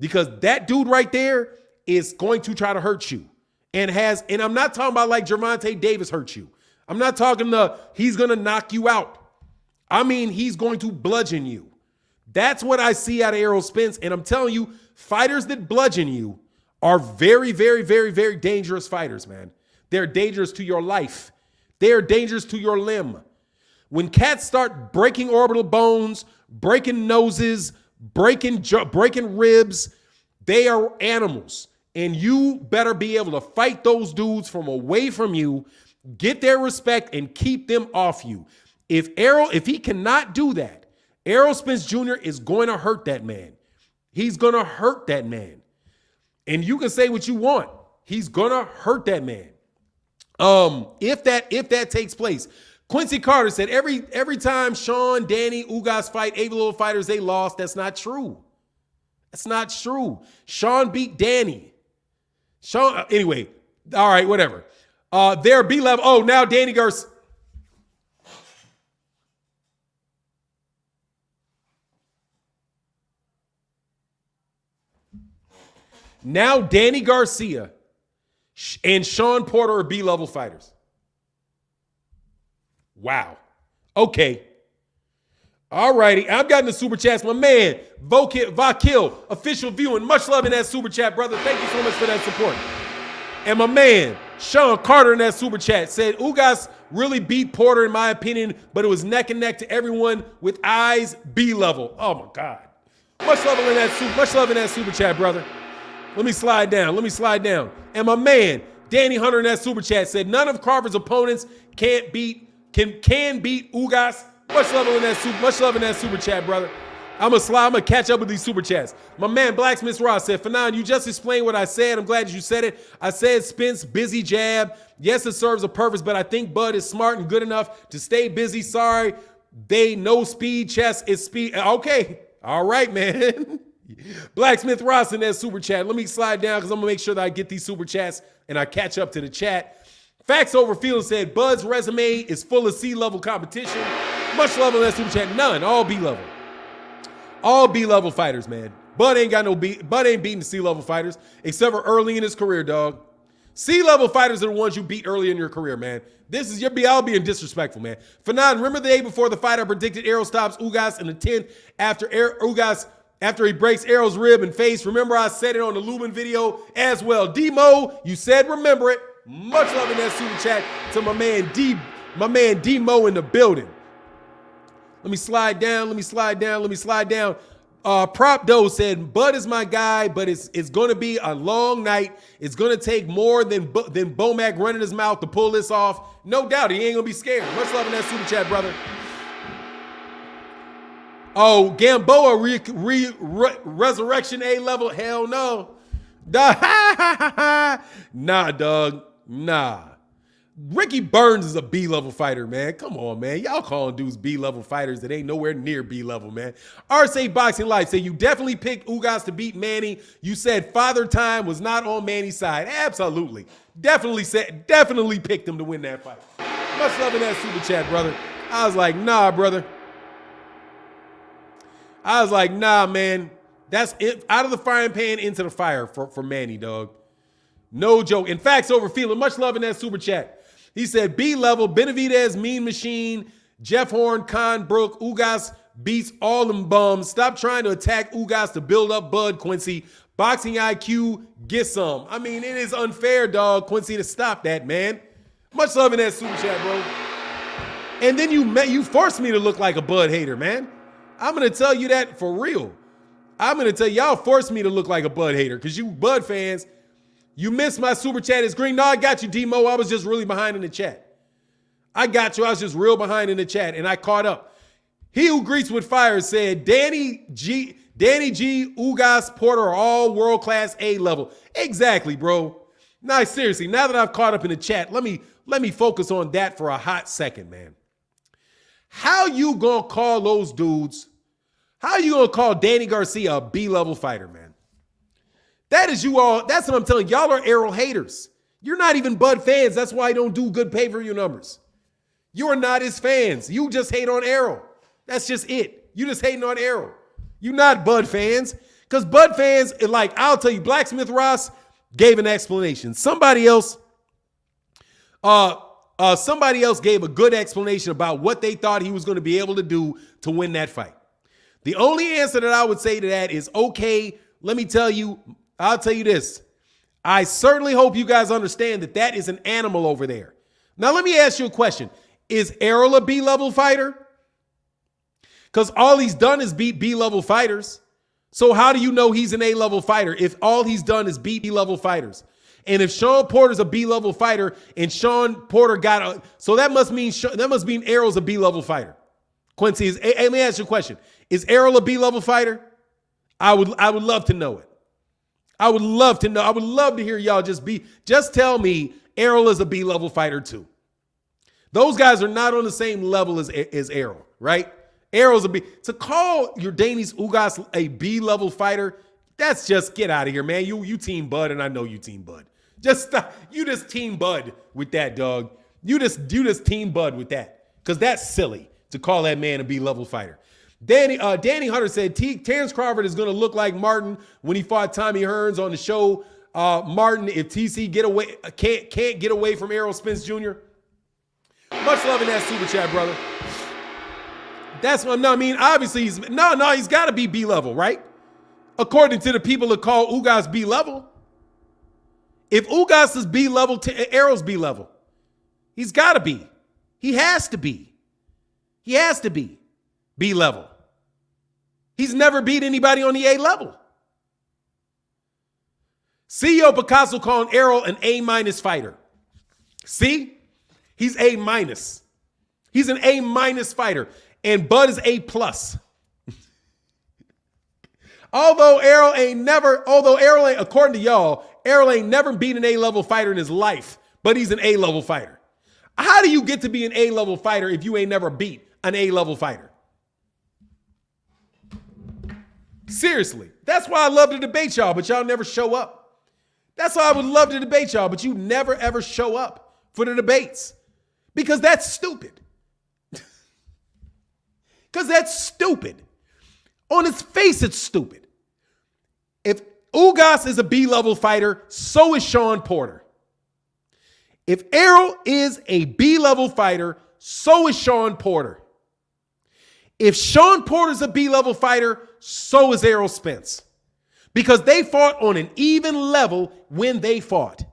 because that dude right there is going to try to hurt you. And I'm not talking about like Gervonta Davis hurt you. I'm not talking he's going to knock you out. I mean, he's going to bludgeon you. That's what I see out of Errol Spence. And I'm telling you, fighters that bludgeon you are very, very, very, very dangerous fighters, man. They're dangerous to your life. They're dangerous to your limb. When cats start breaking orbital bones, breaking noses, breaking ribs, they are animals. And you better be able to fight those dudes from away from you, get their respect, and keep them off you. If he cannot do that, Errol Spence Jr. is going to hurt that man. He's going to hurt that man. And you can say what you want. He's going to hurt that man. If that takes place. Quincy Carter said every time Sean, Danny, Ugas fight A-level fighters, they lost. That's not true. That's not true. Sean beat Danny. Anyway, all right, whatever. They're B-level. Oh, now Danny Garcia. Now Danny Garcia and Sean Porter are B-level fighters. Wow. Okay. All righty. I've gotten the super chats. My man, Vakil, official viewing. Much love in that super chat, brother. Thank you so much for that support. And my man, Sean Carter in that super chat said, Ugas really beat Porter in my opinion, but it was neck and neck to everyone with eyes B-level. Oh my God. Much love in that super chat, brother. Let me slide down. And my man, Danny Hunter in that super chat said, none of Crawford's opponents can beat Ugas. Much love in that super chat, brother. I'm gonna catch up with these super chats. My man, Blacksmith Ross said, Fanon, you just explained what I said. I'm glad you said it. I said Spence, busy jab. Yes, it serves a purpose, but I think Bud is smart and good enough to stay busy. Sorry, they know speed. Chess is speed. Okay. All right, man. Blacksmith Ross in that super chat. Let me slide down because I'm going to make sure that I get these super chats and I catch up to the chat. Facts Over Field said, Bud's resume is full of C-level competition. Much love in that super chat. None. All B-level. All B-level fighters, man. Bud ain't beating C-level fighters except for early in his career, dog. C-level fighters are the ones you beat early in your career, man. I'll being disrespectful, man. Fanon, remember the day before the fight I predicted Errol stops Ugas in the 10th after he breaks Errol's rib and face. Remember I said it on the Lubin video as well. D-Mo, you said remember it. Much love in that super chat to my man D-Mo in the building. Let me slide down. Prop Doe said, Bud is my guy, but it's going to be a long night. It's going to take more than Bomac running his mouth to pull this off. No doubt, he ain't going to be scared. Much love in that super chat, brother. Oh, Gamboa resurrection A-level? Hell no. Nah, dog. Nah. Ricky Burns is a B-level fighter, man. Come on, man. Y'all calling dudes B-level fighters that ain't nowhere near B-level, man. RSA Boxing Life say you definitely picked Ugas to beat Manny. You said Father Time was not on Manny's side. Absolutely. Definitely picked him to win that fight. Much love in that super chat, brother. I was like, nah, brother. I was like, nah, man. That's it. Out of the frying pan into the fire for Manny, dog. No joke. In fact, over feeling much love in that super chat. He said B-level, Benavidez, Mean Machine, Jeff Horn, Khan, Brook, Ugas beats all them bums. Stop trying to attack Ugas to build up Bud, Quincy. Boxing IQ, get some. I mean, it is unfair, dog, Quincy, to stop that, man. Much love in that super chat, bro. And then you forced me to look like a Bud hater, man. I'm going to tell you that for real. I'm going to tell y'all forced me to look like a Bud hater because you Bud fans, you missed my super chat is green. No, I got you, D-Mo. I was just really behind in the chat. I got you. I was just real behind in the chat, and I caught up. He who greets with fire said, Danny G, Ugas, Porter are all world-class A-level. Exactly, bro. Nah, seriously, now that I've caught up in the chat, let me focus on that for a hot second, man. How you gonna call those dudes? How you gonna call Danny Garcia a B-level fighter, man? That is you all. That's what I'm telling you. Y'all are Errol haters. You're not even Bud fans. That's why I don't do good pay-per-view numbers. You are not his fans. You just hate on Errol. That's just it. You just hating on Errol. You not Bud fans. Because Bud fans, like, I'll tell you, Blacksmith Ross gave an explanation. Somebody else, Somebody else gave a good explanation about what they thought he was going to be able to do to win that fight. The only answer that I would say to that is, okay, let me tell you, I'll tell you this. I certainly hope you guys understand that that is an animal over there. Now, let me ask you a question. Is Errol a B-level fighter? Because all he's done is beat B-level fighters. So how do you know he's an A-level fighter if all he's done is beat B-level fighters? And if Sean Porter's a B-level fighter and Sean Porter so that must mean Errol's a B-level fighter. Quincy, let me ask you a question. Is Errol a B-level fighter? I would love to know it. I would love to know. I would love to hear y'all just tell me Errol is a B-level fighter too. Those guys are not on the same level as Errol, right? Errol's a B. To call Yordenis Ugas a B-level fighter, that's just get out of here, man. You team Bud, and I know you team Bud. You just team Bud with that, dog. You just team Bud with that, because that's silly to call that man a B-level fighter. Danny Hunter said Terence Crawford is going to look like Martin when he fought Tommy Hearns on the show. Martin, if TC can't get away from Errol Spence Jr. Much love in that super chat, brother. That's what I mean. Obviously, he's got to be B-level, right? According to the people that call Ugas B-level. If Ugas is B-level, Errol's B-level. He's got to be. He has to be. He has to be B-level. He's never beat anybody on the A-level. CEO Picasso calling Errol an A- fighter. See? He's A-. He's an A- fighter. And Bud is A+. Although Errol ain't, according to y'all, Errol ain't never beat an A-level fighter in his life, but he's an A-level fighter. How do you get to be an A-level fighter if you ain't never beat an A-level fighter? Seriously. That's why I love to debate y'all, but y'all never show up. That's why I would love to debate y'all, but you never ever show up for the debates. Because that's stupid. Because that's stupid. On its face, it's stupid. If Ugas is a B-level fighter, so is Sean Porter. If Errol is a B-level fighter, so is Sean Porter. If Sean Porter's a B-level fighter, so is Errol Spence. Because they fought on an even level when they fought.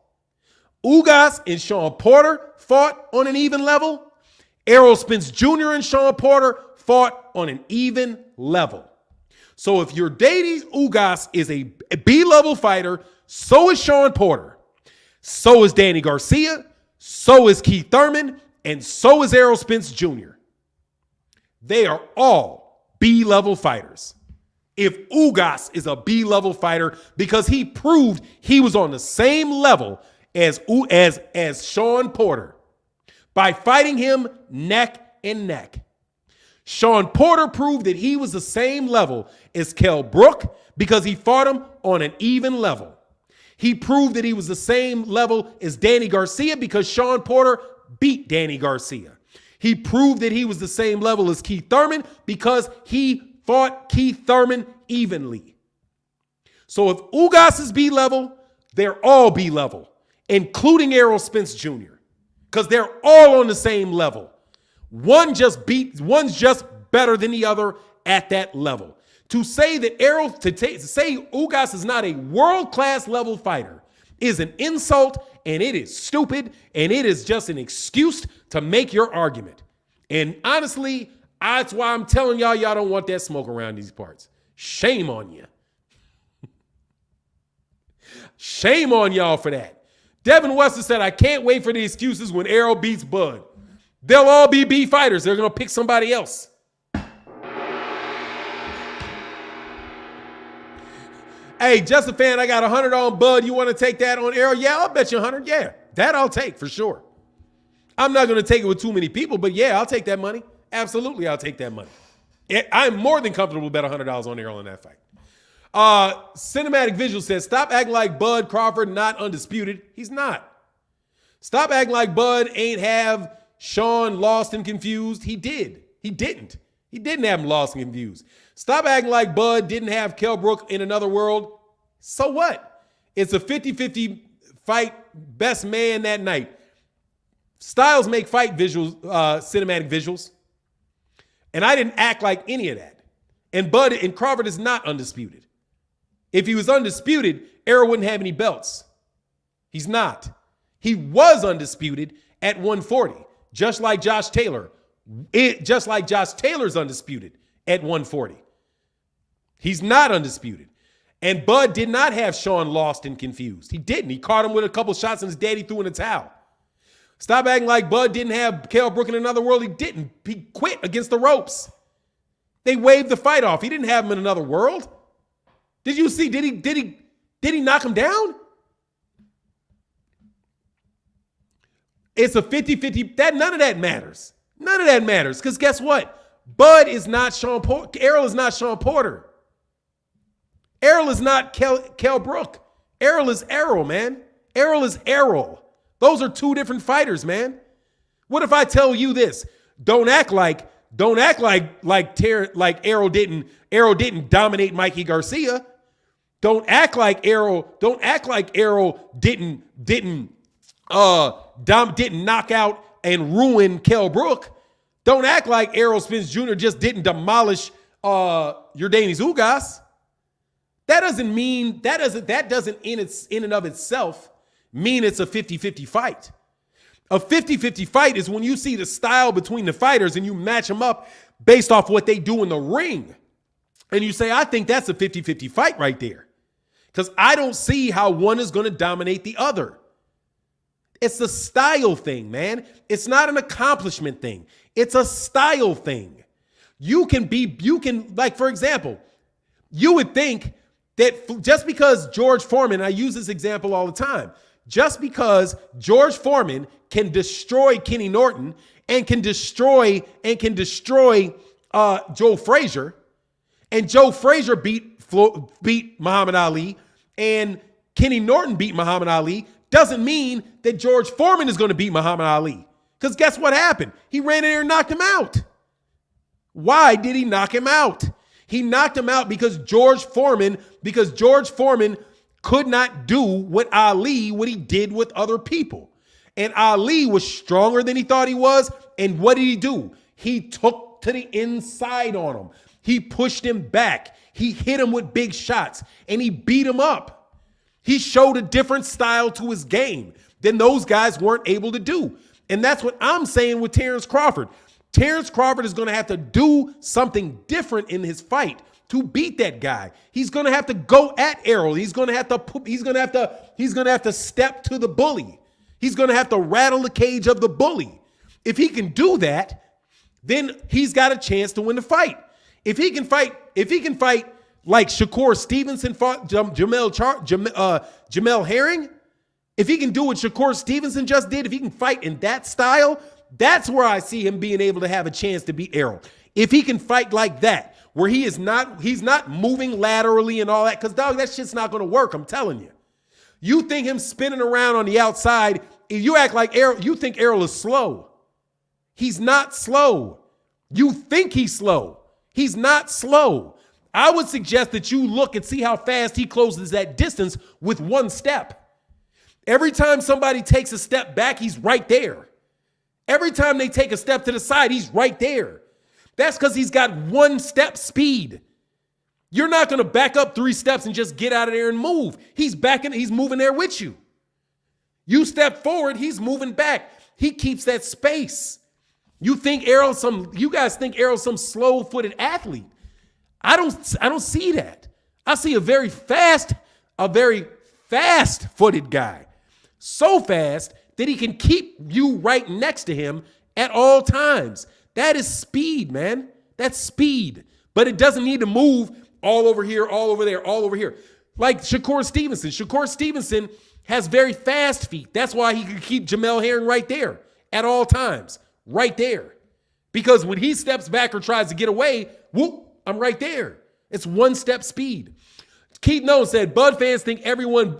Ugas and Sean Porter fought on an even level. Errol Spence Jr. and Sean Porter fought on an even level. So if Yordenis Ugas is a B-level fighter, so is Sean Porter. So is Danny Garcia. So is Keith Thurman. And so is Errol Spence Jr. They are all B-level fighters. If Ugas is a B-level fighter because he proved he was on the same level as Sean Porter by fighting him neck and neck. Sean Porter proved that he was the same level as Kell Brook because he fought him on an even level. He proved that he was the same level as Danny Garcia because Sean Porter beat Danny Garcia. He proved that he was the same level as Keith Thurman because he fought Keith Thurman evenly. So if Ugas is B-level, they're all B-level, including Errol Spence Jr., because they're all on the same level. One's just better than the other at that level. To say that say Ugas is not a world-class level fighter is an insult, and it is stupid, and it is just an excuse to make your argument. And honestly, that's why I'm telling y'all don't want that smoke around these parts. Shame on you. Shame on y'all for that. Devin Wester said, I can't wait for the excuses when Errol beats Bud. They'll all be B fighters. They're going to pick somebody else. Hey, just a fan, I got 100 on Bud. You want to take that on Errol? Yeah, I'll bet you 100. Yeah, that I'll take for sure. I'm not going to take it with too many people, but yeah, I'll take that money. Absolutely, I'll take that money. I'm more than comfortable to bet $100 on Errol in that fight. Cinematic Visual says, stop acting like Bud Crawford not undisputed. He's not. Stop acting like Bud ain't have Sean lost and confused. He did. He didn't. He didn't have him lost and confused. Stop acting like Bud didn't have Kell Brook in another world. So what? It's a 50-50 fight, best man that night. Styles make fight visuals, cinematic visuals. And I didn't act like any of that. And Bud and Crawford is not undisputed. If he was undisputed, Errol wouldn't have any belts. He's not. He was undisputed at 140, just like Josh Taylor. Just like Josh Taylor's undisputed at 140. He's not undisputed. And Bud did not have Sean lost and confused. He didn't. He caught him with a couple shots and his daddy threw in the towel. Stop acting like Bud didn't have Kell Brook in another world. He didn't. He quit against the ropes. They waved the fight off. He didn't have him in another world. Did you see? Did he knock him down? It's a 50-50. None of that matters. None of that matters. Because guess what? Bud is not Sean Porter. Errol is not Sean Porter. Errol is not Kell Brook. Errol is Errol, man. Errol is Errol. Those are two different fighters, man. What if I tell you this? Don't act like Errol didn't dominate Mikey Garcia. Don't act like Errol didn't knock out and ruin Kell Brook. Don't act like Errol Spence Jr. just didn't demolish Yordenis Ugas. That doesn't in and of itself mean it's a 50-50 fight. A 50-50 fight is when you see the style between the fighters and you match them up based off what they do in the ring. And you say, I think that's a 50-50 fight right there. Because I don't see how one is going to dominate the other. It's a style thing, man. It's not an accomplishment thing. It's a style thing. For example, you would think that just because George Foreman, I use this example all the time, just because George Foreman can destroy Kenny Norton and can destroy Joe Frazier, and Joe Frazier beat Muhammad Ali, and Kenny Norton beat Muhammad Ali, doesn't mean that George Foreman is going to beat Muhammad Ali. Because guess what happened? He ran in there and knocked him out. Why did he knock him out? He knocked him out because George Foreman could not do what he did with other people. And Ali was stronger than he thought he was. And what did he do? He took to the inside on him. He pushed him back. He hit him with big shots and he beat him up. He showed a different style to his game than those guys weren't able to do. And that's what I'm saying with Terence Crawford. Terence Crawford is going to have to do something different in his fight to beat that guy. He's going to have to go at Errol. He's going to have to step to the bully. He's going to have to rattle the cage of the bully. If he can do that, then he's got a chance to win the fight. If he can fight like Shakur Stevenson fought Jamel Herring, if he can do what Shakur Stevenson just did, if he can fight in that style, that's where I see him being able to have a chance to beat Errol. If he can fight like that, where he's not moving laterally and all that, because dog, that shit's not going to work. I'm telling you. You think him spinning around on the outside, if you act like Errol, you think Errol is slow. He's not slow. You think he's slow. He's not slow. I would suggest that you look and see how fast he closes that distance with one step. Every time somebody takes a step back, he's right there. Every time they take a step to the side, he's right there. That's because he's got one step speed. You're not going to back up 3 steps and just get out of there and move. He's moving there with you. You step forward, he's moving back. He keeps that space. You guys think Errol's some slow-footed athlete. I don't see that. I see a very fast-footed guy. So fast that he can keep you right next to him at all times. That is speed, man. That's speed. But it doesn't need to move all over here, all over there, all over here. Like Shakur Stevenson. Shakur Stevenson has very fast feet. That's why he can keep Jamel Herring right there at all times. Right there. Because when he steps back or tries to get away, whoop, I'm right there. It's one step speed. Keith Nolan said, Bud fans think everyone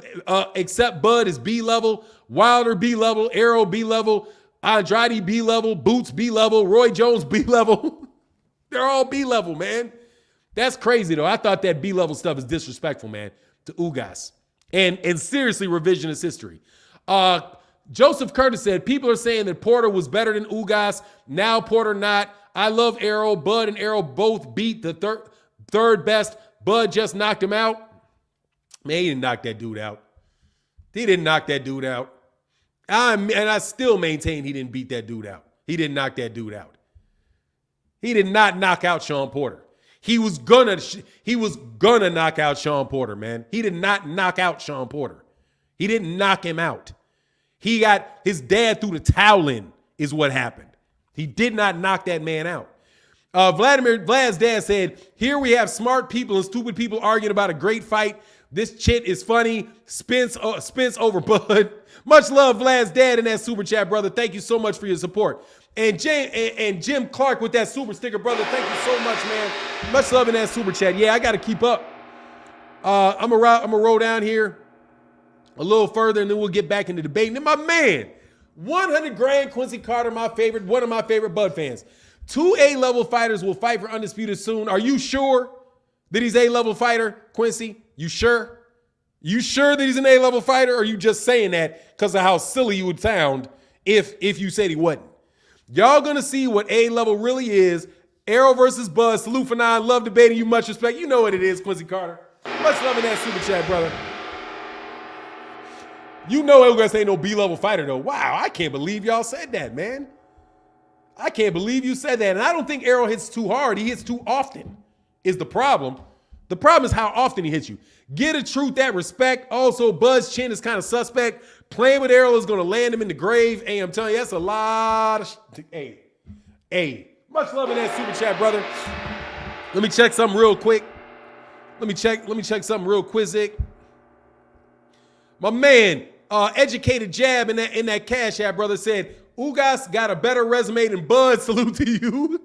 except Bud is B-level, Wilder B-level, Errol B-level, Andrade B-level, Boots B-level, Roy Jones B-level. They're all B-level, man. That's crazy, though. I thought that B-level stuff is disrespectful, man, to Ugas. And seriously, revisionist history. Joseph Curtis said, people are saying that Porter was better than Ugas. Now Porter not. I love Errol. Bud and Errol both beat the third best. Bud just knocked him out. Man, he didn't knock that dude out. He didn't knock that dude out. And I still maintain he didn't beat that dude out. He didn't knock that dude out. He did not knock out Sean Porter. He was gonna knock out Sean Porter, man. He did not knock out Sean Porter. He didn't knock him out. He got his dad threw the towel in, is what happened. He did not knock that man out. Vlad's dad said, here we have smart people and stupid people arguing about a great fight. This chit is funny. Spence over Bud. Much love, Vlad's dad, in that super chat, brother. Thank you so much for your support. And Jim Clark with that super sticker, brother. Thank you so much, man. Much love in that super chat. Yeah, I got to keep up. I'm gonna roll down here a little further, and then we'll get back into debate. And then my man, 100 grand Quincy Carter, one of my favorite Bud fans. 2 A-level fighters will fight for Undisputed soon. Are you sure that he's A-level fighter, Quincy? You sure? You sure that he's an A-level fighter, or are you just saying that because of how silly you would sound if you said he wasn't? Y'all gonna see what A-level really is. Errol versus Bud. Salute for 9. Love debating you. Much respect. You know what it is, Quincy Carter. Much love in that super chat, brother. You know Ugas ain't no B-level fighter, though. Wow, I can't believe y'all said that, man. I can't believe you said that. And I don't think Errol hits too hard. He hits too often is the problem. The problem is how often he hits you. Get a truth, that respect. Also, Bud's chin is kind of suspect. Playing with Errol is going to land him in the grave. Hey, I'm telling you, that's a lot of Hey. Much love in that super chat, brother. Let me check something real quick. Let me check something real quizzic. My man, educated jab in that Cash App, brother, said, Ugas got a better resume than Bud. Salute to you.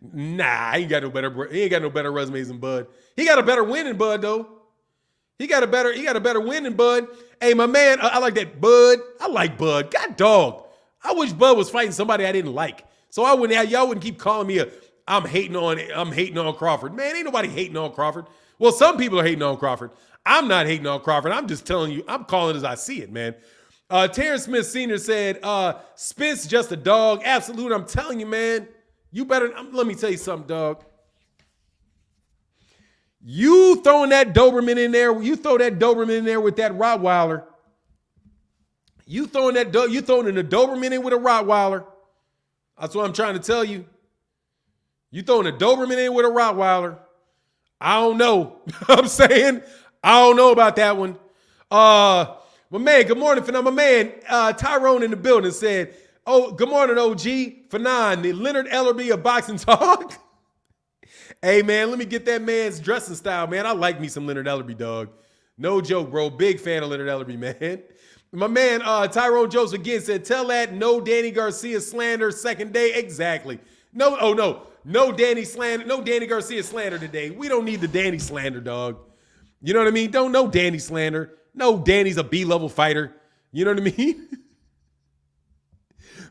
Nah, he ain't got no better resumes than Bud. He got a better win than Bud, though. He got a better win than Bud. Hey, my man, I like that Bud. I like Bud. God dog. I wish Bud was fighting somebody I didn't like. So y'all wouldn't keep calling me I'm hating on Crawford. Man, ain't nobody hating on Crawford. Well, some people are hating on Crawford. I'm not hating on Crawford. I'm just telling you, I'm calling it as I see it, man. Terence Smith Sr. said, Spence just a dog. Absolute. I'm telling you, man. You better, let me tell you something, dog. You throwing that Doberman in there, you throw that Doberman in there with that Rottweiler. You throwing in the Doberman in with a Rottweiler. That's what I'm trying to tell you. You throwing a Doberman in with a Rottweiler. I don't know. I'm saying, I don't know about that one. My man, good morning, Fanon. My man, Tyrone in the building said, oh, good morning, OG. Fanon, the Leonard Ellerby of boxing talk. Hey, man, let me get that man's dressing style, man. I like me some Leonard Ellerby, dog. No joke, bro. Big fan of Leonard Ellerby, man. My man, Tyrone Joseph again said, tell that no Danny Garcia slander second day. Exactly. No Danny slander. No Danny Garcia slander today. We don't need the Danny slander, dog. You know what I mean? No Danny slander. No, Danny's a B-level fighter. You know what I mean?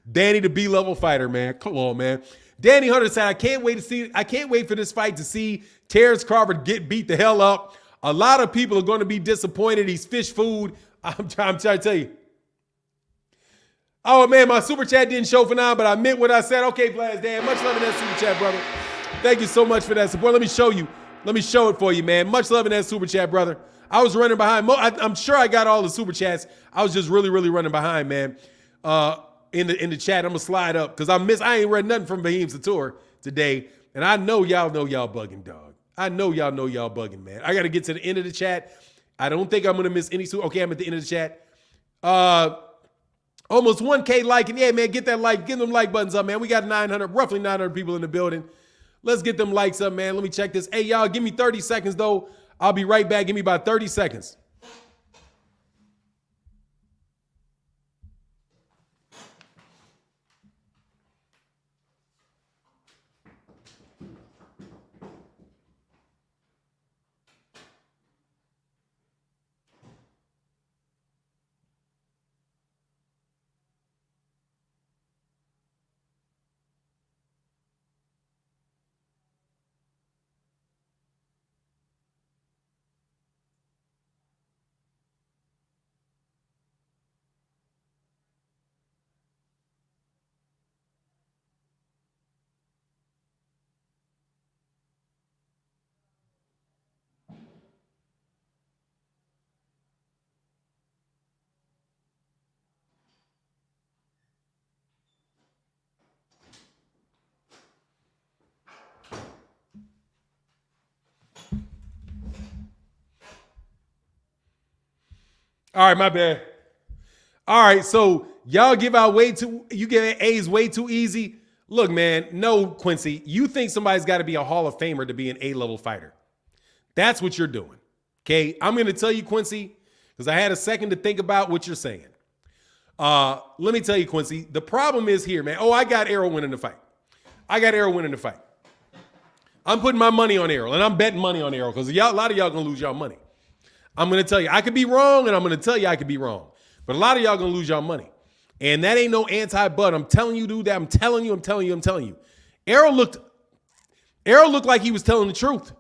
Danny the B-level fighter, man. Come on, man. Danny Hunter said, I can't wait for this fight to see Terence Crawford get beat the hell up. A lot of people are going to be disappointed. He's fish food. I'm trying to tell you. Oh, man, my super chat didn't show for now, but I meant what I said. Okay, Blaz, Dan, much love in that super chat, brother. Thank you so much for that support. Let me show you. Let me show it for you, man. Much love in that super chat, brother. I was running behind. I'm sure I got all the super chats. I was just really, really running behind, man. In the chat, I'm gonna slide up because I ain't read nothing from Bahim Sator today, and I know y'all bugging, dog. I know y'all bugging, man. I gotta get to the end of the chat. I don't think I'm gonna miss any. Okay, I'm at the end of the chat. Almost 1K liking. Yeah, man, get that like. Get them like buttons up, man. We got roughly 900 people in the building. Let's get them likes up, man. Let me check this. Hey, y'all, give me 30 seconds though. I'll be right back. Give me about 30 seconds. All right, my bad. All right, so y'all give A's way too easy. Look, man, no, Quincy, you think somebody's got to be a Hall of Famer to be an A-level fighter. That's what you're doing. Okay, I'm going to tell you, Quincy, because I had a second to think about what you're saying. Let me tell you, Quincy, the problem is here, man. Oh, I got Errol winning the fight. I'm putting my money on Errol, and I'm betting money on Errol because a lot of y'all going to lose y'all money. I'm going to tell you, I could be wrong, and I'm going to tell you I could be wrong. But a lot of y'all going to lose y'all money. And that ain't no anti-but. I'm telling you, dude, that I'm telling you. Errol looked like he was telling the truth.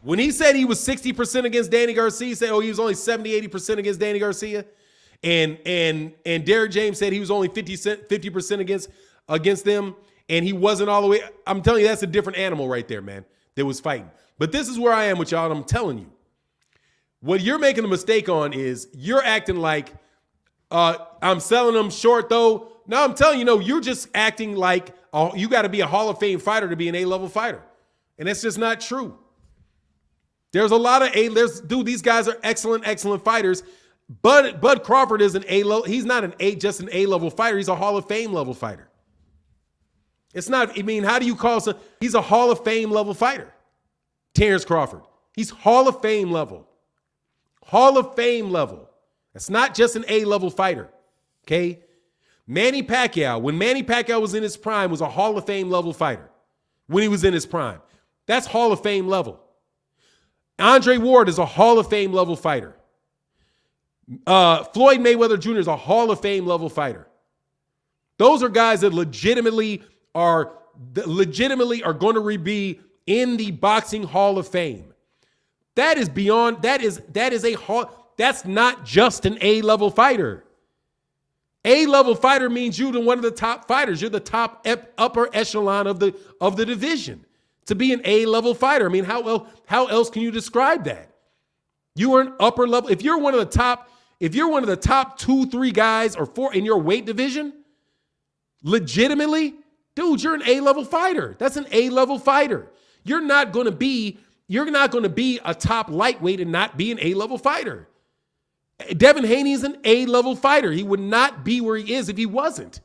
When he said he was 60% against Danny Garcia, he said, he was only 70, 80% against Danny Garcia. And Derrick James said he was only 50% against them. And he wasn't all the way. I'm telling you, that's a different animal right there, man, that was fighting. But this is where I am with y'all, and I'm telling you. What you're making a mistake on is you're acting like I'm selling them short, though. No, I'm telling you, no, you're just acting like you got to be a Hall of Fame fighter to be an A-level fighter. And that's just not true. There's a lot of these guys are excellent fighters. Bud Crawford is an A-level. He's not just an A-level fighter. He's a Hall of Fame level fighter. It's not, I mean, how do you call some? He's a Hall of Fame level fighter. Terence Crawford. He's Hall of Fame level. Hall of Fame level. That's not just an A-level fighter, okay? Manny Pacquiao, when Manny Pacquiao was in his prime, was a Hall of Fame level fighter when he was in his prime. That's Hall of Fame level. Andre Ward is a Hall of Fame level fighter. Floyd Mayweather Jr. is a Hall of Fame level fighter. Those are guys that legitimately are going to be in the boxing Hall of Fame. That is beyond, that's not just an A-level fighter. A-level fighter means you're one of the top fighters. You're the top upper echelon of the division. To be an A-level fighter, I mean, how else can you describe that? You are an upper level. If you're one of the top 2-3 guys or 4 in your weight division, legitimately, dude, you're an A-level fighter. That's an A-level fighter. You're not going to be a top lightweight and not be an A-level fighter. Devin Haney is an A-level fighter. He would not be where he is if he wasn't.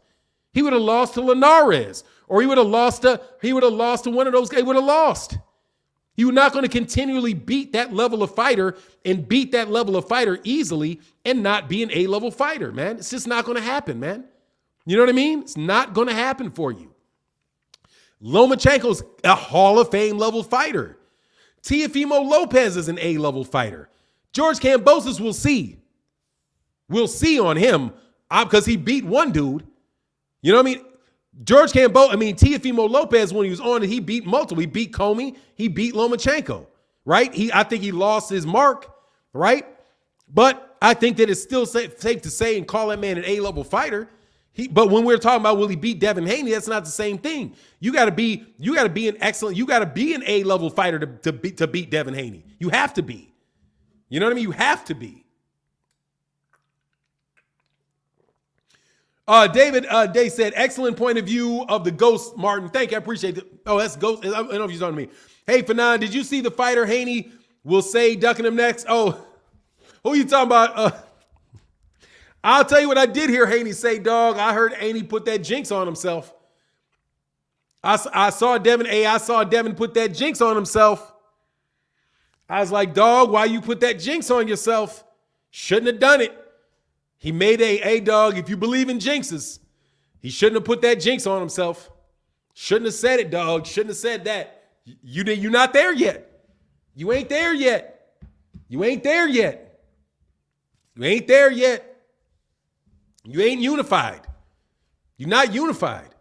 He would have lost to Linares, or he would have lost to one of those guys. He would have lost. You're not going to continually beat that level of fighter and beat that level of fighter easily and not be an A-level fighter, man. It's just not going to happen, man. You know what I mean? It's not going to happen for you. Lomachenko's a Hall of Fame level fighter. Teofimo Lopez is an A-level fighter. George Kambosos, we'll see. We'll see on him because he beat one dude. You know what I mean? Teofimo Lopez, when he was on it, he beat multiple. He beat Comey. He beat Lomachenko, right? I think he lost his mark, right? But I think that it's still safe to say and call that man an A-level fighter. But when we're talking about will he beat Devin Haney, that's not the same thing. You got to be an A-level fighter to beat Devin Haney. You have to be. You know what I mean? You have to be. David Day said, excellent point of view of the Ghost, Martin. Thank you. I appreciate it. Oh, that's Ghost. I don't know if he's on me. Hey, Fanon, did you see the fighter Haney will say ducking him next? Oh, who are you talking about? I'll tell you what I did hear Haney say, dog. I heard Haney put that jinx on himself. I saw Devin put that jinx on himself. I was like, dog, why you put that jinx on yourself? Shouldn't have done it. He made a dog, if you believe in jinxes, he shouldn't have put that jinx on himself. Shouldn't have said it, dog. Shouldn't have said that. You're not there yet. You ain't there yet. You ain't there yet. You ain't there yet. You ain't unified. You're not unified.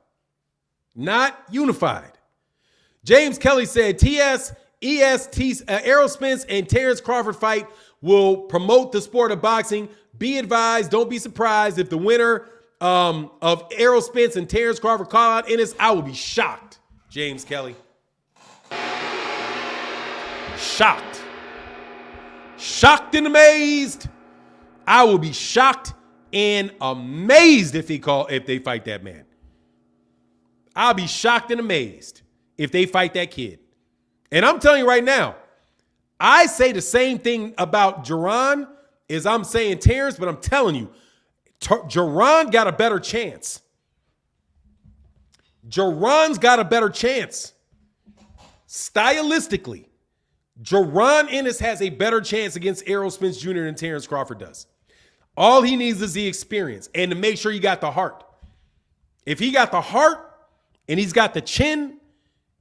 Not unified. James Kelly said, Errol Spence and Terence Crawford fight will promote the sport of boxing. Be advised, don't be surprised if the winner of Errol Spence and Terence Crawford call out Ennis. I will be shocked, James Kelly. Shocked. Shocked and amazed. I will be shocked and amazed if they fight that man. I'll be shocked and amazed if they fight that kid. And I'm telling you right now, I say the same thing about Jerron is I'm saying Terence, but I'm telling you, Gervonta got a better chance. Gervonta's got a better chance. Stylistically, Gervonta Ennis has a better chance against Errol Spence Jr. than Terence Crawford does. All he needs is the experience and to make sure he got the heart. If he got the heart and he's got the chin,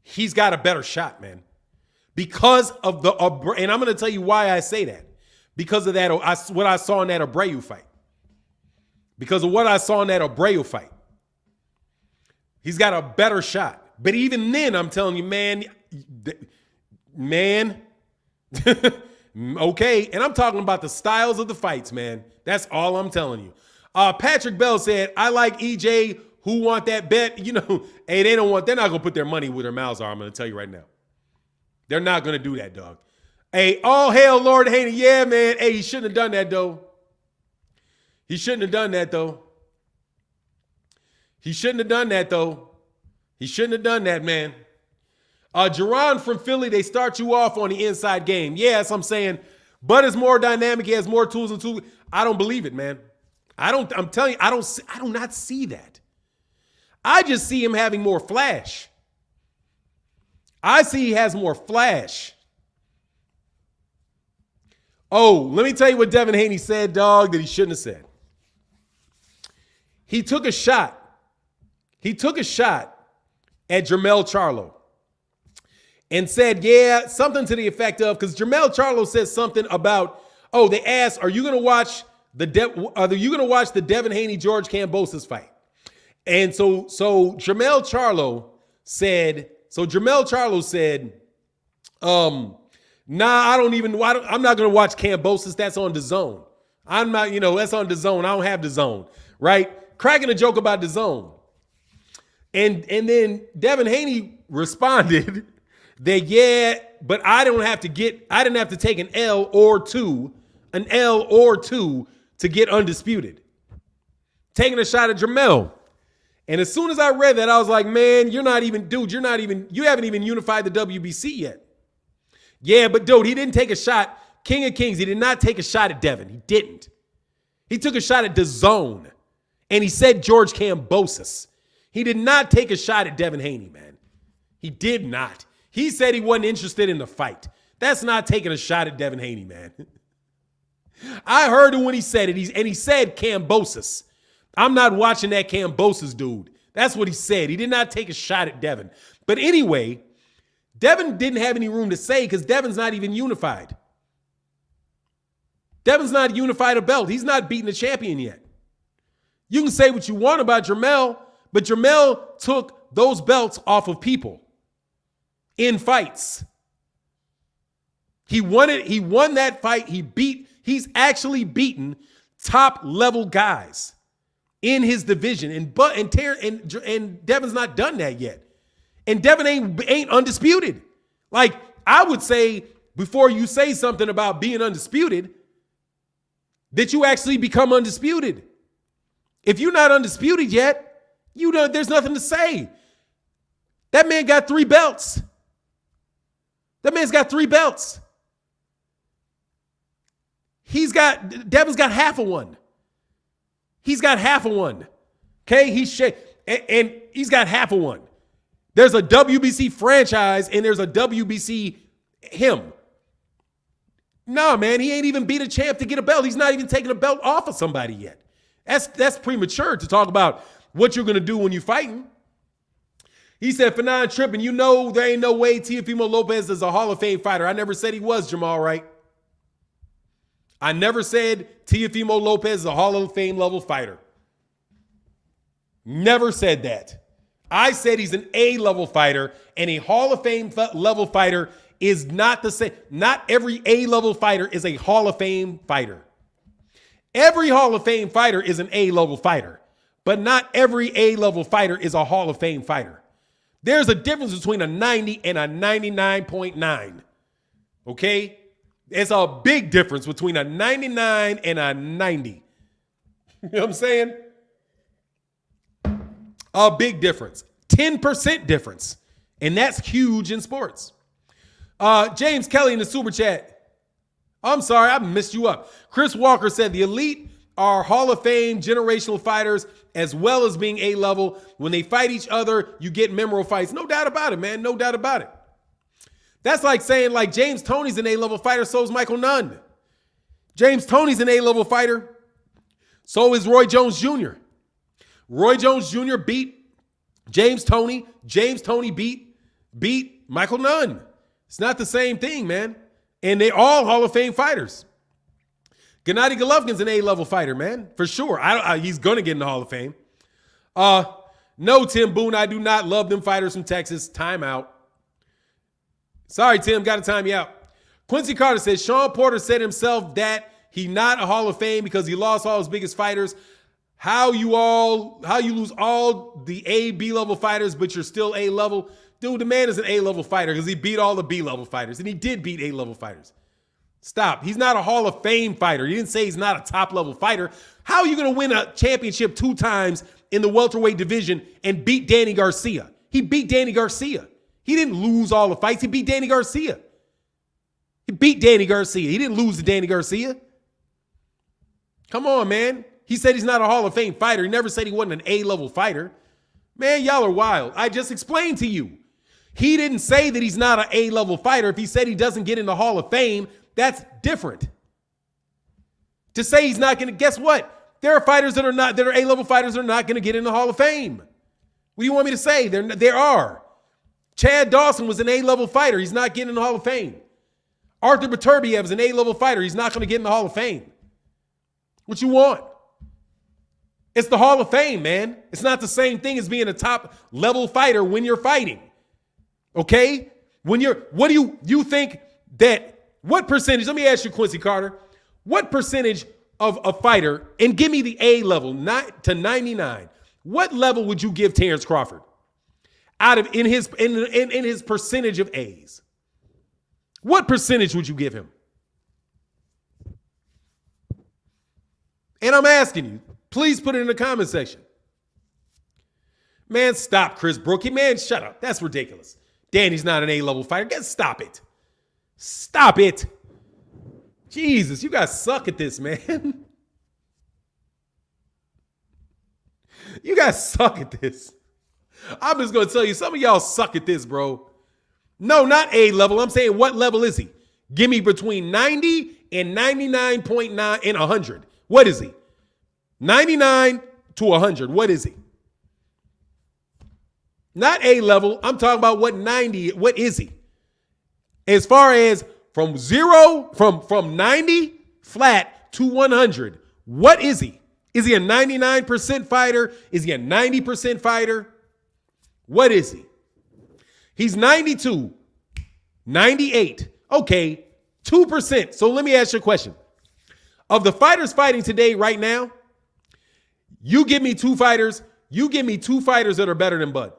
he's got a better shot, man. Because of the, and I'm going to tell you why I say that. Because of that, what I saw in that Abreu fight. Because of what I saw in that Abreu fight. He's got a better shot. But even then, I'm telling you, man, okay. And I'm talking about the styles of the fights, man. That's all I'm telling you. Patrick Bell said, I like EJ who want that bet. You know, hey, they're not going to put their money where their mouths are. I'm going to tell you right now. They're not going to do that, dog. Hey, all hail Lord Haney. Yeah, man. Hey, he shouldn't have done that, though. He shouldn't have done that, though. He shouldn't have done that, though. He shouldn't have done that, man. Jerron from Philly, they start you off on the inside game. Yes, I'm saying, Bud is more dynamic. He has more tools and tools. I don't believe it, man. I'm telling you, I do not see that. I just see him having more flash. I see he has more flash. Oh, let me tell you what Devin Haney said, dog, that he shouldn't have said. He took a shot. He took a shot at Jermell Charlo and said, yeah, something to the effect of, because Jermell Charlo says something about, oh, they asked, are you going to watch the Devin Haney George Kambosos fight? And so Jermell Charlo said, nah, I'm not going to watch Kambosos. That's on DAZN. I'm not, that's on DAZN. I don't have DAZN, right? Cracking a joke about DAZN. And then Devin Haney responded that, yeah, but I didn't have to take an L or two to get undisputed. Taking a shot at Jermell. And as soon as I read that, I was like, man, you haven't even unified the WBC yet. Yeah, but dude, he didn't take a shot. King of Kings, he did not take a shot at Devin. He didn't. He took a shot at DAZN. And he said George Kambosos. He did not take a shot at Devin Haney, man. He did not. He said he wasn't interested in the fight. That's not taking a shot at Devin Haney, man. I heard him when he said it, and he said Kambosos. I'm not watching that Kambosos dude. That's what he said. He did not take a shot at Devin. But anyway, Devin didn't have any room to say because Devin's not even unified. Devin's not unified a belt. He's not beaten a champion yet. You can say what you want about Jermell, but Jermell took those belts off of people in fights. He won it. He won that fight. He's actually beaten top level guys in his division. And Devin's not done that yet. And Devin ain't undisputed. Like, I would say before you say something about being undisputed, that you actually become undisputed. If you're not undisputed yet, there's nothing to say. That man got 3 belts. That man's got 3 belts. Devin's got half of one. He's got half of one. Okay? And he's got half of one. There's a WBC franchise and there's a WBC him. No, man, he ain't even beat a champ to get a belt. He's not even taking a belt off of somebody yet. That's premature to talk about what you're going to do when you're fighting. He said, for non-tripping, there ain't no way Teofimo Lopez is a Hall of Fame fighter. I never said he was, Jamal Wright. I never said Teofimo Lopez is a Hall of Fame level fighter. Never said that. I said he's an A-level fighter, and a Hall of Fame level fighter is not the same. Not every A-level fighter is a Hall of Fame fighter. Every Hall of Fame fighter is an A-level fighter, but not every A-level fighter is a Hall of Fame fighter. There's a difference between a 90 and a 99.9. Okay? There's a big difference between a 99 and a 90. You know what I'm saying? A big difference. 10% difference. And that's huge in sports. James Kelly in the super chat. I'm sorry, I missed you up. Chris Walker said the elite are Hall of Fame generational fighters as well as being A-level. When they fight each other, you get memorable fights. No doubt about it, man. No doubt about it. That's like saying like James Toney's an A-level fighter, so is Michael Nunn. James Toney's an A-level fighter, so is Roy Jones Jr. Roy Jones Jr. beat James Toney. James Toney beat Michael Nunn. It's not the same thing, man. And they all Hall of Fame fighters. Gennady Golovkin's an A-level fighter, man, for sure. He's going to get in the Hall of Fame. No, Tim Boone, I do not love them fighters from Texas. Time out. Sorry, Tim, got to time you out. Quincy Carter says, Sean Porter said himself that he not a Hall of Fame because he lost all his biggest fighters. How you lose all the A, B-level fighters, but you're still A-level? Dude, the man is an A-level fighter because he beat all the B-level fighters, and he did beat A-level fighters. Stop. He's not a Hall of Fame fighter. He didn't say he's not a top-level fighter. How are you going to win a championship 2 times in the welterweight division and beat Danny Garcia? He beat Danny Garcia. He didn't lose all the fights. He beat Danny Garcia. He beat Danny Garcia. He didn't lose to Danny Garcia. Come on, man. He said he's not a Hall of Fame fighter. He never said he wasn't an A-level fighter. Man, y'all are wild. I just explained to you. He didn't say that he's not an A-level fighter. If he said he doesn't get in the Hall of Fame, that's different. To say he's not going to, guess what? There are fighters that are A-level fighters that are not going to get in the Hall of Fame. What do you want me to say? There are. Chad Dawson was an A-level fighter. He's not getting in the Hall of Fame. Arthur Beterbiev is an A-level fighter. He's not going to get in the Hall of Fame. What you want? It's the Hall of Fame, man. It's not the same thing as being a top-level fighter when you're fighting. Okay? What do you think that, what percentage, let me ask you, Quincy Carter, what percentage of a fighter, and give me the A level, to 99, what level would you give Terence Crawford in his percentage of A's? What percentage would you give him? And I'm asking you, please put it in the comment section. Man, stop, Chris Brookie. Man, shut up. That's ridiculous. Danny's not an A-level fighter. Stop it. Stop it. Jesus, you guys suck at this, man. You guys suck at this. I'm just going to tell you, some of y'all suck at this, bro. No, not A-level. I'm saying what level is he? Give me between 90 and 99.9 and 100. What is he? 99 to 100. What is he? Not A-level. I'm talking about what is he? As far as from 90 flat to 100, what is he? Is he a 99% fighter? Is he a 90% fighter? What is he? He's 92, 98. Okay, 2%. So let me ask you a question. Of the fighters fighting today right now, you give me two fighters that are better than Bud.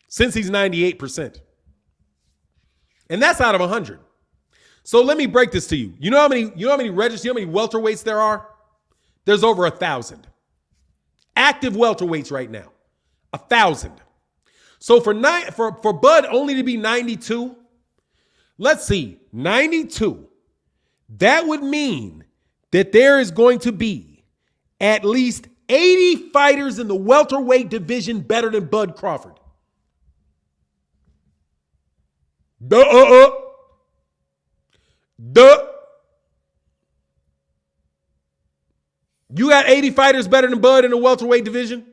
Since he's 98%. And that's out of 100. So let me break this to you. You know how many welterweights there are? There's over 1,000. Active welterweights right now. 1,000. So for Bud only to be 92, let's see, 92. That would mean that there is going to be at least 80 fighters in the welterweight division better than Bud Crawford. You got 80 fighters better than Bud in the welterweight division?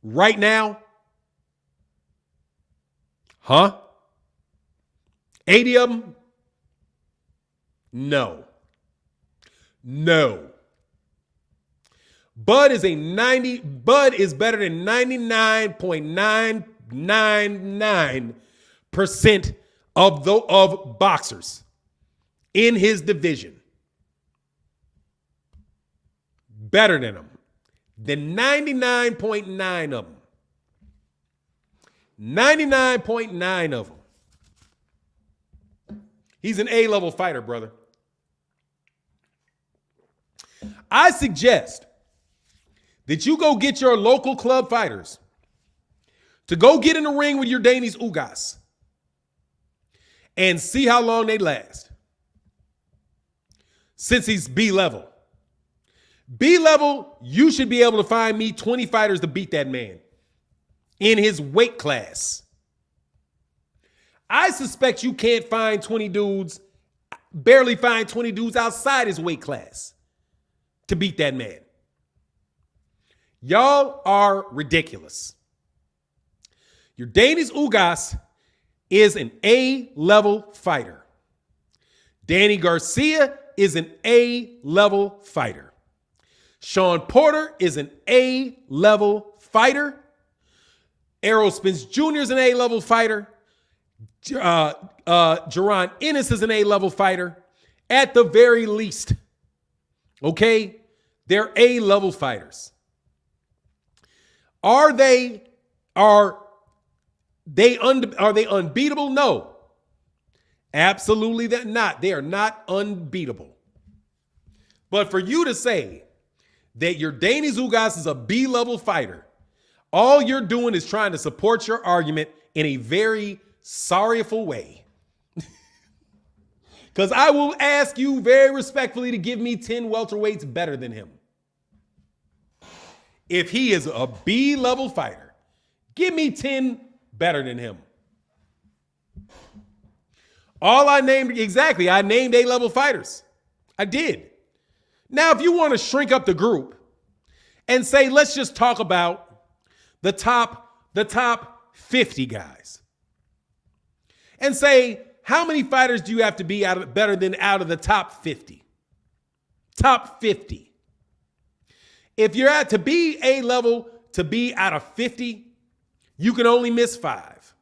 Right now? Huh? 80 of them? No. Bud is better than 99.999% of boxers in his division. Better than him. Than 99.9 of them. 99.9 of them. He's an A-level fighter, brother. I suggest that you go get your local club fighters to go get in the ring with your Danis Ugas and see how long they last. since he's B level. B level, you should be able to find me 20 fighters to beat that man in his weight class. I suspect you can't find 20 dudes, barely find 20 dudes outside his weight class to beat that man. Y'all are ridiculous. Your Danis Ugas is an A-level fighter. Danny Garcia is an A-level fighter. Sean Porter is an A-level fighter. Errol Spence Jr. is an A-level fighter. Jaron Ennis is an A-level fighter. At the very least. Okay? They're A-level fighters. Are they unbeatable? No. Absolutely not. They are not unbeatable. But for you to say that your Danis Ugas is a B-level fighter, all you're doing is trying to support your argument in a very sorrowful way. Because I will ask you very respectfully to give me 10 welterweights better than him. If he is a B-level fighter, give me 10 better than him. All I named, exactly, I named A-level fighters. I did. Now, if you want to shrink up the group and say, let's just talk about the top 50 guys. And say, how many fighters do you have to be better than out of the top 50? Top 50. If you're at to be A-level, to be out of 50, you can only miss 5.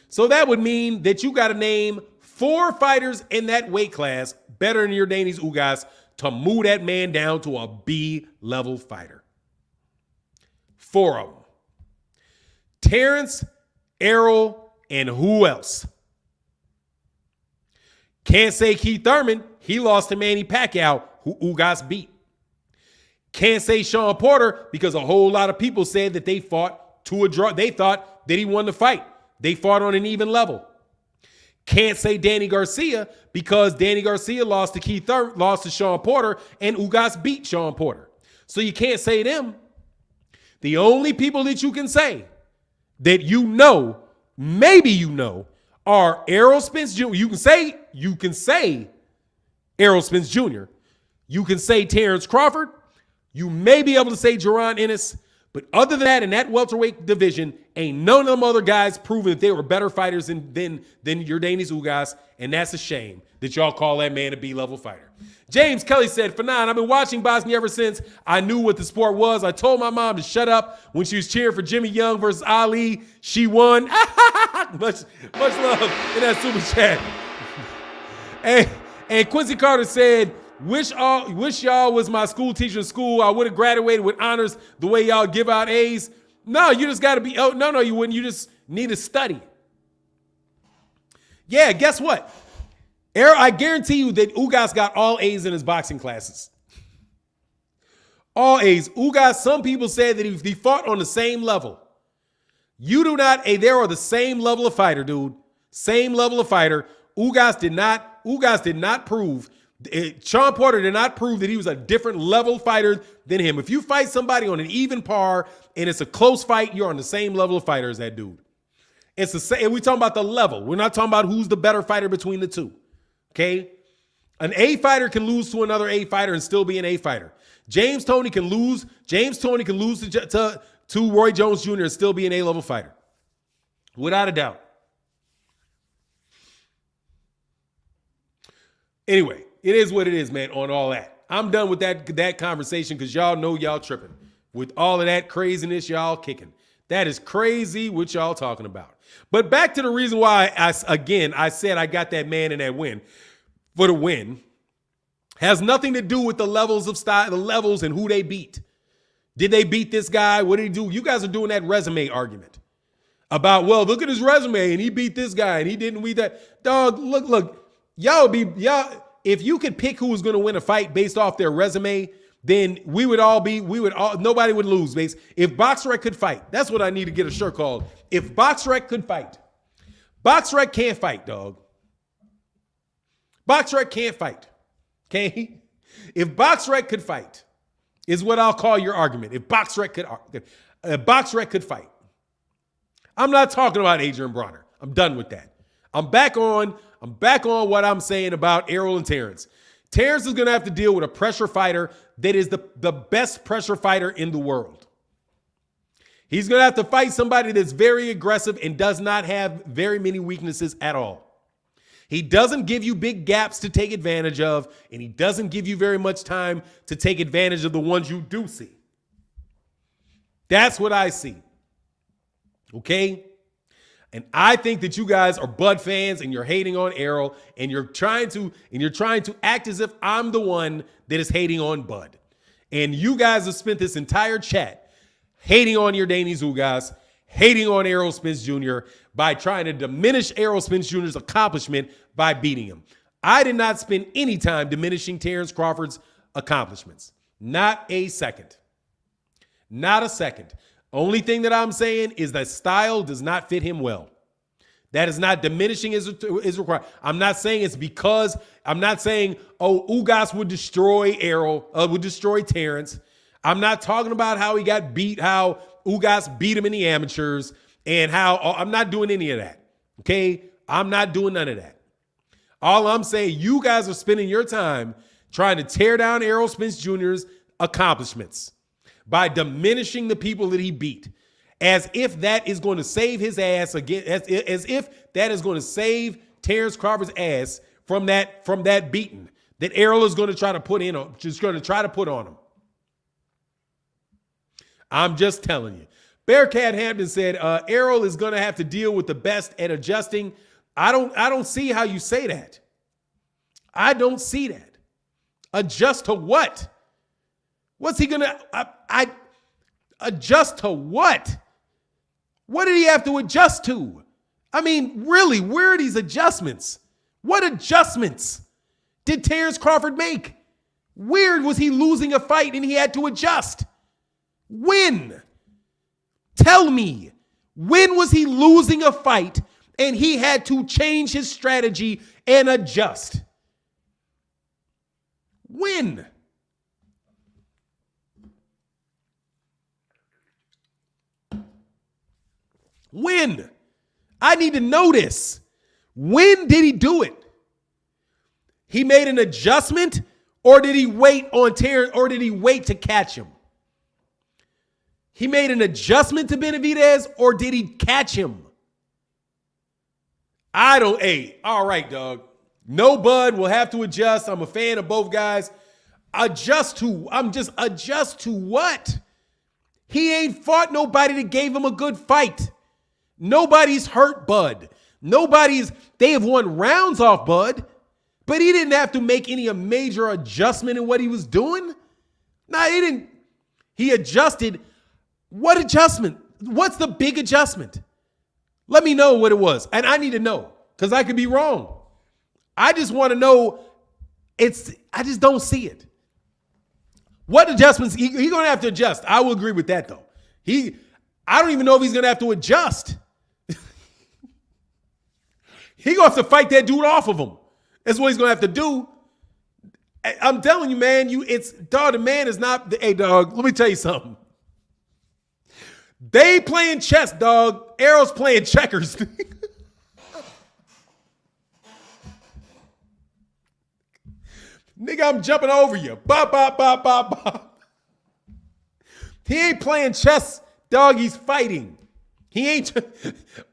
So that would mean that you got to name 4 fighters in that weight class better than your Danis Ugas to move that man down to a B-level fighter. 4 of them. Terence, Errol, and who else? Can't say Keith Thurman. He lost to Manny Pacquiao, who Ugas beat. Can't say Sean Porter because a whole lot of people said that they fought to a draw. They thought that he won the fight. They fought on an even level. Can't say Danny Garcia because Danny Garcia lost to Sean Porter, and Ugas beat Sean Porter. So you can't say them. The only people that you can say that maybe you know, are Errol Spence Jr. You can say Errol Spence Jr. You can say Terence Crawford. You may be able to say Jaron Ennis. But other than that, in that welterweight division, ain't none of them other guys proven that they were better fighters than your Danis Ugas. And that's a shame that y'all call that man a B-level fighter. James Kelly said, Fanon, I've been watching boxing ever since I knew what the sport was. I told my mom to shut up when she was cheering for Jimmy Young versus Ali. She won. much love in that super chat. And Quincy Carter said, Wish y'all was my school teacher in school. I would have graduated with honors the way y'all give out A's. No, you just got to be, no, you wouldn't. You just need to study. Yeah, guess what? Errol, I guarantee you that Ugas got all A's in his boxing classes. All A's. Ugas, some people said that if he fought on the same level. You do not, they are the same level of fighter, dude. Same level of fighter. Ugas did not prove Sean Porter did not prove that he was a different level fighter than him. If you fight somebody on an even par and it's a close fight, you're on the same level of fighter as that dude. It's the same. We're talking about the level. We're not talking about who's the better fighter between the two. Okay? An A fighter can lose to another A fighter and still be an A fighter. James Toney can lose to Roy Jones Jr. and still be an A-level fighter. Without a doubt. Anyway, it is what it is, man, on all that. I'm done with that conversation because y'all know y'all tripping. With all of that craziness y'all kicking. That is crazy what y'all talking about. But back to the reason why I said I got that man in that win. For the win. Has nothing to do with the levels of style, the levels and who they beat. Did they beat this guy? What did he do? You guys are doing that resume argument. About, well, look at his resume and he beat this guy and he didn't beat that. Dog, look. Y'all, if you could pick who was going to win a fight based off their resume, then nobody would lose. If BoxRec could fight, that's what I need to get a shirt called. If BoxRec could fight. BoxRec can't fight, dog. BoxRec can't fight. Okay? If BoxRec could fight, is what I'll call your argument. If BoxRec could fight. I'm not talking about Adrian Bronner. I'm done with that. I'm back on what I'm saying about Errol and Terence. Terence is going to have to deal with a pressure fighter that is the best pressure fighter in the world. He's going to have to fight somebody that's very aggressive and does not have very many weaknesses at all. He doesn't give you big gaps to take advantage of, and he doesn't give you very much time to take advantage of the ones you do see. That's what I see. Okay? And I think that you guys are Bud fans and you're hating on Errol and you're trying to act as if I'm the one that is hating on Bud. And you guys have spent this entire chat hating on your Danny Zugas, hating on Errol Spence Jr. by trying to diminish Errol Spence Jr.'s accomplishment by beating him. I did not spend any time diminishing Terence Crawford's accomplishments. Not a second. Not a second. Only thing that I'm saying is that style does not fit him well. That is not diminishing his required. I'm not saying it's because, I'm not saying, oh, Ugas would destroy Errol, would destroy Terence. I'm not talking about how he got beat, how Ugas beat him in the amateurs, and how, I'm not doing any of that. Okay? I'm not doing none of that. All I'm saying, you guys are spending your time trying to tear down Errol Spence Jr.'s accomplishments by diminishing the people that he beat, as if that is going to save his ass again, as if that is going to save Terence Crawford's ass from that beating that Errol is going to try to put on him. I'm just telling you. Bearcat Hampton said Errol is going to have to deal with the best at adjusting. I don't see how you say that. I don't see that. Adjust to what? What's he going to adjust to what? What did he have to adjust to? I mean, really, where are these adjustments? What adjustments did Terence Crawford make? Where was he losing a fight and he had to adjust? When? Tell me, when was he losing a fight and he had to change his strategy and adjust? When? When? I need to know this. When did he do it? He made an adjustment, or did he wait on Terence, or did he wait to catch him? He made an adjustment to Benavidez, or did he catch him? All right, dog. No Bud will have to adjust. I'm a fan of both guys. Adjust to what? He ain't fought nobody that gave him a good fight. Nobody's hurt Bud. They have won rounds off Bud, but he didn't have to make any major adjustment in what he was doing. No, he didn't. He adjusted. What adjustment? What's the big adjustment? Let me know what it was. And I need to know, because I could be wrong. I just want to know. I just don't see it. What adjustments? He's going to have to adjust. I will agree with that, though. I don't even know if he's going to have to adjust. He's going to have to fight that dude off of him. That's what he's going to have to do. I'm telling you, man, the man is not, hey, dog, let me tell you something. They playing chess, dog. Errol's playing checkers. Nigga, I'm jumping over you. Bop, bop, bop, bop, bop. He ain't playing chess, dog. He's fighting. It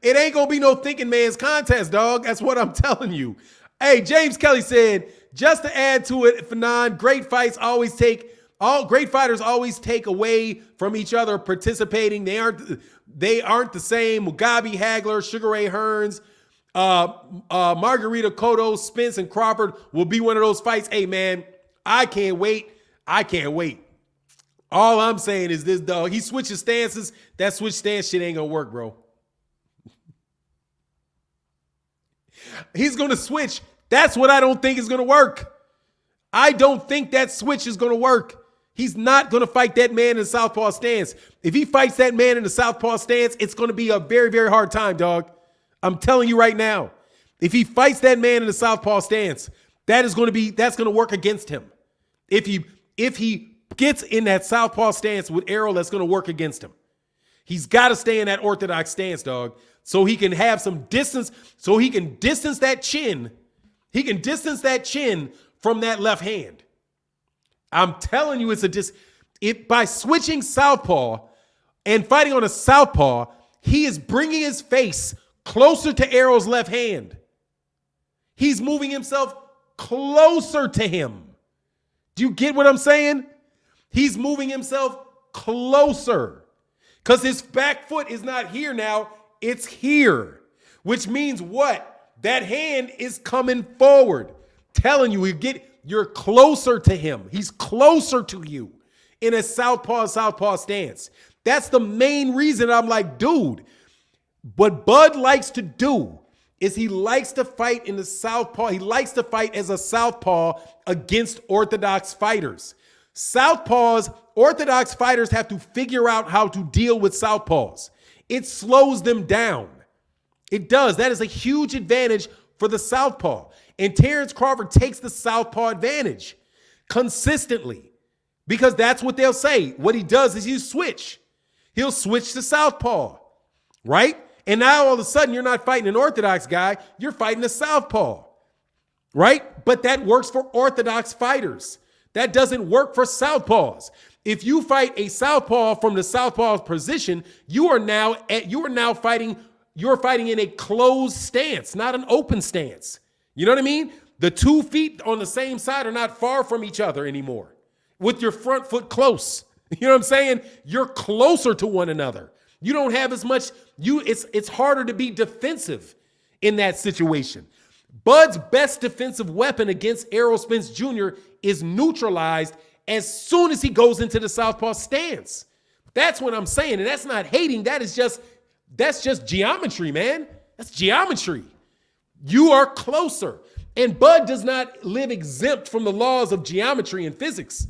ain't going to be no thinking man's contest, dog. That's what I'm telling you. Hey, James Kelly said, just to add to it, Fanon, great fighters always take away from each other participating. They aren't the same. Mugabe, Hagler, Sugar Ray Hearns, Margarita Cotto, Spence, and Crawford will be one of those fights. Hey, man, I can't wait. All I'm saying is this, dog. He switches stances. That switch stance shit ain't gonna work, bro. He's gonna switch. That's what I don't think is gonna work. I don't think that switch is gonna work. He's not gonna fight that man in the southpaw stance. If he fights that man in the southpaw stance, it's gonna be a very, very hard time, dog. I'm telling you right now. If he fights that man in the southpaw stance, that's going to work against him. If he gets in that southpaw stance with Errol, that's going to work against him. He's got to stay in that orthodox stance, dog, so he can have some distance, so he can distance that chin. He can distance that chin from that left hand. I'm telling you, by switching southpaw and fighting on a southpaw, he is bringing his face closer to Errol's left hand. He's moving himself closer to him. Do you get what I'm saying? He's moving himself closer because his back foot is not here now. It's here, which means what? That hand is coming forward. Telling you, you're closer to him. He's closer to you in a southpaw stance. That's the main reason I'm like, dude, what Bud likes to do is he likes to fight in the southpaw. He likes to fight as a southpaw against orthodox fighters. Orthodox fighters have to figure out how to deal with southpaws. It slows them down. It does. That is a huge advantage for the southpaw. And Terence Crawford takes the southpaw advantage consistently because that's what they'll say. What he does is He'll switch to southpaw, right? And now all of a sudden you're not fighting an orthodox guy. You're fighting a southpaw, right? But that works for orthodox fighters. That doesn't work for southpaws. If you fight a southpaw from the southpaw position, you're fighting in a closed stance, not an open stance. You know what I mean? The 2 feet on the same side are not far from each other anymore with your front foot close. You know what I'm saying? You're closer to one another. You don't have as much, it's harder to be defensive in that situation. Bud's best defensive weapon against Errol Spence Jr. is neutralized as soon as he goes into the southpaw stance. That's what I'm saying. And that's not hating. That's just geometry, man. That's geometry. You are closer. And Bud does not live exempt from the laws of geometry and physics.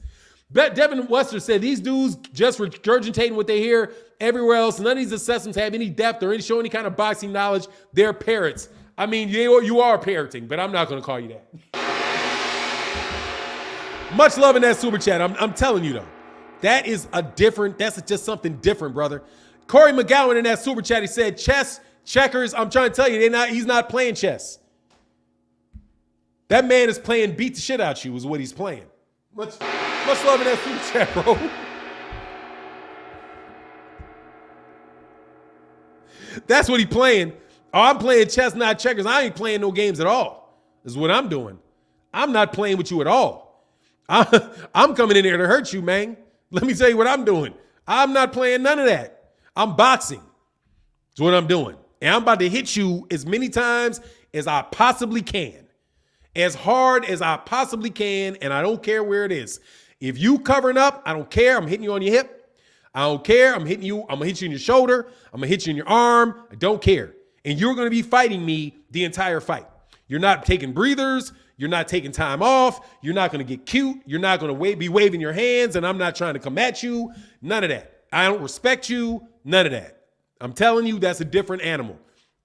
But Devin Wester said these dudes just regurgitating what they hear everywhere else. None of these assessments have any depth or show any kind of boxing knowledge. They're parrots. I mean, you are parroting, but I'm not going to call you that. Much love in that super chat. I'm telling you, though. That's just something different, brother. Corey McGowan in that super chat, he said, chess, checkers, I'm trying to tell you, he's not playing chess. That man is playing beat the shit out you is what he's playing. Much love in that super chat, bro. That's what he's playing. Oh, I'm playing chess, not checkers. I ain't playing no games at all, is what I'm doing. I'm not playing with you at all. I'm coming in there to hurt you, man. Let me tell you what I'm doing. I'm not playing none of that. I'm boxing. That's what I'm doing. And I'm about to hit you as many times as I possibly can. As hard as I possibly can, and I don't care where it is. If you covering up, I don't care. I'm hitting you on your hip. I don't care. I'm going to hit you in your shoulder. I'm going to hit you in your arm. I don't care. And you're going to be fighting me the entire fight. You're not taking breathers. You're not taking time off. You're not going to get cute. You're not going to be waving your hands, and I'm not trying to come at you. None of that. I don't respect you. None of that. I'm telling you, that's a different animal.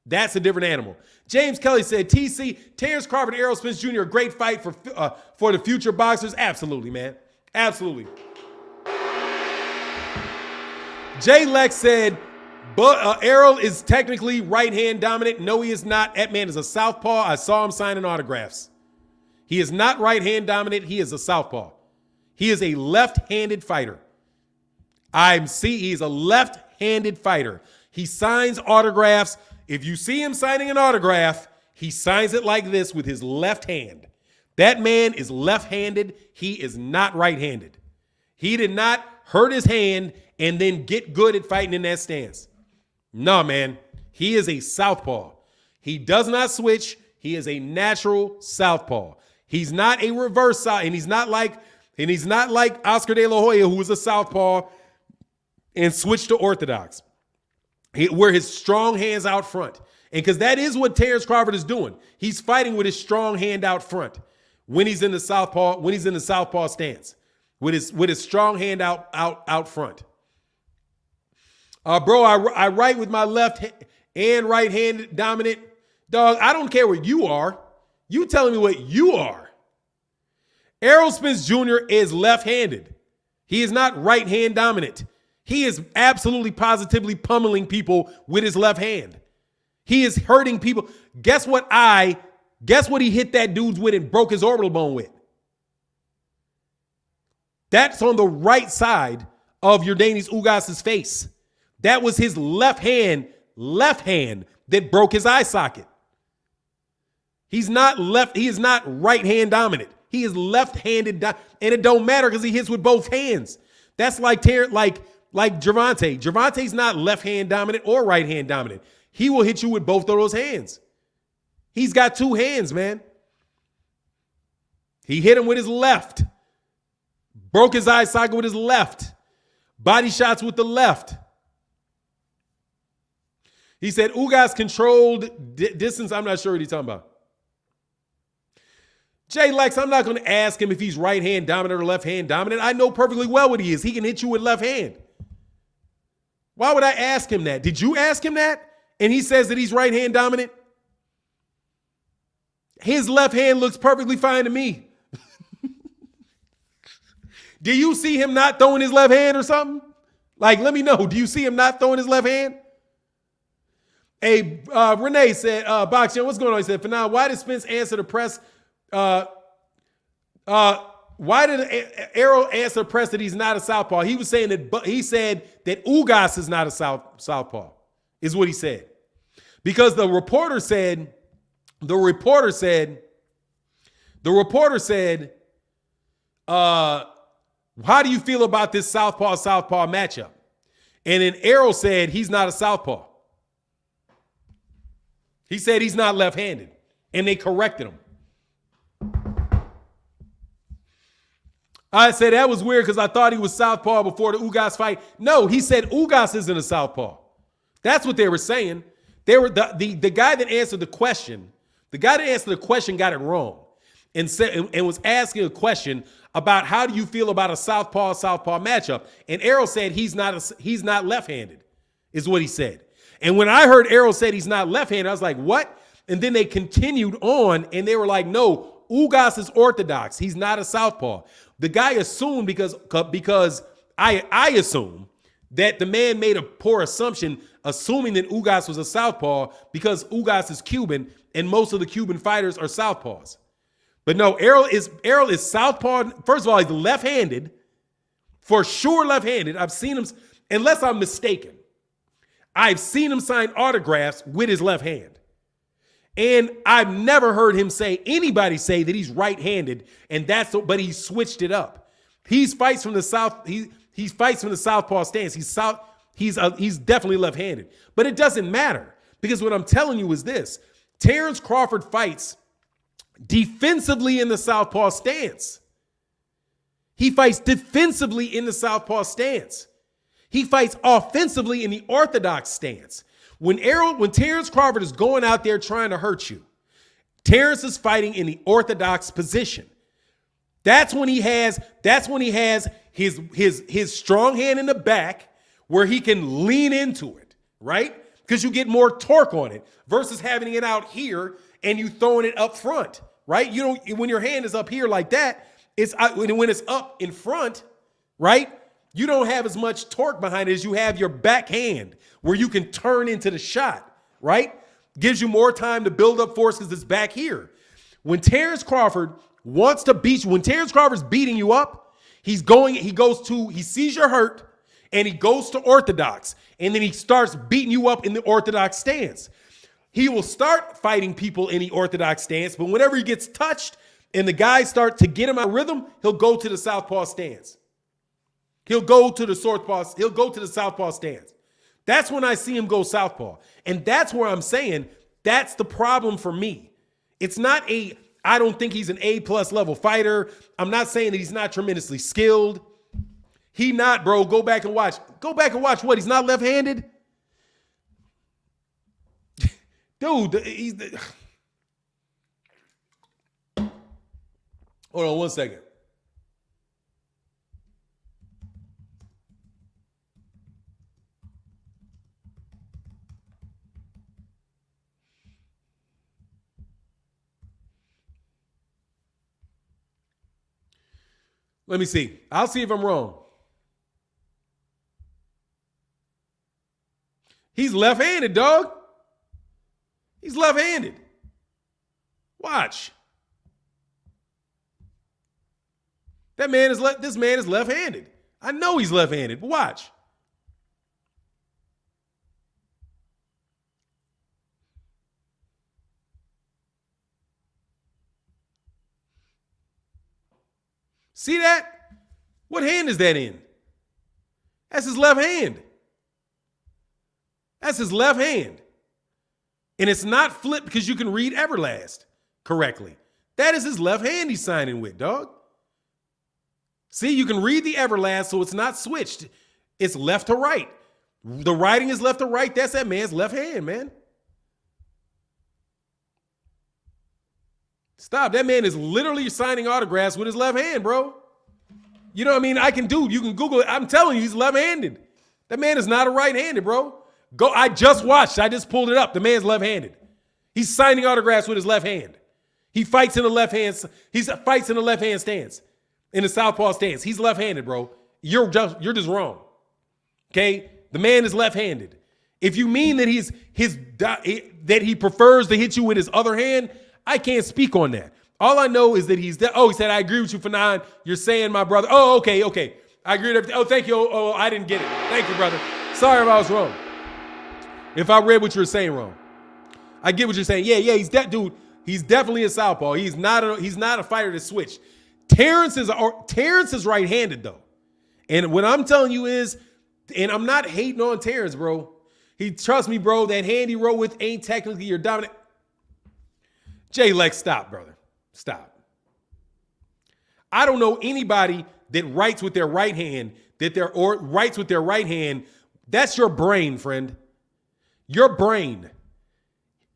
That's a different animal. James Kelly said, TC, Terence Crawford, Errol Spence Jr., a great fight for the future boxers. Absolutely, man. Absolutely. Jay Lex said, but Errol is technically right-hand dominant. No, he is not. That man is a southpaw. I saw him signing autographs. He is not right-hand dominant. He is a southpaw. He is a left-handed fighter. He's a left-handed fighter. He signs autographs. If you see him signing an autograph, he signs it like this with his left hand. That man is left-handed. He is not right-handed. He did not hurt his hand and then get good at fighting in that stance. No, man. He is a southpaw. He does not switch. He is a natural southpaw. He's not a reverse side, and he's not like Oscar De La Hoya, who was a southpaw and switched to orthodox. Where his strong hands out front. And because that is what Terence Crawford is doing. He's fighting with his strong hand out front when he's in the southpaw stance. With his strong hand out front. Bro, I write with my left and right hand dominant. Dog, I don't care what you are. You telling me what you are. Errol Spence Jr. is left-handed. He is not right-hand dominant. He is absolutely positively pummeling people with his left hand. He is hurting people. Guess what he hit that dude's with and broke his orbital bone with? That's on the right side of Yordenis Ugas's face. That was his left hand that broke his eye socket. He is not right hand dominant. He is left-handed, and it don't matter because he hits with both hands. That's like Terence, like Gervonta. Gervonta's not left-hand dominant or right-hand dominant. He will hit you with both of those hands. He's got two hands, man. He hit him with his left. Broke his eye socket with his left. Body shots with the left. He said Ugas controlled distance. I'm not sure what he's talking about. Jay Lex, I'm not going to ask him if he's right-hand dominant or left-hand dominant. I know perfectly well what he is. He can hit you with left hand. Why would I ask him that? Did you ask him that? And he says that he's right-hand dominant? His left hand looks perfectly fine to me. Do you see him not throwing his left hand or something? Like, let me know. Do you see him not throwing his left hand? Hey, Renee said, Box, what's going on? He said, for now, why did Spence answer the press? Why did Errol answer the press that he's not a southpaw? He was saying that, he said that Ugas is not a southpaw, is what he said. Because the reporter said, how do you feel about this southpaw matchup? And then Errol said he's not a southpaw. He said he's not left-handed, and they corrected him. I said that was weird because I thought he was southpaw before the Ugas fight. No, he said Ugas isn't a southpaw. That's what they were saying. They were the guy that answered the question. The guy that answered the question got it wrong, and said and was asking a question about how do you feel about a southpaw matchup. And Errol said he's not left-handed, is what he said. And when I heard Errol said he's not left-handed, I was like, what? And then they continued on, and they were like, no, Ugas is orthodox. He's not a southpaw. The guy assumed because I assume that the man made a poor assumption, assuming that Ugas was a southpaw because Ugas is Cuban and most of the Cuban fighters are southpaws. But no, Errol is southpaw. First of all, he's left-handed, for sure left-handed. I've seen him, unless I'm mistaken, I've seen him sign autographs with his left hand. And I've never heard anybody say that he's right-handed, but he switched it up. He fights from the south. He fights from the southpaw stance. He's definitely left-handed, but it doesn't matter because what I'm telling you is this: Terence Crawford fights defensively in the southpaw stance. He fights defensively in the southpaw stance. He fights offensively in the orthodox stance. When Terence Crawford is going out there trying to hurt you, Terence is fighting in the orthodox position. That's when he has his strong hand in the back where he can lean into it, right? Because you get more torque on it versus having it out here and you throwing it up front, right? You don't, when your hand is up here like that, when it's up in front, right? You don't have as much torque behind it as you have your backhand where you can turn into the shot, right? Gives you more time to build up force because it's back here. When Terence Crawford wants to beat you, when Terence Crawford's beating you up, he sees you're hurt and he goes to orthodox and then he starts beating you up in the orthodox stance. He will start fighting people in the orthodox stance, but whenever he gets touched and the guys start to get him out of rhythm, he'll go to the southpaw stance. He'll go to the southpaw stance. That's when I see him go southpaw. And that's where I'm saying that's the problem for me. It's not I don't think he's an A+ level fighter. I'm not saying that he's not tremendously skilled. He not, bro. Go back and watch. Go back and watch what? He's not left-handed? Dude, Hold on one second. Let me see. I'll see if I'm wrong. He's left-handed, dog. He's left-handed. Watch. This man is left-handed. I know he's left-handed, but watch. See that? What hand is that in? That's his left hand. That's his left hand. And it's not flipped because you can read Everlast correctly. That is his left hand he's signing with, dog. See, you can read the Everlast, so it's not switched. It's left to right. The writing is left to right. That's that man's left hand, man. Stop. That man is literally signing autographs with his left hand, bro. You know what I mean? You can Google it. I'm telling you, he's left-handed. That man is not a right-handed, bro. I just watched. I just pulled it up. The man's left-handed. He's signing autographs with his left hand. He fights in the left hand. He fights in the left-hand stance, in the southpaw stance. He's left-handed, bro. You're just wrong. Okay? The man is left-handed. If you mean that that he prefers to hit you with his other hand, I can't speak on that. All I know is that he said, I agree with you for 9. You're saying my brother. Oh, okay. I agree with everything. Oh, thank you. Oh, I didn't get it. Thank you, brother. Sorry if I was wrong. If I read what you were saying wrong. I get what you're saying. Yeah, he's that dude. He's definitely a southpaw. He's not a fighter to switch. Terence is right-handed, though. And what I'm telling you is, and I'm not hating on Terence, bro. Trust me, bro, that hand he wrote with ain't technically your dominant. Jay Lex, stop, brother. Stop. I don't know anybody that writes with their right hand writes with their right hand. That's your brain, friend. Your brain.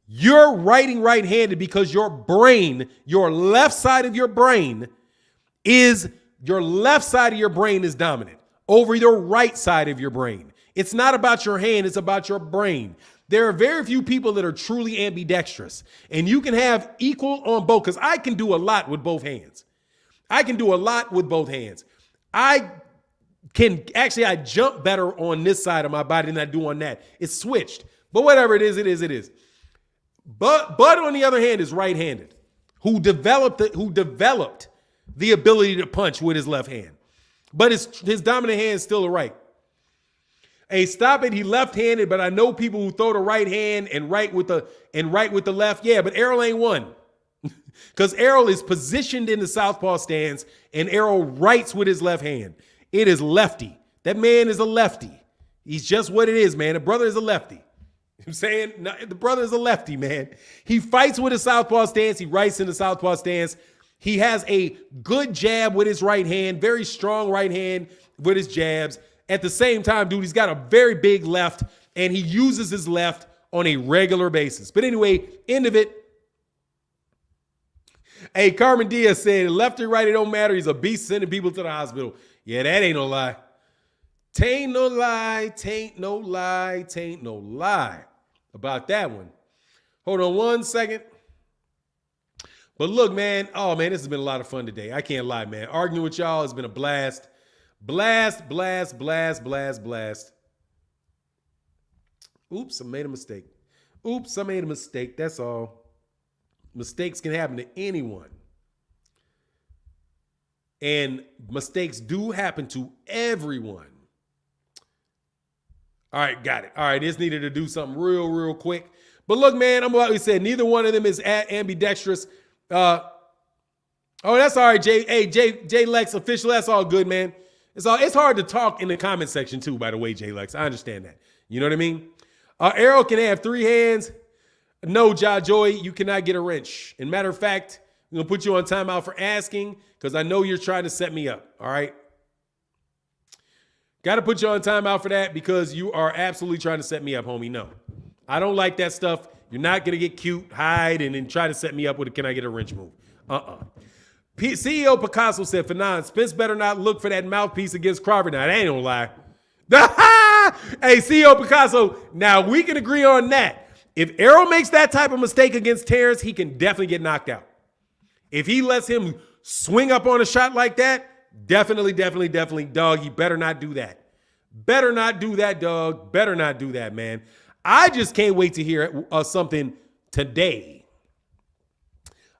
You're writing right-handed because your brain, your left side of your brain is dominant over your right side of your brain. It's not about your hand, it's about your brain. There are very few people that are truly ambidextrous, and you can have equal on both, because I can do a lot with both hands. I I jump better on this side of my body than I do on that. It's switched, but whatever it is. But on the other hand is right-handed, who developed the ability to punch with his left hand, but his dominant hand is still the right. Hey, stop it. He left-handed, but I know people who throw the right hand and right with the left. Yeah, but Errol ain't one. Because Errol is positioned in the southpaw stance, and Errol writes with his left hand. It is lefty. That man is a lefty. He's just what it is, man. The brother is a lefty. I'm saying the brother is a lefty, man. He fights with a southpaw stance. He writes in the southpaw stance. He has a good jab with his right hand, very strong right hand with his jabs. At the same time, dude, he's got a very big left, and he uses his left on a regular basis. But anyway, end of it. Hey, Carmen Diaz said, left or right, it don't matter. He's a beast sending people to the hospital. Yeah, that ain't no lie. Tain't no lie about that one. Hold on one second. But look, man. Oh, man, this has been a lot of fun today. I can't lie, man. Arguing with y'all has been a blast. Blast. Oops, I made a mistake. That's all. Mistakes can happen to anyone. And mistakes do happen to everyone. All right, got it. All right, this needed to do something real quick. But look, man, I'm like we said, neither one of them is ambidextrous. Oh, that's all right, Jay. Hey, Jay Lex official. That's all good, man. It's hard to talk in the comment section too, by the way, Jay Lex. I understand that. You know what I mean? Errol can have 3 hands. No, Ja Joy, you cannot get a wrench. And matter of fact, I'm going to put you on timeout for asking because I know you're trying to set me up. All right? Got to put you on timeout for that because you are absolutely trying to set me up, homie. No, I don't like that stuff. You're not going to get cute, hide, and then try to set me up with a can I get a wrench move. CEO Picasso said, Fanon, Spence better not look for that mouthpiece against Crawford. Now, that ain't no lie. Hey, CEO Picasso, now we can agree on that. If Errol makes that type of mistake against Terence, he can definitely get knocked out. If he lets him swing up on a shot like that, Definitely, dog. You better not do that. Better not do that, dog. Better not do that, man. I just can't wait to hear something today.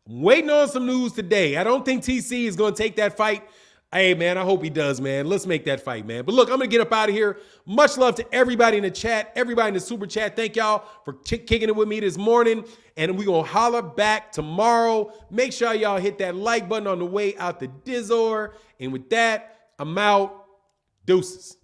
I'm waiting on some news today. I don't think TC is going to take that fight. Hey, man, I hope he does, man. Let's make that fight, man. But look, I'm going to get up out of here. Much love to everybody in the chat, everybody in the super chat. Thank y'all for kicking it with me this morning. And we're going to holler back tomorrow. Make sure y'all hit that like button on the way out the Dizzor. And with that, I'm out. Deuces.